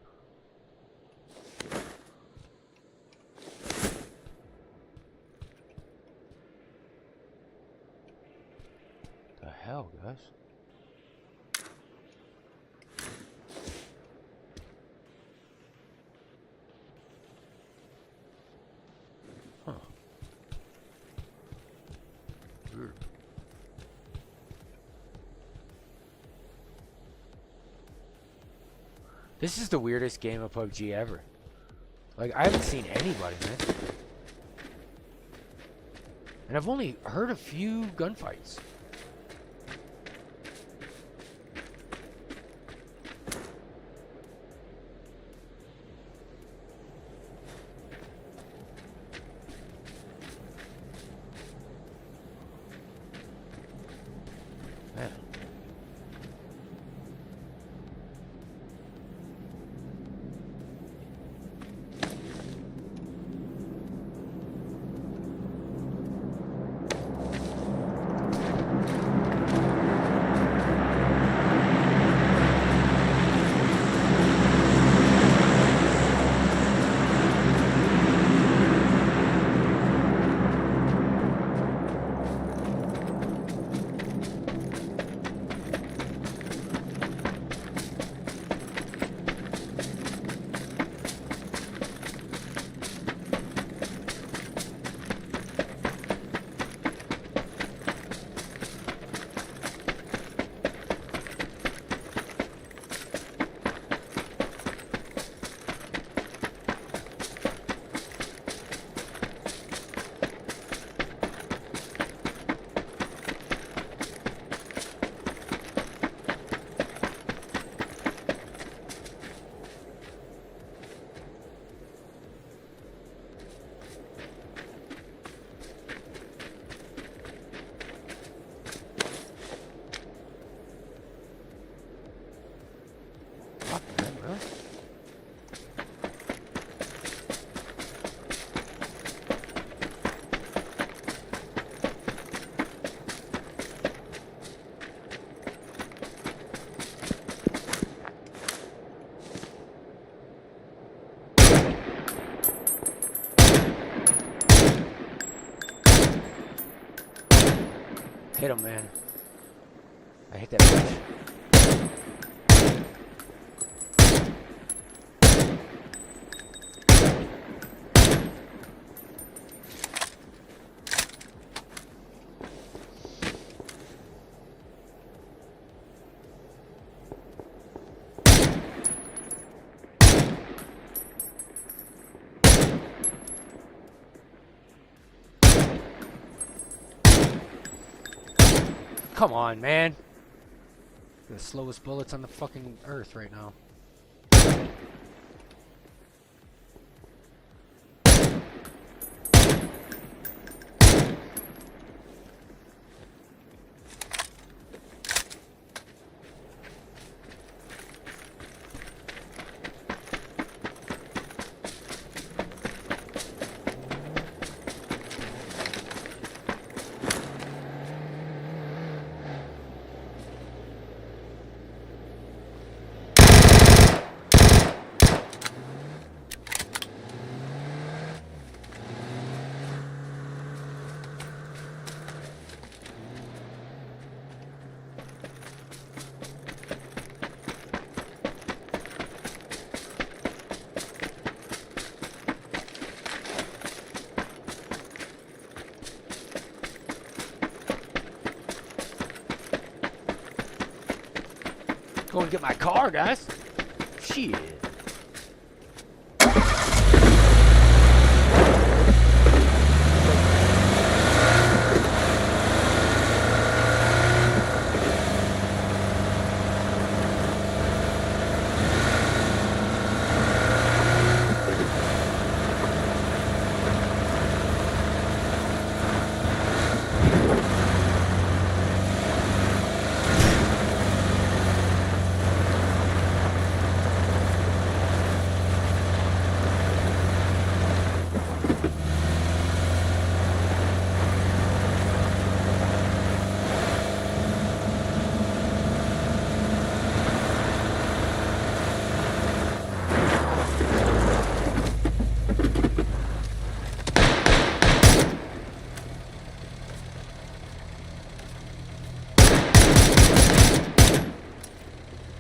the hell, guys? Huh. Weird. This is the weirdest game of PUBG ever. Like, I haven't seen anybody, man. And I've only heard a few gunfights. Man. Hit him, man. I hit that bitch. Come on, man. The slowest bullets on the fucking earth right now. Go and get my car, guys. Shit.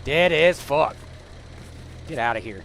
Dead as fuck. Get out of here.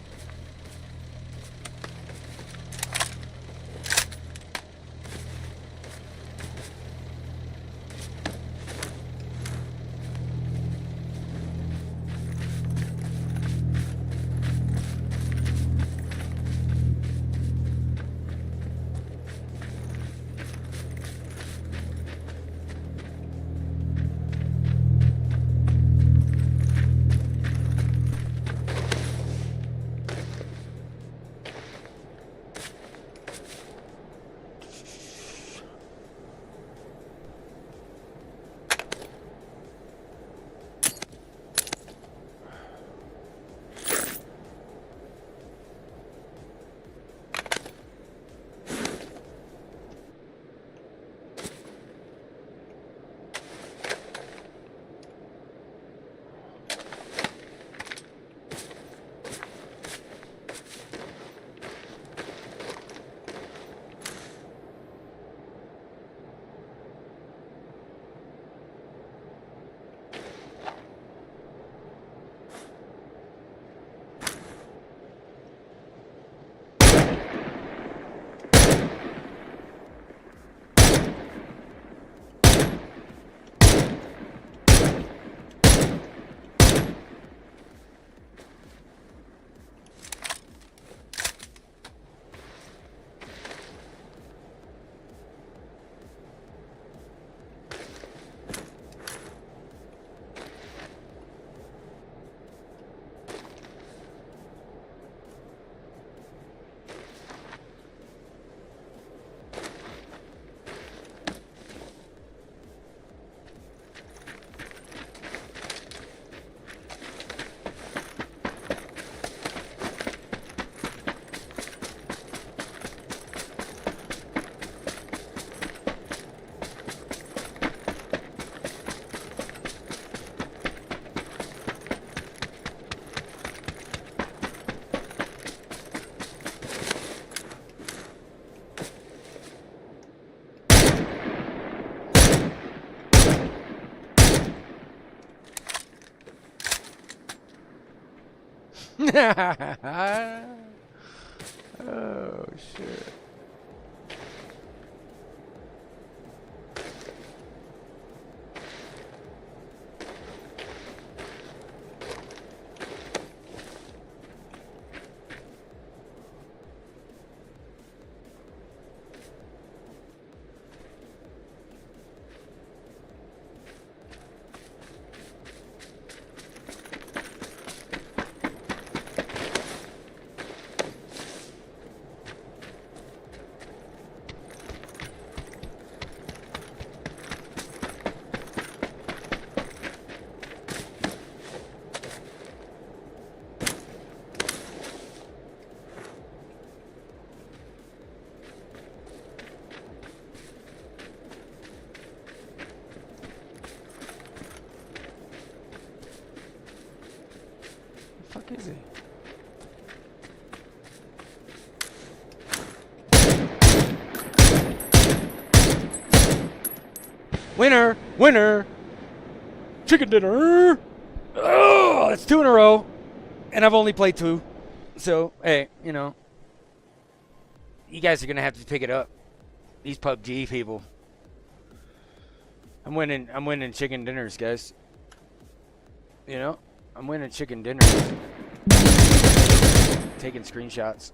Oh shit. Fuck is he? Winner! Winner! Chicken dinner! Oh, that's 2 in a row. And I've only played 2. So, hey, you know. You guys are going to have to pick it up. These PUBG people. I'm winning chicken dinners, guys. You know? I'm winning chicken dinners. Taking screenshots.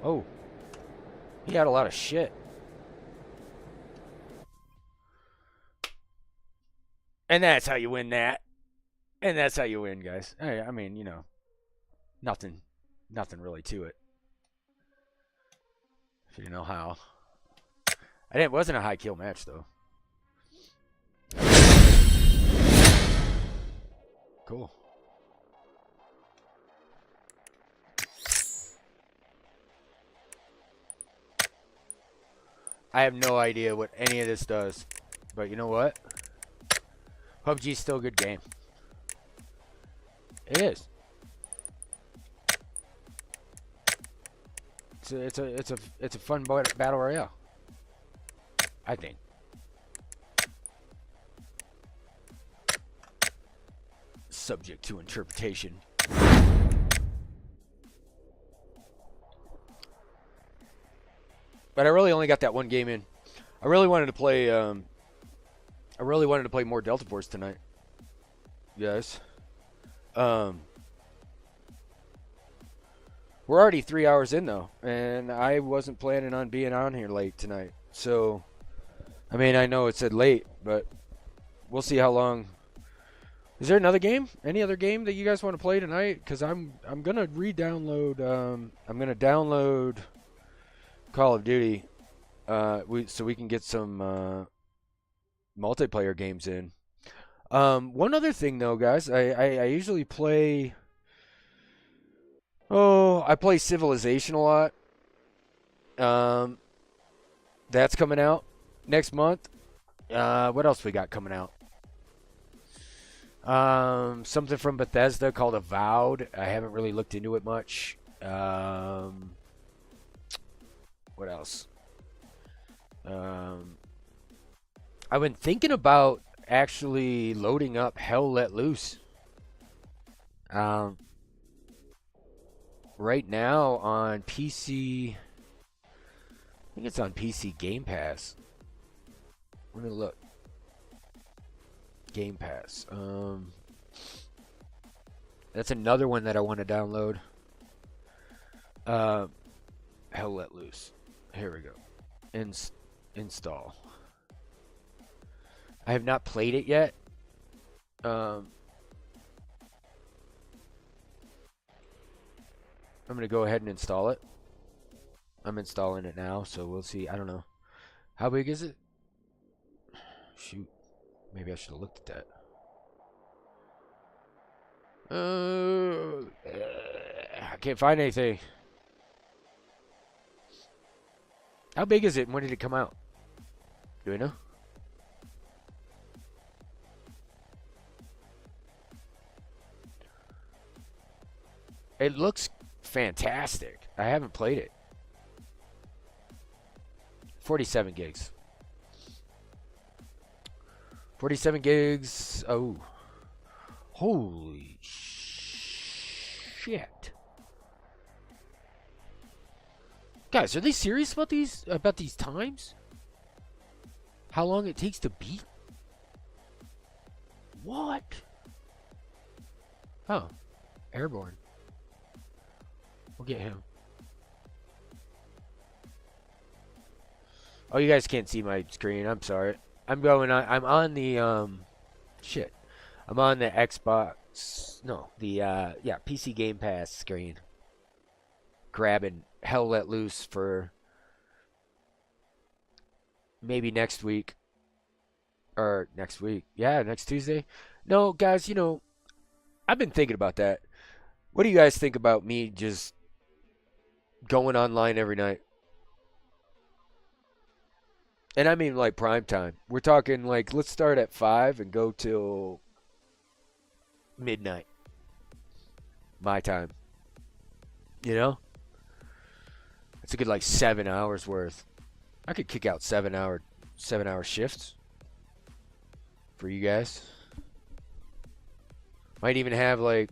Oh. He had a lot of shit. And that's how you win that. And that's how you win, guys. I mean, you know, nothing really to it. If you know how. It wasn't a high kill match, though. Cool. I have no idea what any of this does. But you know what? PUBG's still a good game. It is. It's a fun battle royale. I think. Subject to interpretation. But I really only got that one game in. I really wanted to play more Delta Force tonight. Yes. We're already 3 hours in though, and I wasn't planning on being on here late tonight. So, I mean, I know it said late, but we'll see how long. Is there another game? Any other game that you guys want to play tonight? Because I'm gonna re-download. I'm gonna download Call of Duty, so we can get some multiplayer games in. One other thing though, guys, I usually play. Oh, I play Civilization a lot. That's coming out next month. What else we got coming out? Something from Bethesda called Avowed. I haven't really looked into it much. What else? I've been thinking about actually loading up Hell Let Loose. Right now on PC, I think it's on PC Game Pass. Let me look. Game Pass. That's another one that I want to download. Hell Let Loose. Here we go. Install. I have not played it yet. I'm going to go ahead and install it. I'm installing it now, so we'll see. I don't know. How big is it? Shoot. Maybe I should have looked at that. I can't find anything. How big is it and when did it come out? Do we know? It looks fantastic. I haven't played it. 47 gigs. 47 gigs. Oh. Holy shit. Guys, are they serious about these times? How long it takes to beat? What? Oh. Airborne. We'll get him. Oh, you guys can't see my screen. I'm sorry. I'm on the shit. I'm on the Xbox. No, the PC Game Pass screen. Grabbing Hell Let Loose for maybe next week. Or next week. Yeah, next Tuesday. No, guys, I've been thinking about that. What do you guys think about me just going online every night? And I mean like prime time. We're talking like let's start at 5 and go till midnight. My time. It's a good like 7 hours worth. I could kick out 7-hour shifts for you guys. Might even have like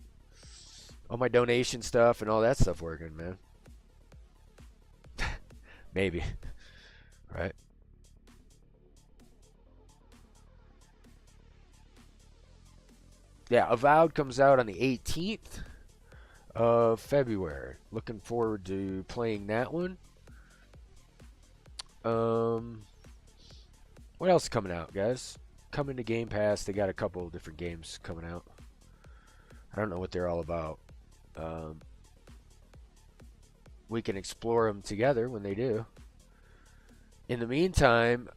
all my donation stuff and all that stuff working, man. Maybe. Right? Yeah, Avowed comes out on the 18th of February. Looking forward to playing that one. What else is coming out, guys? Coming to Game Pass, they got a couple of different games coming out. I don't know what they're all about. We can explore them together when they do. In the meantime,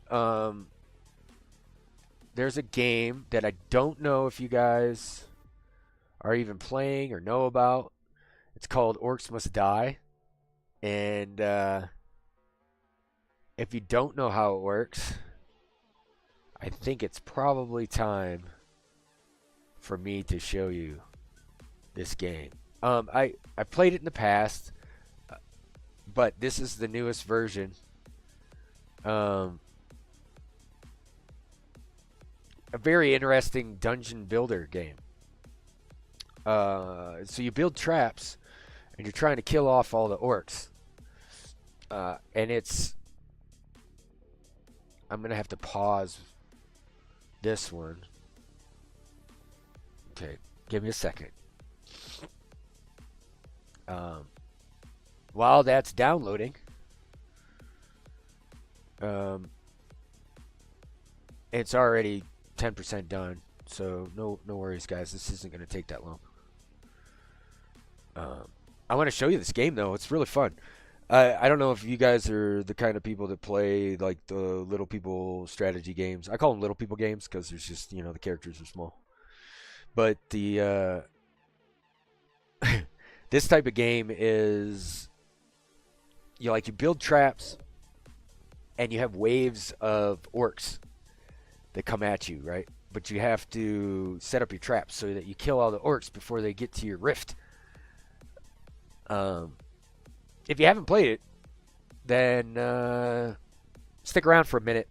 there's a game that I don't know if you guys are even playing or know about. It's called Orcs Must Die. And if you don't know how it works, I think it's probably time for me to show you this game. I played it in the past, but this is the newest version. A very interesting dungeon builder game. So you build traps, and you're trying to kill off all the orcs. And it's... I'm going to have to pause this one. Okay, give me a second. While that's downloading, it's already 10% done, so no worries, guys. This isn't going to take that long. I want to show you this game, though. It's really fun. I don't know if you guys are the kind of people that play like the little people strategy games. I call them little people games because there's just, the characters are small. But the this type of game is you build traps and you have waves of orcs that come at you, right? But you have to set up your traps so that you kill all the orcs before they get to your rift. If you haven't played it, then stick around for a minute.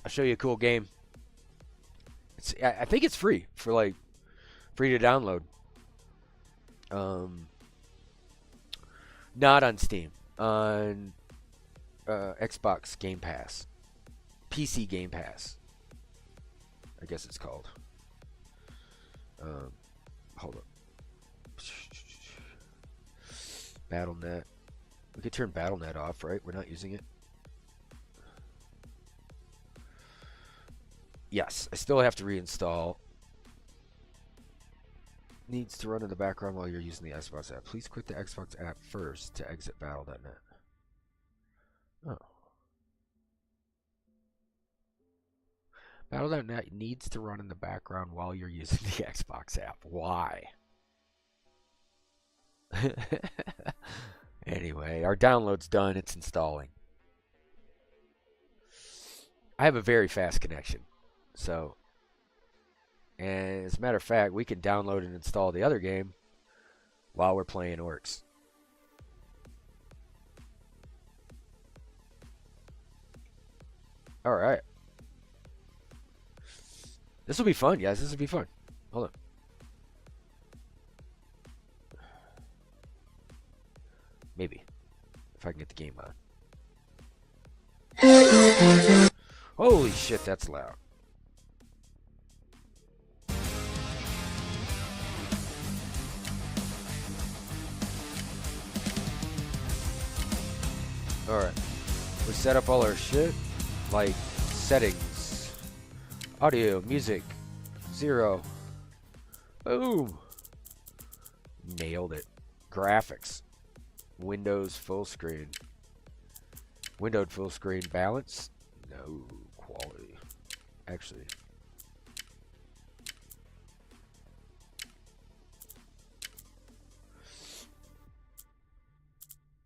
I'll show you a cool game. I think it's free to download. Not on Steam, on Xbox Game Pass, PC Game Pass, I guess it's called. Hold up. BattleNet. We could turn BattleNet off, right? We're not using it. Yes, I still have to reinstall. Needs to run in the background while you're using the Xbox app. Please quit the Xbox app first to exit battle.net. Oh. Battle.net needs to run in the background while you're using the Xbox app. Why? Anyway, our download's done. It's installing. I have a very fast connection. So, and as a matter of fact, we can download and install the other game while we're playing Orcs. All right. This will be fun, guys. This will be fun. Hold on. Maybe. If I can get the game on. Holy shit, that's loud. Alright. We set up all our shit. Like, settings. Audio, music. 0. Boom. Nailed it. Graphics. Windows full screen. Windowed full screen balance. No quality. Actually.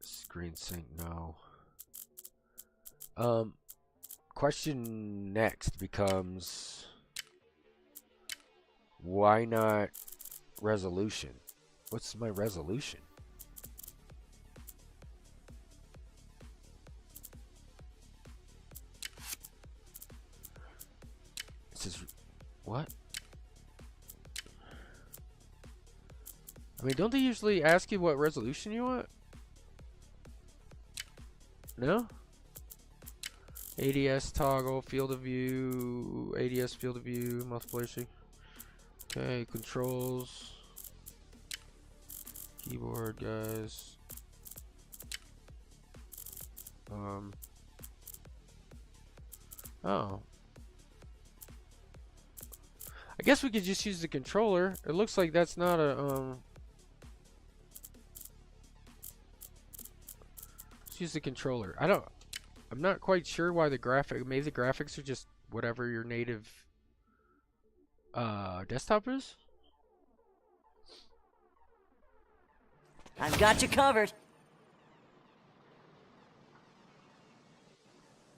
Screen sync, no. Question next becomes, why not resolution? What's my resolution? This is what? I mean, don't they usually ask you what resolution you want? No? ADS toggle, field of view, ADS field of view, multiplication. Okay, controls. Keyboard, guys. Oh. I guess we could just use the controller. It looks like that's not a, let's use the controller. I'm not quite sure why the graphic, maybe the graphics are just whatever your native desktop is. I've got you covered.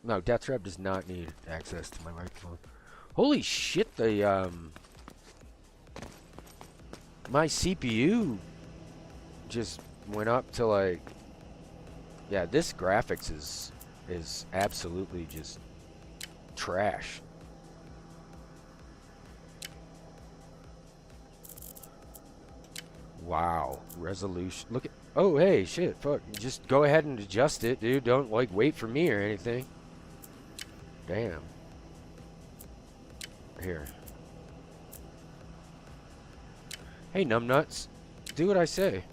No, Deathtrap does not need access to my microphone. Holy shit, the my CPU just went up to like, yeah, this graphics is absolutely just trash. Wow, resolution. Look at, oh hey, shit, fuck. Just go ahead and adjust it, dude. Don't like wait for me or anything. Damn. Here. Hey, numbnuts. Do what I say.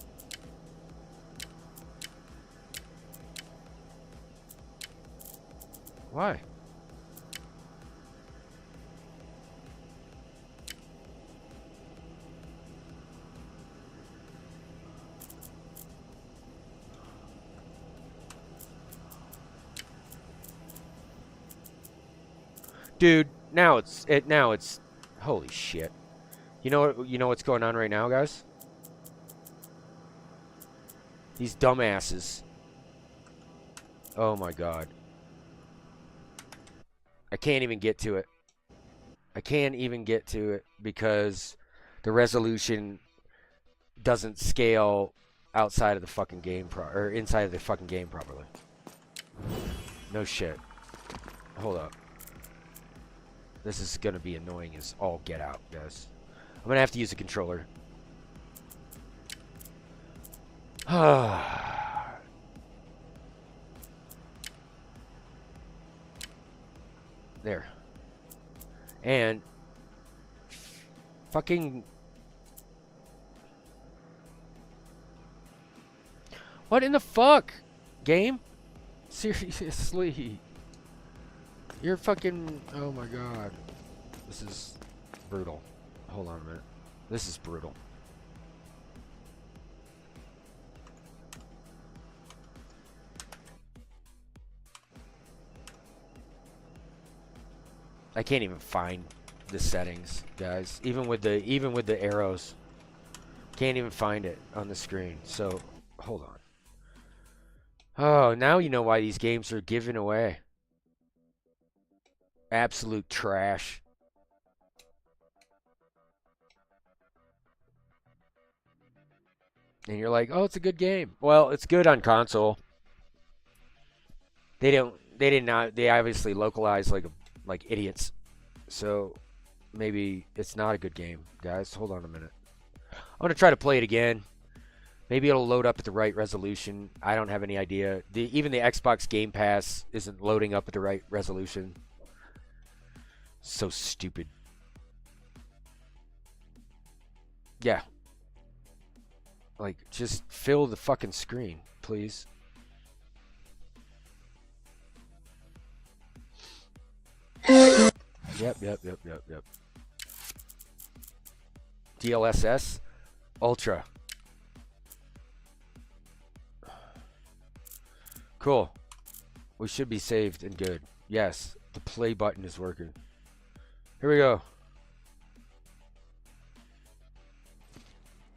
Why? Dude, now it's holy shit. You know what's going on right now, guys? These dumbasses. Oh my god. I can't even get to it. I can't even get to it because the resolution doesn't scale outside of the fucking game or inside of the fucking game properly. No shit. Hold up. This is gonna be annoying as all get out, guys. I'm gonna have to use a controller. There. And fucking what in the fuck, game? Seriously. You're fucking, oh my god. This is brutal. Hold on a minute. This is brutal. I can't even find the settings, guys. Even with the arrows, can't even find it on the screen. So hold on. Oh, now you know why these games are given away. Absolute trash. And you're like, oh, it's a good game. Well, it's good on console. They obviously localize like idiots. So maybe it's not a good game, guys. Hold on a minute. I'm gonna try to play it again. Maybe it'll load up at the right resolution. I don't have any idea. Even the Xbox Game Pass isn't loading up at the right resolution. So stupid. Yeah. Like, just fill the fucking screen, please. Yep. DLSS Ultra. Cool. We should be saved and good. Yes, the play button is working. Here we go.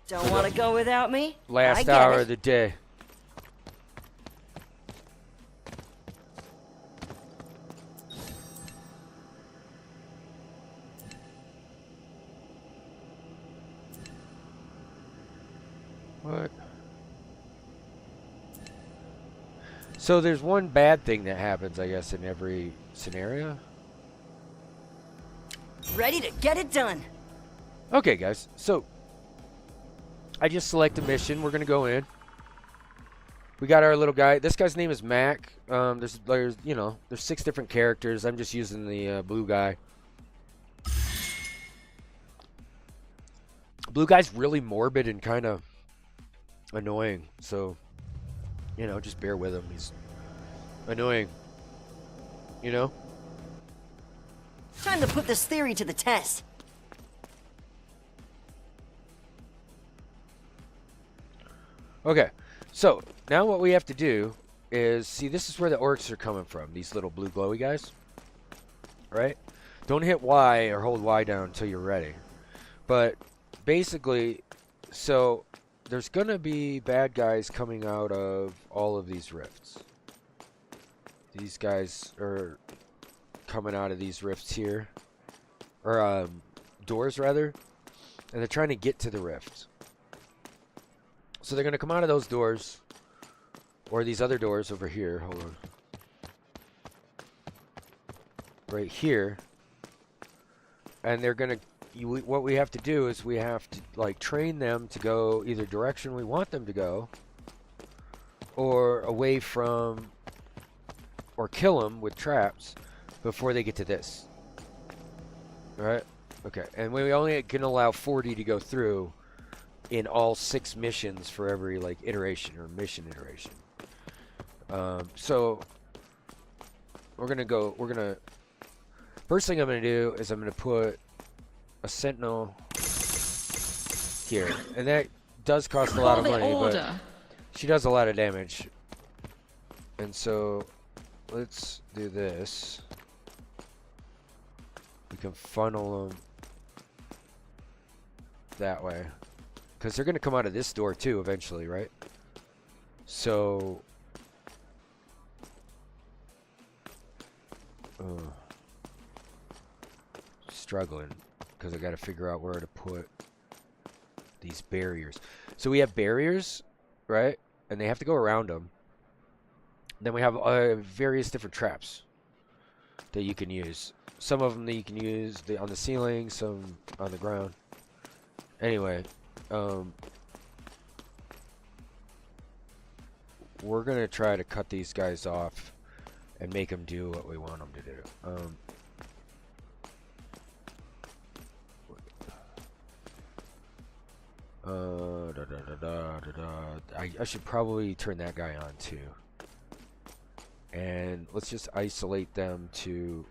Don't want to go without me? Last hour of the day. What? So there's one bad thing that happens, I guess, in every scenario. Ready to get it done. Okay, guys. So I just select a mission. We're gonna go in. We got our little guy. This guy's name is Mac. There's 6 different characters. I'm just using the blue guy. Blue guy's really morbid and kind of annoying. So, just bear with him. He's annoying. Time to put this theory to the test. Okay, so now what we have to do is, see, this is where the orcs are coming from, these little blue glowy guys, right? Don't hit Y or hold Y down until you're ready. But basically, so there's going to be bad guys coming out of all of these rifts. These guys are coming out of these rifts here, or doors rather, and they're trying to get to the rift. So they're going to come out of those doors, or these other doors over here. Hold on. Right here. And they're going to, what we have to do is we have to, like, train them to go either direction we want them to go, or away from, or kill them with traps before they get to this. Alright? Okay. And we only can allow 40 to go through in all 6 missions for every, like, iteration or mission iteration. So we're gonna first thing I'm gonna do is I'm gonna put a sentinel here, and that does cost a lot of money, but she does a lot of damage. And so let's do this. We can funnel them that way. Because they're going to come out of this door too eventually, right? So struggling because I got to figure out where to put these barriers. So we have barriers, right? And they have to go around them. Then we have various different traps that you can use. Some of them that you can use on the ceiling, some on the ground. Anyway, we're gonna try to cut these guys off and make them do what we want them to do. I should probably turn that guy on too. And let's just isolate them to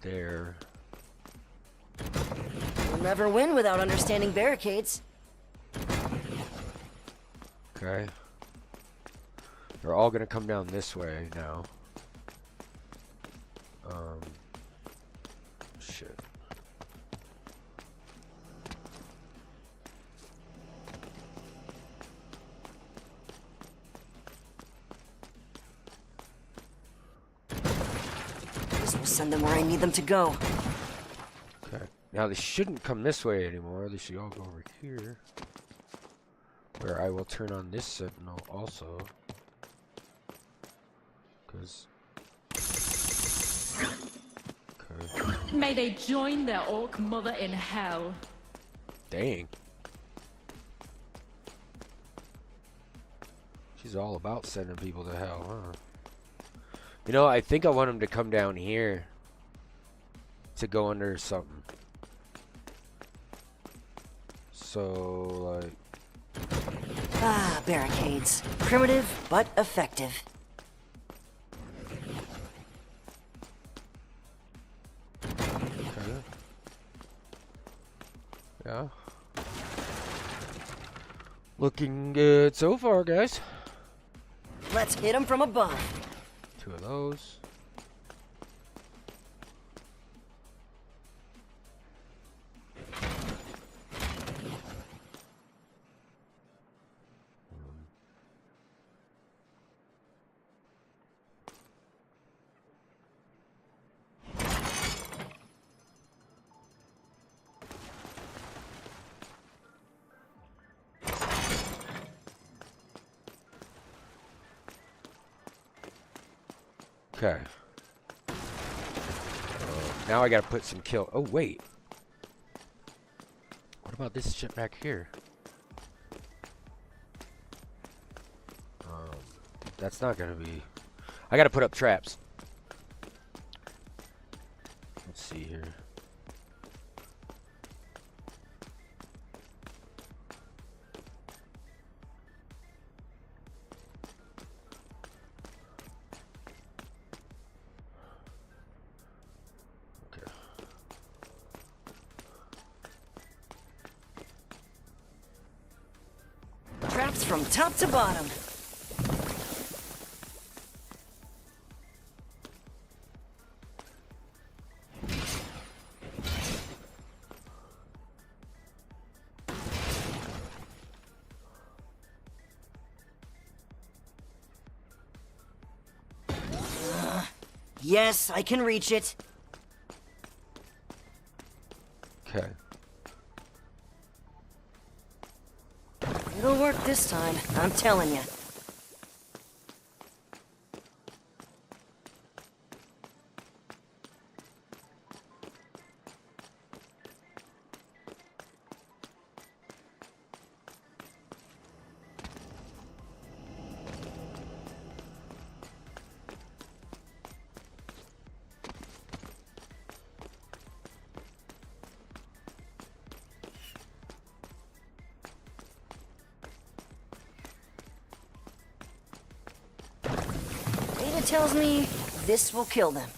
there. You'll never win without understanding barricades. Okay. are all gonna come down this way now. Shit. This will send them where I need them to go. Okay. Now they shouldn't come this way anymore. They should all go over here. Where I will turn on this sentinel also. Because... Okay. May they join their orc mother in hell. Dang. She's all about sending people to hell, huh? You know, I think I want them to come down here to go under something. So, like... Ah, barricades. Primitive, but effective. Okay. Yeah. Looking good so far, guys. Let's hit them from above. 2 of those. Okay. Now I gotta put some kill. Oh, wait. What about this shit back here? That's not gonna be... I gotta put up traps. Let's see here. Traps from top to bottom. Yes, I can reach it. Okay. It'll work this time, I'm telling you. Data tells me this will kill them.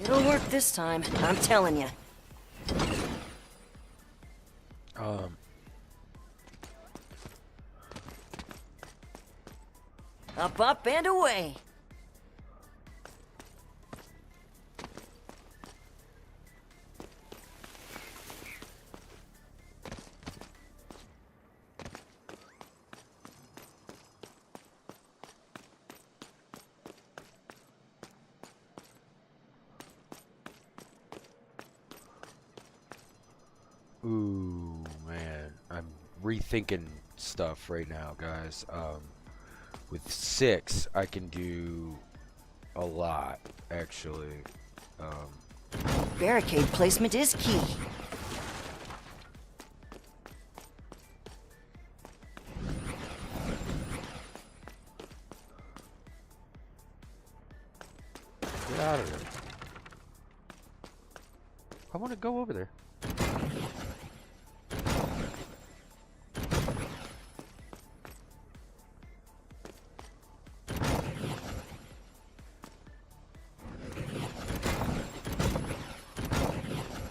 It'll work this time, I'm telling you. Up, up, and away. Ooh, man. I'm rethinking stuff right now, guys. With 6, I can do a lot, actually. Barricade placement is key. Get out of there. I want to go over there.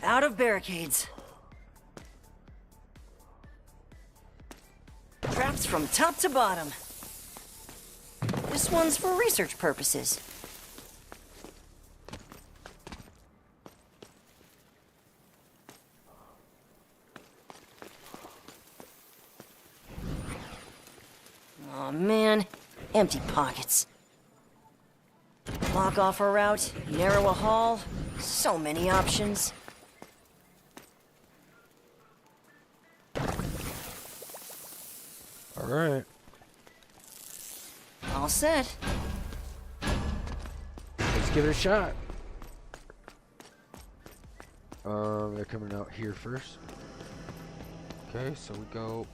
Out of barricades. Traps from top to bottom. This one's for research purposes. Aw, man. Empty pockets. Block off a route, narrow a hall. So many options. Alright. All set. Let's give it a shot. They're coming out here first. Okay, so we go.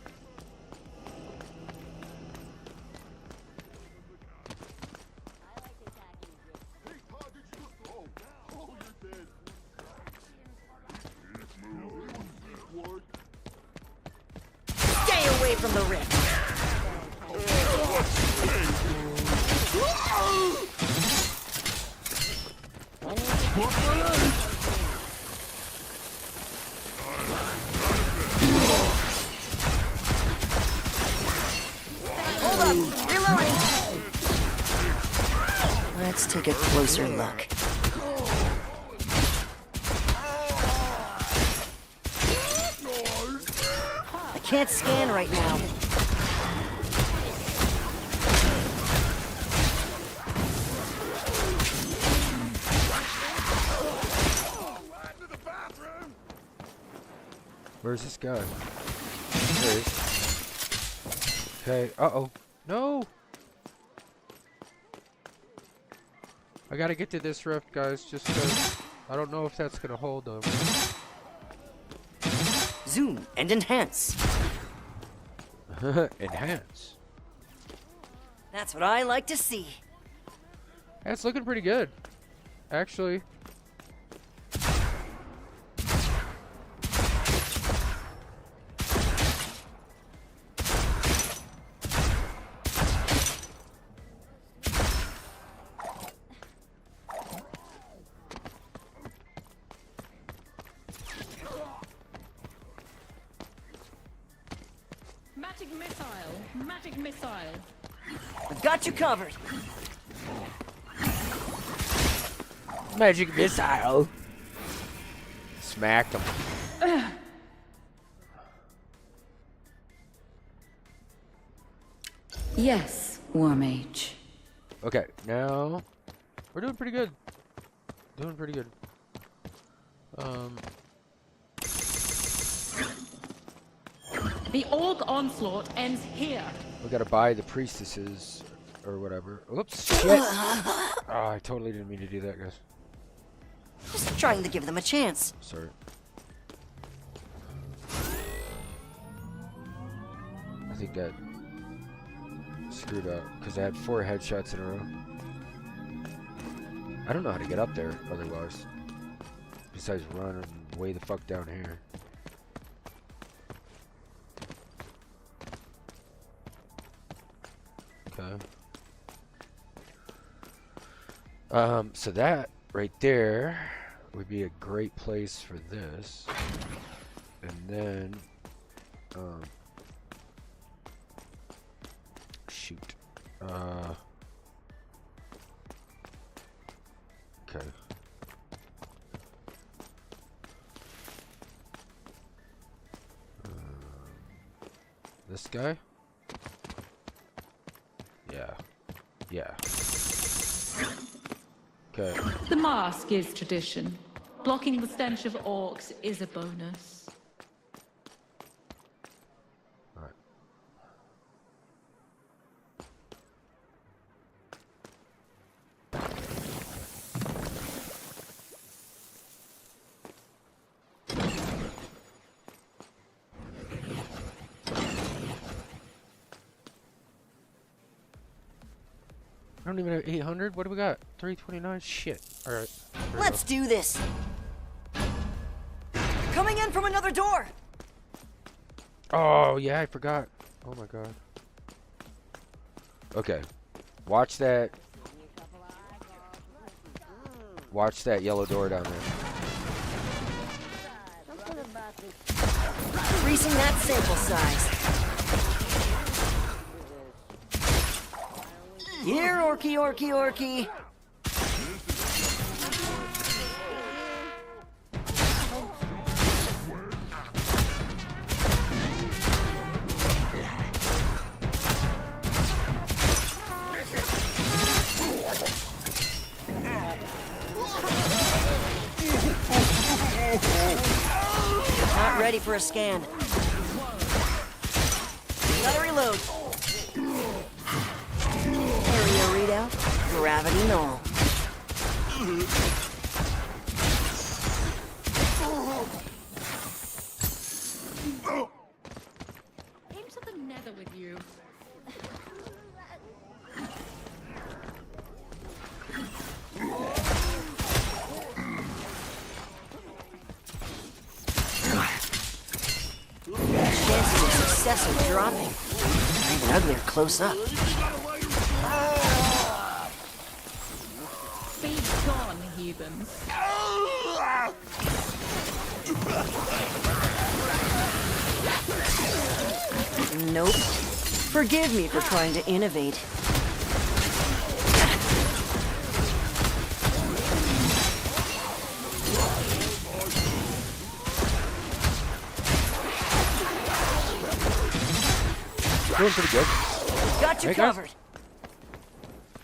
Stay away from the rift. Hold up, reloading. Let's take a closer look. I can't scan right now. Where's this guy? There he is. Okay. Uh-oh. No! I gotta get to this rift, guys, just 'cause I don't know if that's gonna hold them. Zoom and enhance. Enhance. That's what I like to see. That's looking pretty good, actually. Matic missile. Matic missile. I've got you covered. Magic missile. Smacked him. Yes, War Mage. Okay, now we're doing pretty good. Doing pretty good. The orc onslaught ends here. We gotta buy the priestesses or whatever. Oops, shit. Oh, I totally didn't mean to do that, guys. Just trying to give them a chance. Sorry. I think that screwed up because I had 4 headshots in a row. I don't know how to get up there otherwise. Besides run way the fuck down here. Okay. So that right there would be a great place for this. And then, shoot. Okay. This guy? Yeah. Yeah. Okay. The mask is tradition. Blocking the stench of orcs is a bonus. Alright. I don't even have 800. What do we got? 329? Shit. Alright. Let's do this. Coming in from another door. Oh, yeah, I forgot. Oh my god. Okay. Watch that. Watch that yellow door down there. increasing that sample size. Here, Orky, Orky, Orky. Not ready for a scan. Gotta reload. Area readout, gravity null. Into the nether with you. Chances of success are dropping. Even uglier close up. Be gone, heathens. Nope. Forgive me for trying to innovate. Doing pretty good. Got you Hey, guys. covered.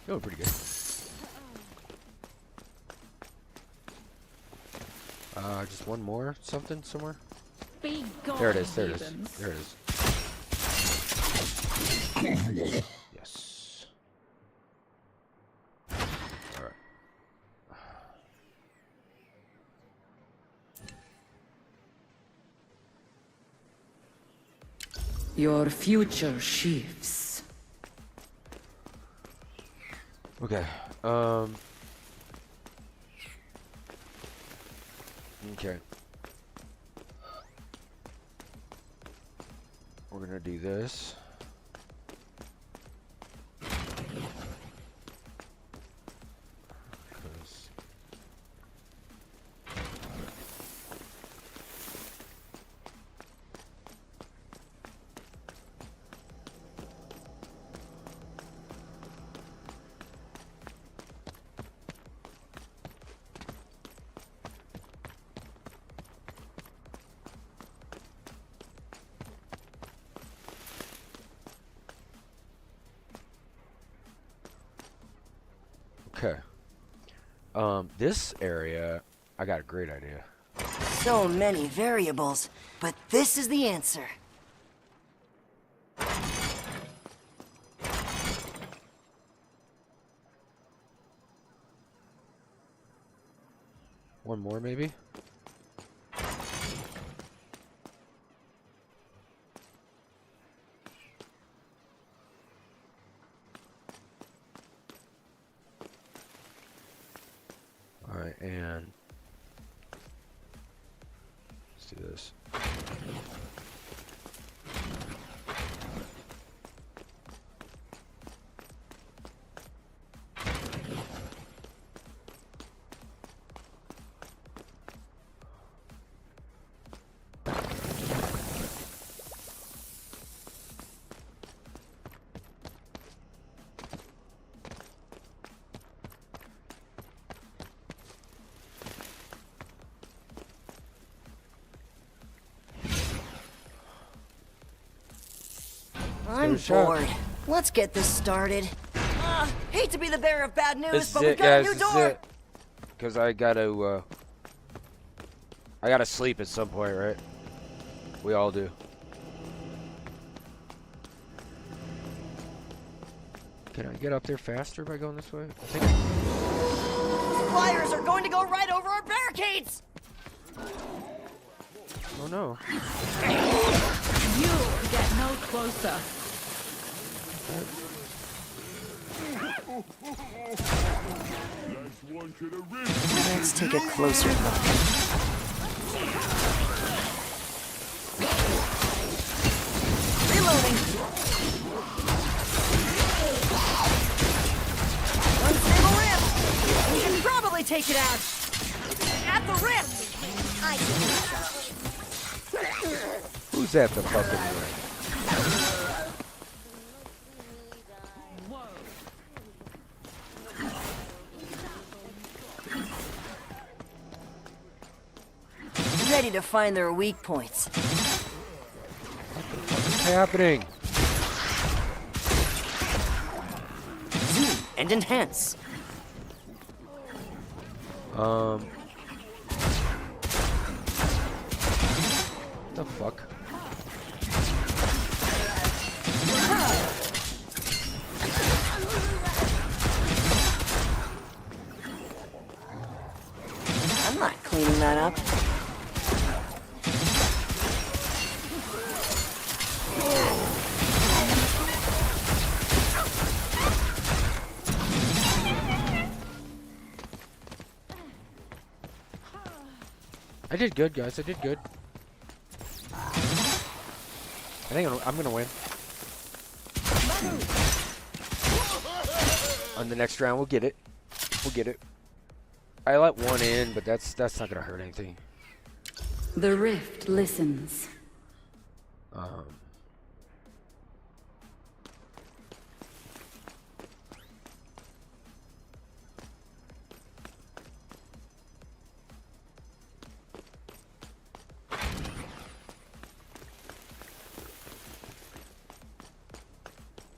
Doing pretty good. Just one more something somewhere. Be gone, There it is. There it is. heathens. There it is. Yes. All right. Your future shifts. Okay. Okay. We're gonna do this. Okay. This area, I got a great idea. So many variables, but this is the answer. One more, maybe? Alright, and let's do this. I'm shot. bored. Let's get this started. Hate to be the bearer of bad news, This is but we it, got guys. a new This is door. it. Because I gotta sleep at some point, right? We all do. Can I get up there faster by going this way? I think Flyers are going to go right over our barricades. Oh no. You get no closer. Let's take a closer look. Reloading. Unstable ramp. We can probably take it out. At the ramp. I Who Who's at the fucking ring? Ready to find their weak points. What's happening? Zoom and enhance. What the fuck? I'm not cleaning that up. I did good, guys. I did good. I think I'm gonna win. On the next round, we'll get it. We'll get it. I let one in, but that's not gonna hurt anything. The rift listens.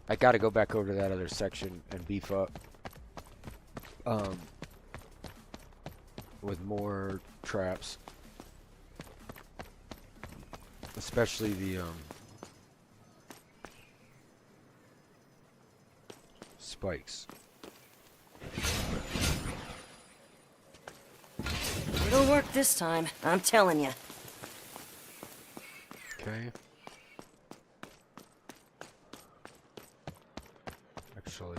I gotta go back over to that other section and beef up. With more traps. Especially the, spikes. It'll work this time, I'm telling you. Okay. Actually,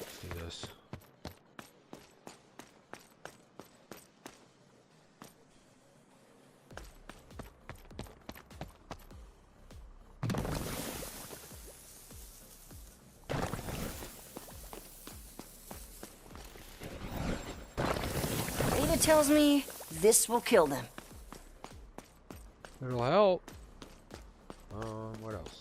let's do this. Data tells me this will kill them. It'll help. What else?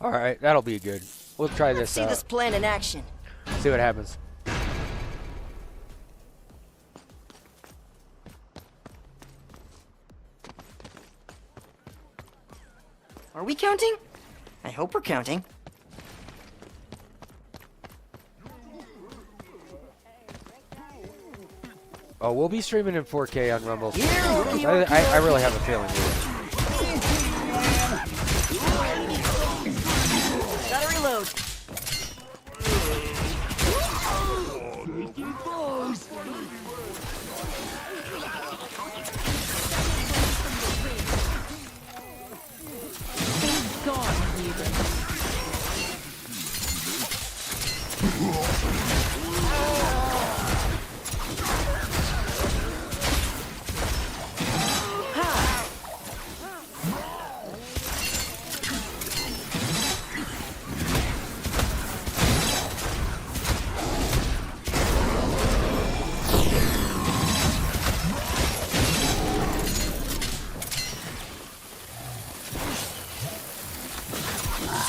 Alright, that'll be good. We'll try Let's this see out. this plan in action. See what happens. Are we counting? I hope we're counting. Oh, we'll be streaming in 4K on Rumble. Yeah, I really have a feeling we will. Gotta reload.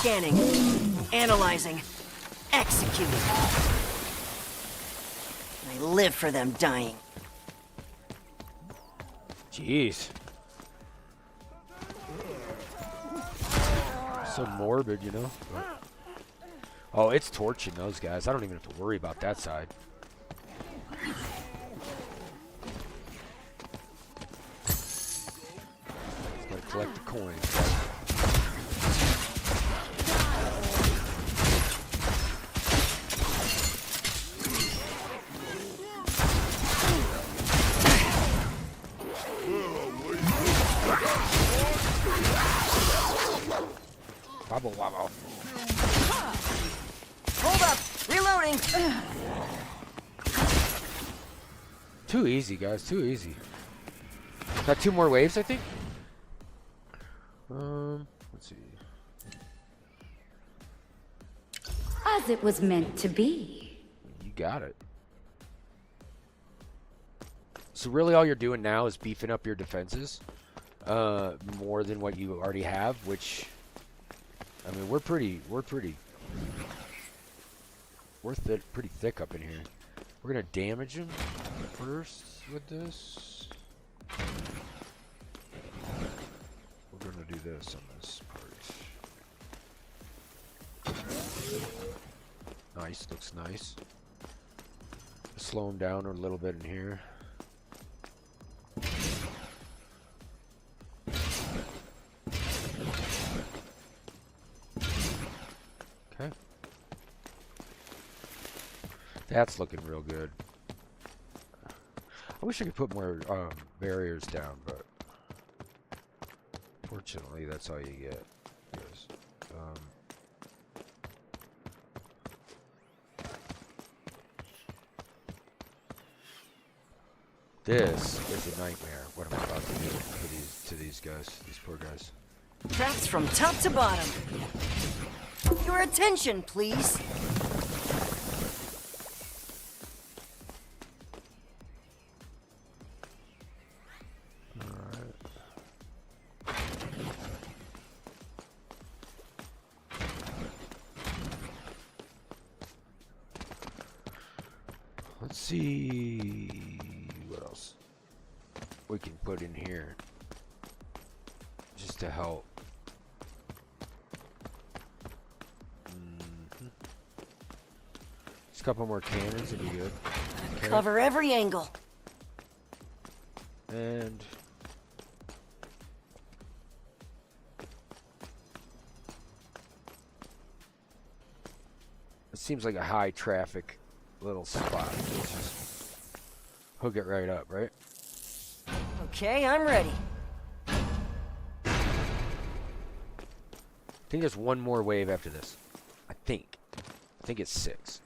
Scanning. Analyzing. Executing. I live for them dying. Jeez. So morbid, you know? But... Oh, it's torching those guys. I don't even have to worry about that side. Just gotta collect the coins. Wobble wobble. Hold up! Reloading! Too easy, guys. Too easy. Got 2 more waves, I think. Let's see. As it was meant to be. You got it. So really all you're doing now is beefing up your defenses. More than what you already have, which... I mean, we're pretty thick up in here. We're gonna damage him first with this. We're gonna do this on this part. Nice, looks nice. Slow him down a little bit in here. Okay. That's looking real good. I wish I could put more barriers down, but fortunately that's all you get. Yes. This is a nightmare. What am I about to do to these guys, these poor guys? Traps from top to bottom. Your attention, please. Let's see what else we can put in here just to help. Just a couple more cannons would be good. Okay. Cover every angle. And it seems like a high traffic little spot. Let's just hook it right up, right? Okay, I'm ready. I think there's one more wave after this. I think it's 6.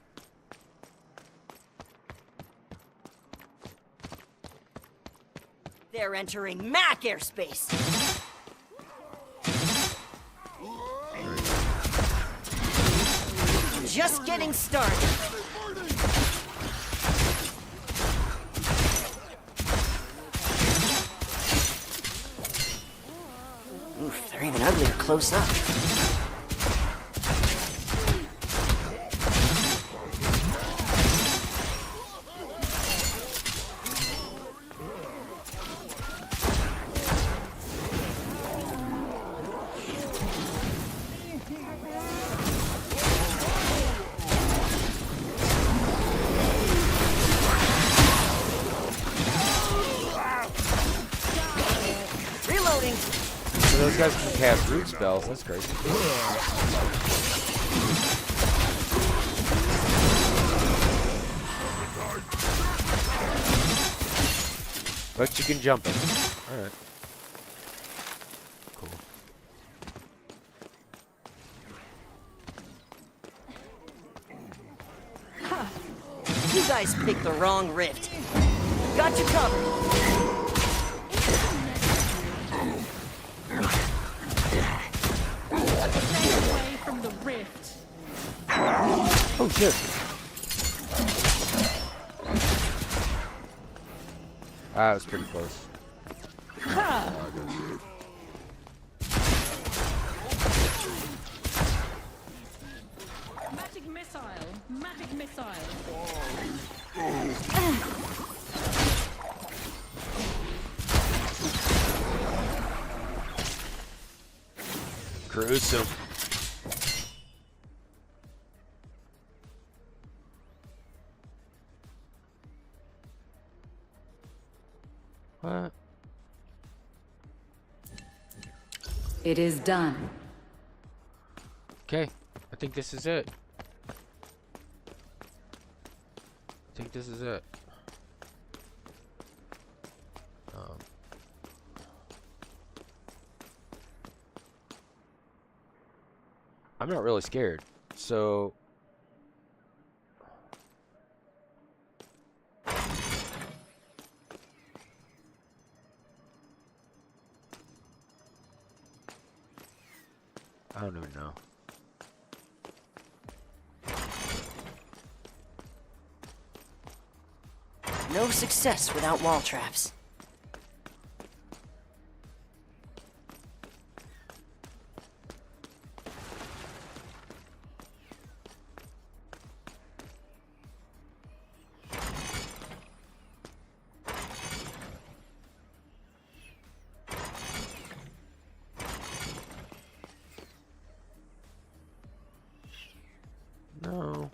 They're entering MAC airspace. Just getting started. Oof, they're even uglier close up. Reloading. So those guys can cast root spells. That's crazy. But you can jump it. Alright. Cool. You guys picked the wrong rift. Got you covered. Stay away from the rift. Oh shit. That was pretty close. side. Gruesome. What? It is done. Okay, I think this is it. I think this is it. I'm not really scared, so I don't even know. No success without wall traps. No.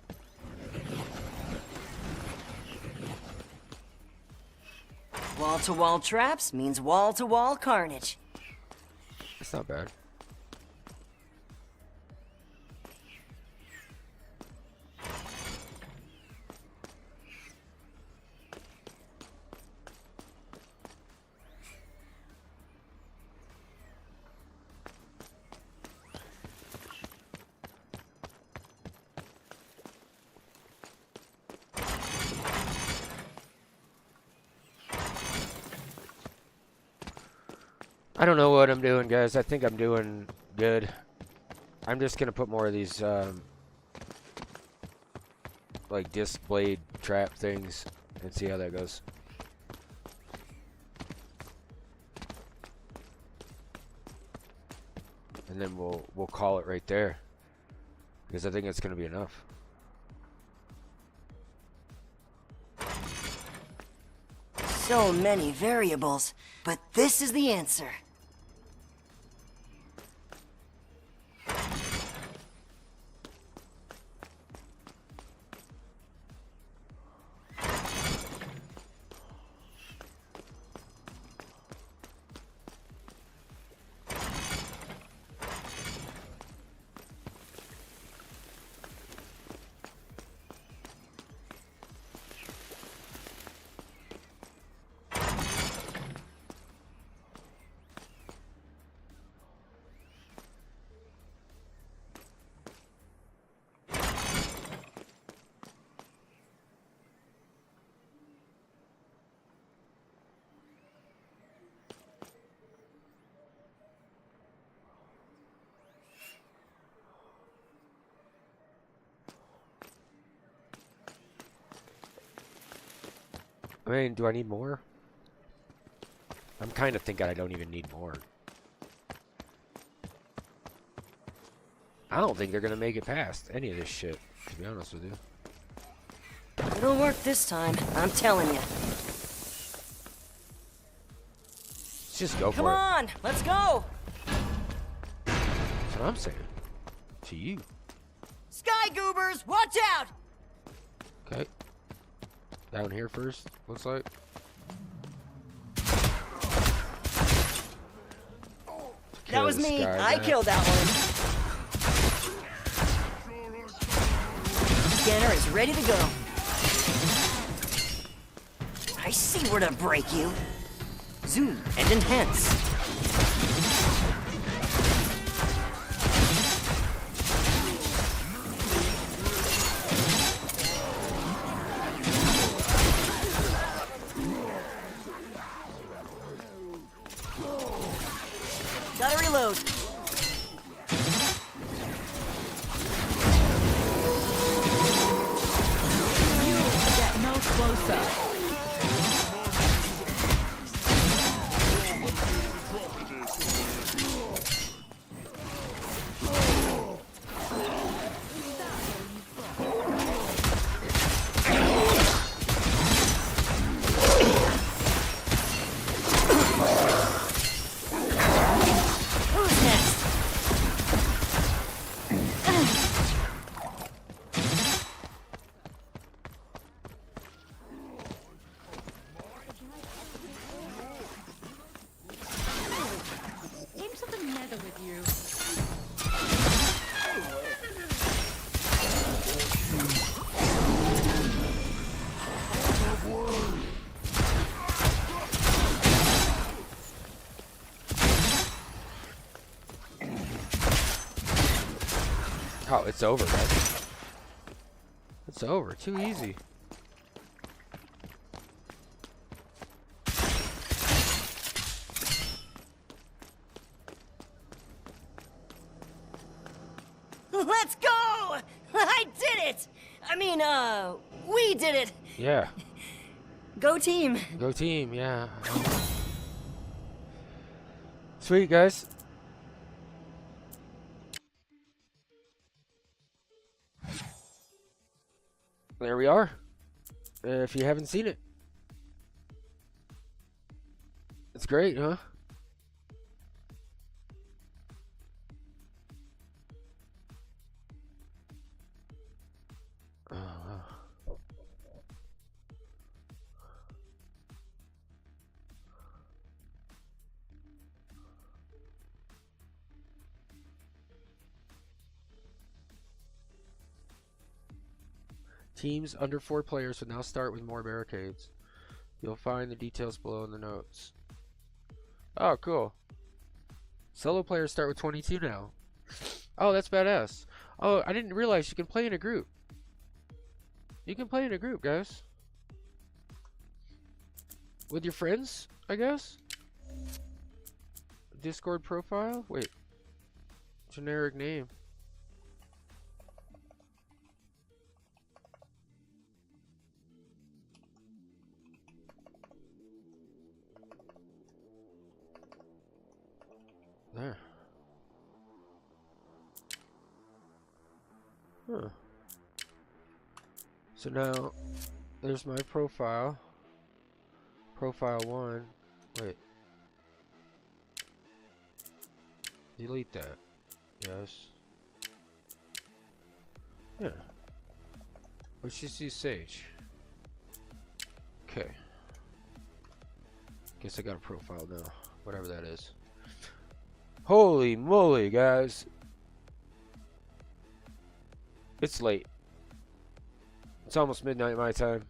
Wall-to-wall traps means wall-to-wall carnage. It's not bad. I don't know what I'm doing, guys. I think I'm doing good. I'm just gonna put more of these like disc blade trap things and see how that goes. And then we'll call it right there, because I think it's gonna be enough. So many variables, but this is the answer. I mean, do I need more? I'm kind of thinking I don't even need more. I don't think they're gonna make it past any of this shit, to be honest with you. It'll work this time, I'm telling you. Let's just go for Come it. on, let's go! That's what I'm saying. To you. Sky goobers, watch out! Okay. Down here first, looks like. That was me. I killed that one. Scanner is ready to go. I see where to break you. Zoom and enhance. Gotta reload. Get no closer. Oh, it's over, guys. It's over. Too easy. Let's go! I did it! I mean, we did it! Yeah. Go team! Go team, yeah. Sweet, guys. There we are. If you haven't seen it. It's great, huh? Oh, wow. Teams under 4 players will now start with more barricades. You'll find the details below in the notes. Oh, cool. Solo players start with 22 now. Oh, that's badass. Oh, I didn't realize you can play in a group. You can play in a group, guys. With your friends, I guess? Discord profile? Wait. Generic name. There. Huh. So now, there's my profile. Profile 1. Wait. Delete that. Yes. Yeah. Let's just use Sage. Okay. Guess I got a profile now. Whatever that is. Holy moly, guys. It's late. It's almost midnight my time.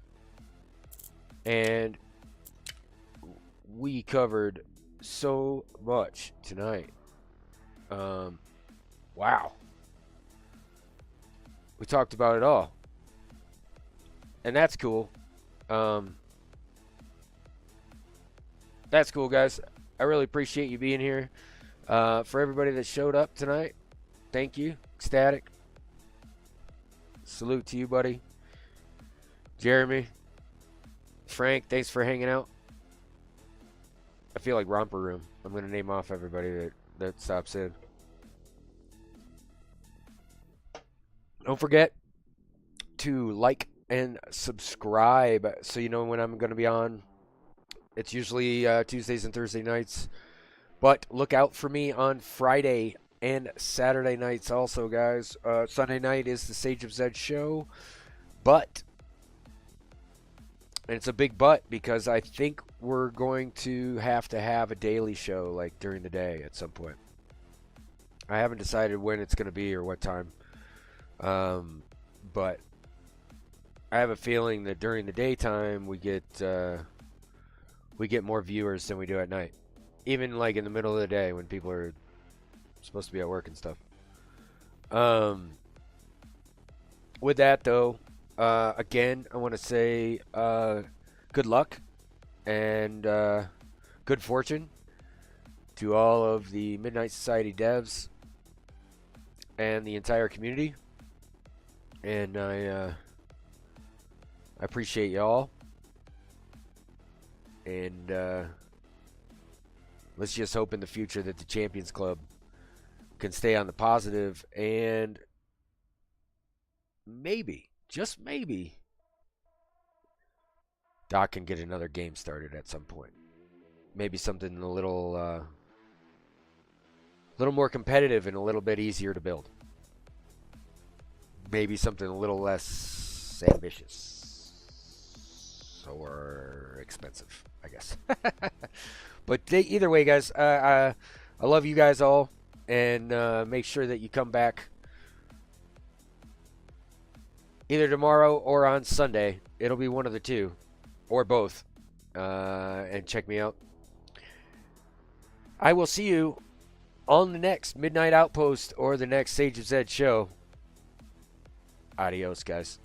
And we covered so much tonight. Wow. We talked about it all. And that's cool. That's cool, guys. I really appreciate you being here. For everybody that showed up tonight, thank you. Ecstatic. Salute to you, buddy. Jeremy. Frank, thanks for hanging out. I feel like Romper Room. I'm going to name off everybody that stops in. Don't forget to like and subscribe so you know when I'm going to be on. It's usually Tuesdays and Thursday nights. But look out for me on Friday and Saturday nights also, guys. Sunday night is the Sage of Zed show. But, and it's a big but, because I think we're going to have a daily show, like, during the day at some point. I haven't decided when it's going to be or what time. But I have a feeling that during the daytime we get more viewers than we do at night. Even like in the middle of the day when people are supposed to be at work and stuff. With that though, again, I want to say good luck and good fortune to all of the Midnight Society devs and the entire community. And I appreciate y'all. And let's just hope in the future that the Champions Club can stay on the positive and maybe, just maybe, Doc can get another game started at some point. Maybe something a little more competitive and a little bit easier to build. Maybe something a little less ambitious or expensive, I guess. But either way, guys, I love you guys all, and make sure that you come back either tomorrow or on Sunday. It'll be one of the two, or both, and check me out. I will see you on the next Midnight Outpost or the next Sage of Zed show. Adios, guys.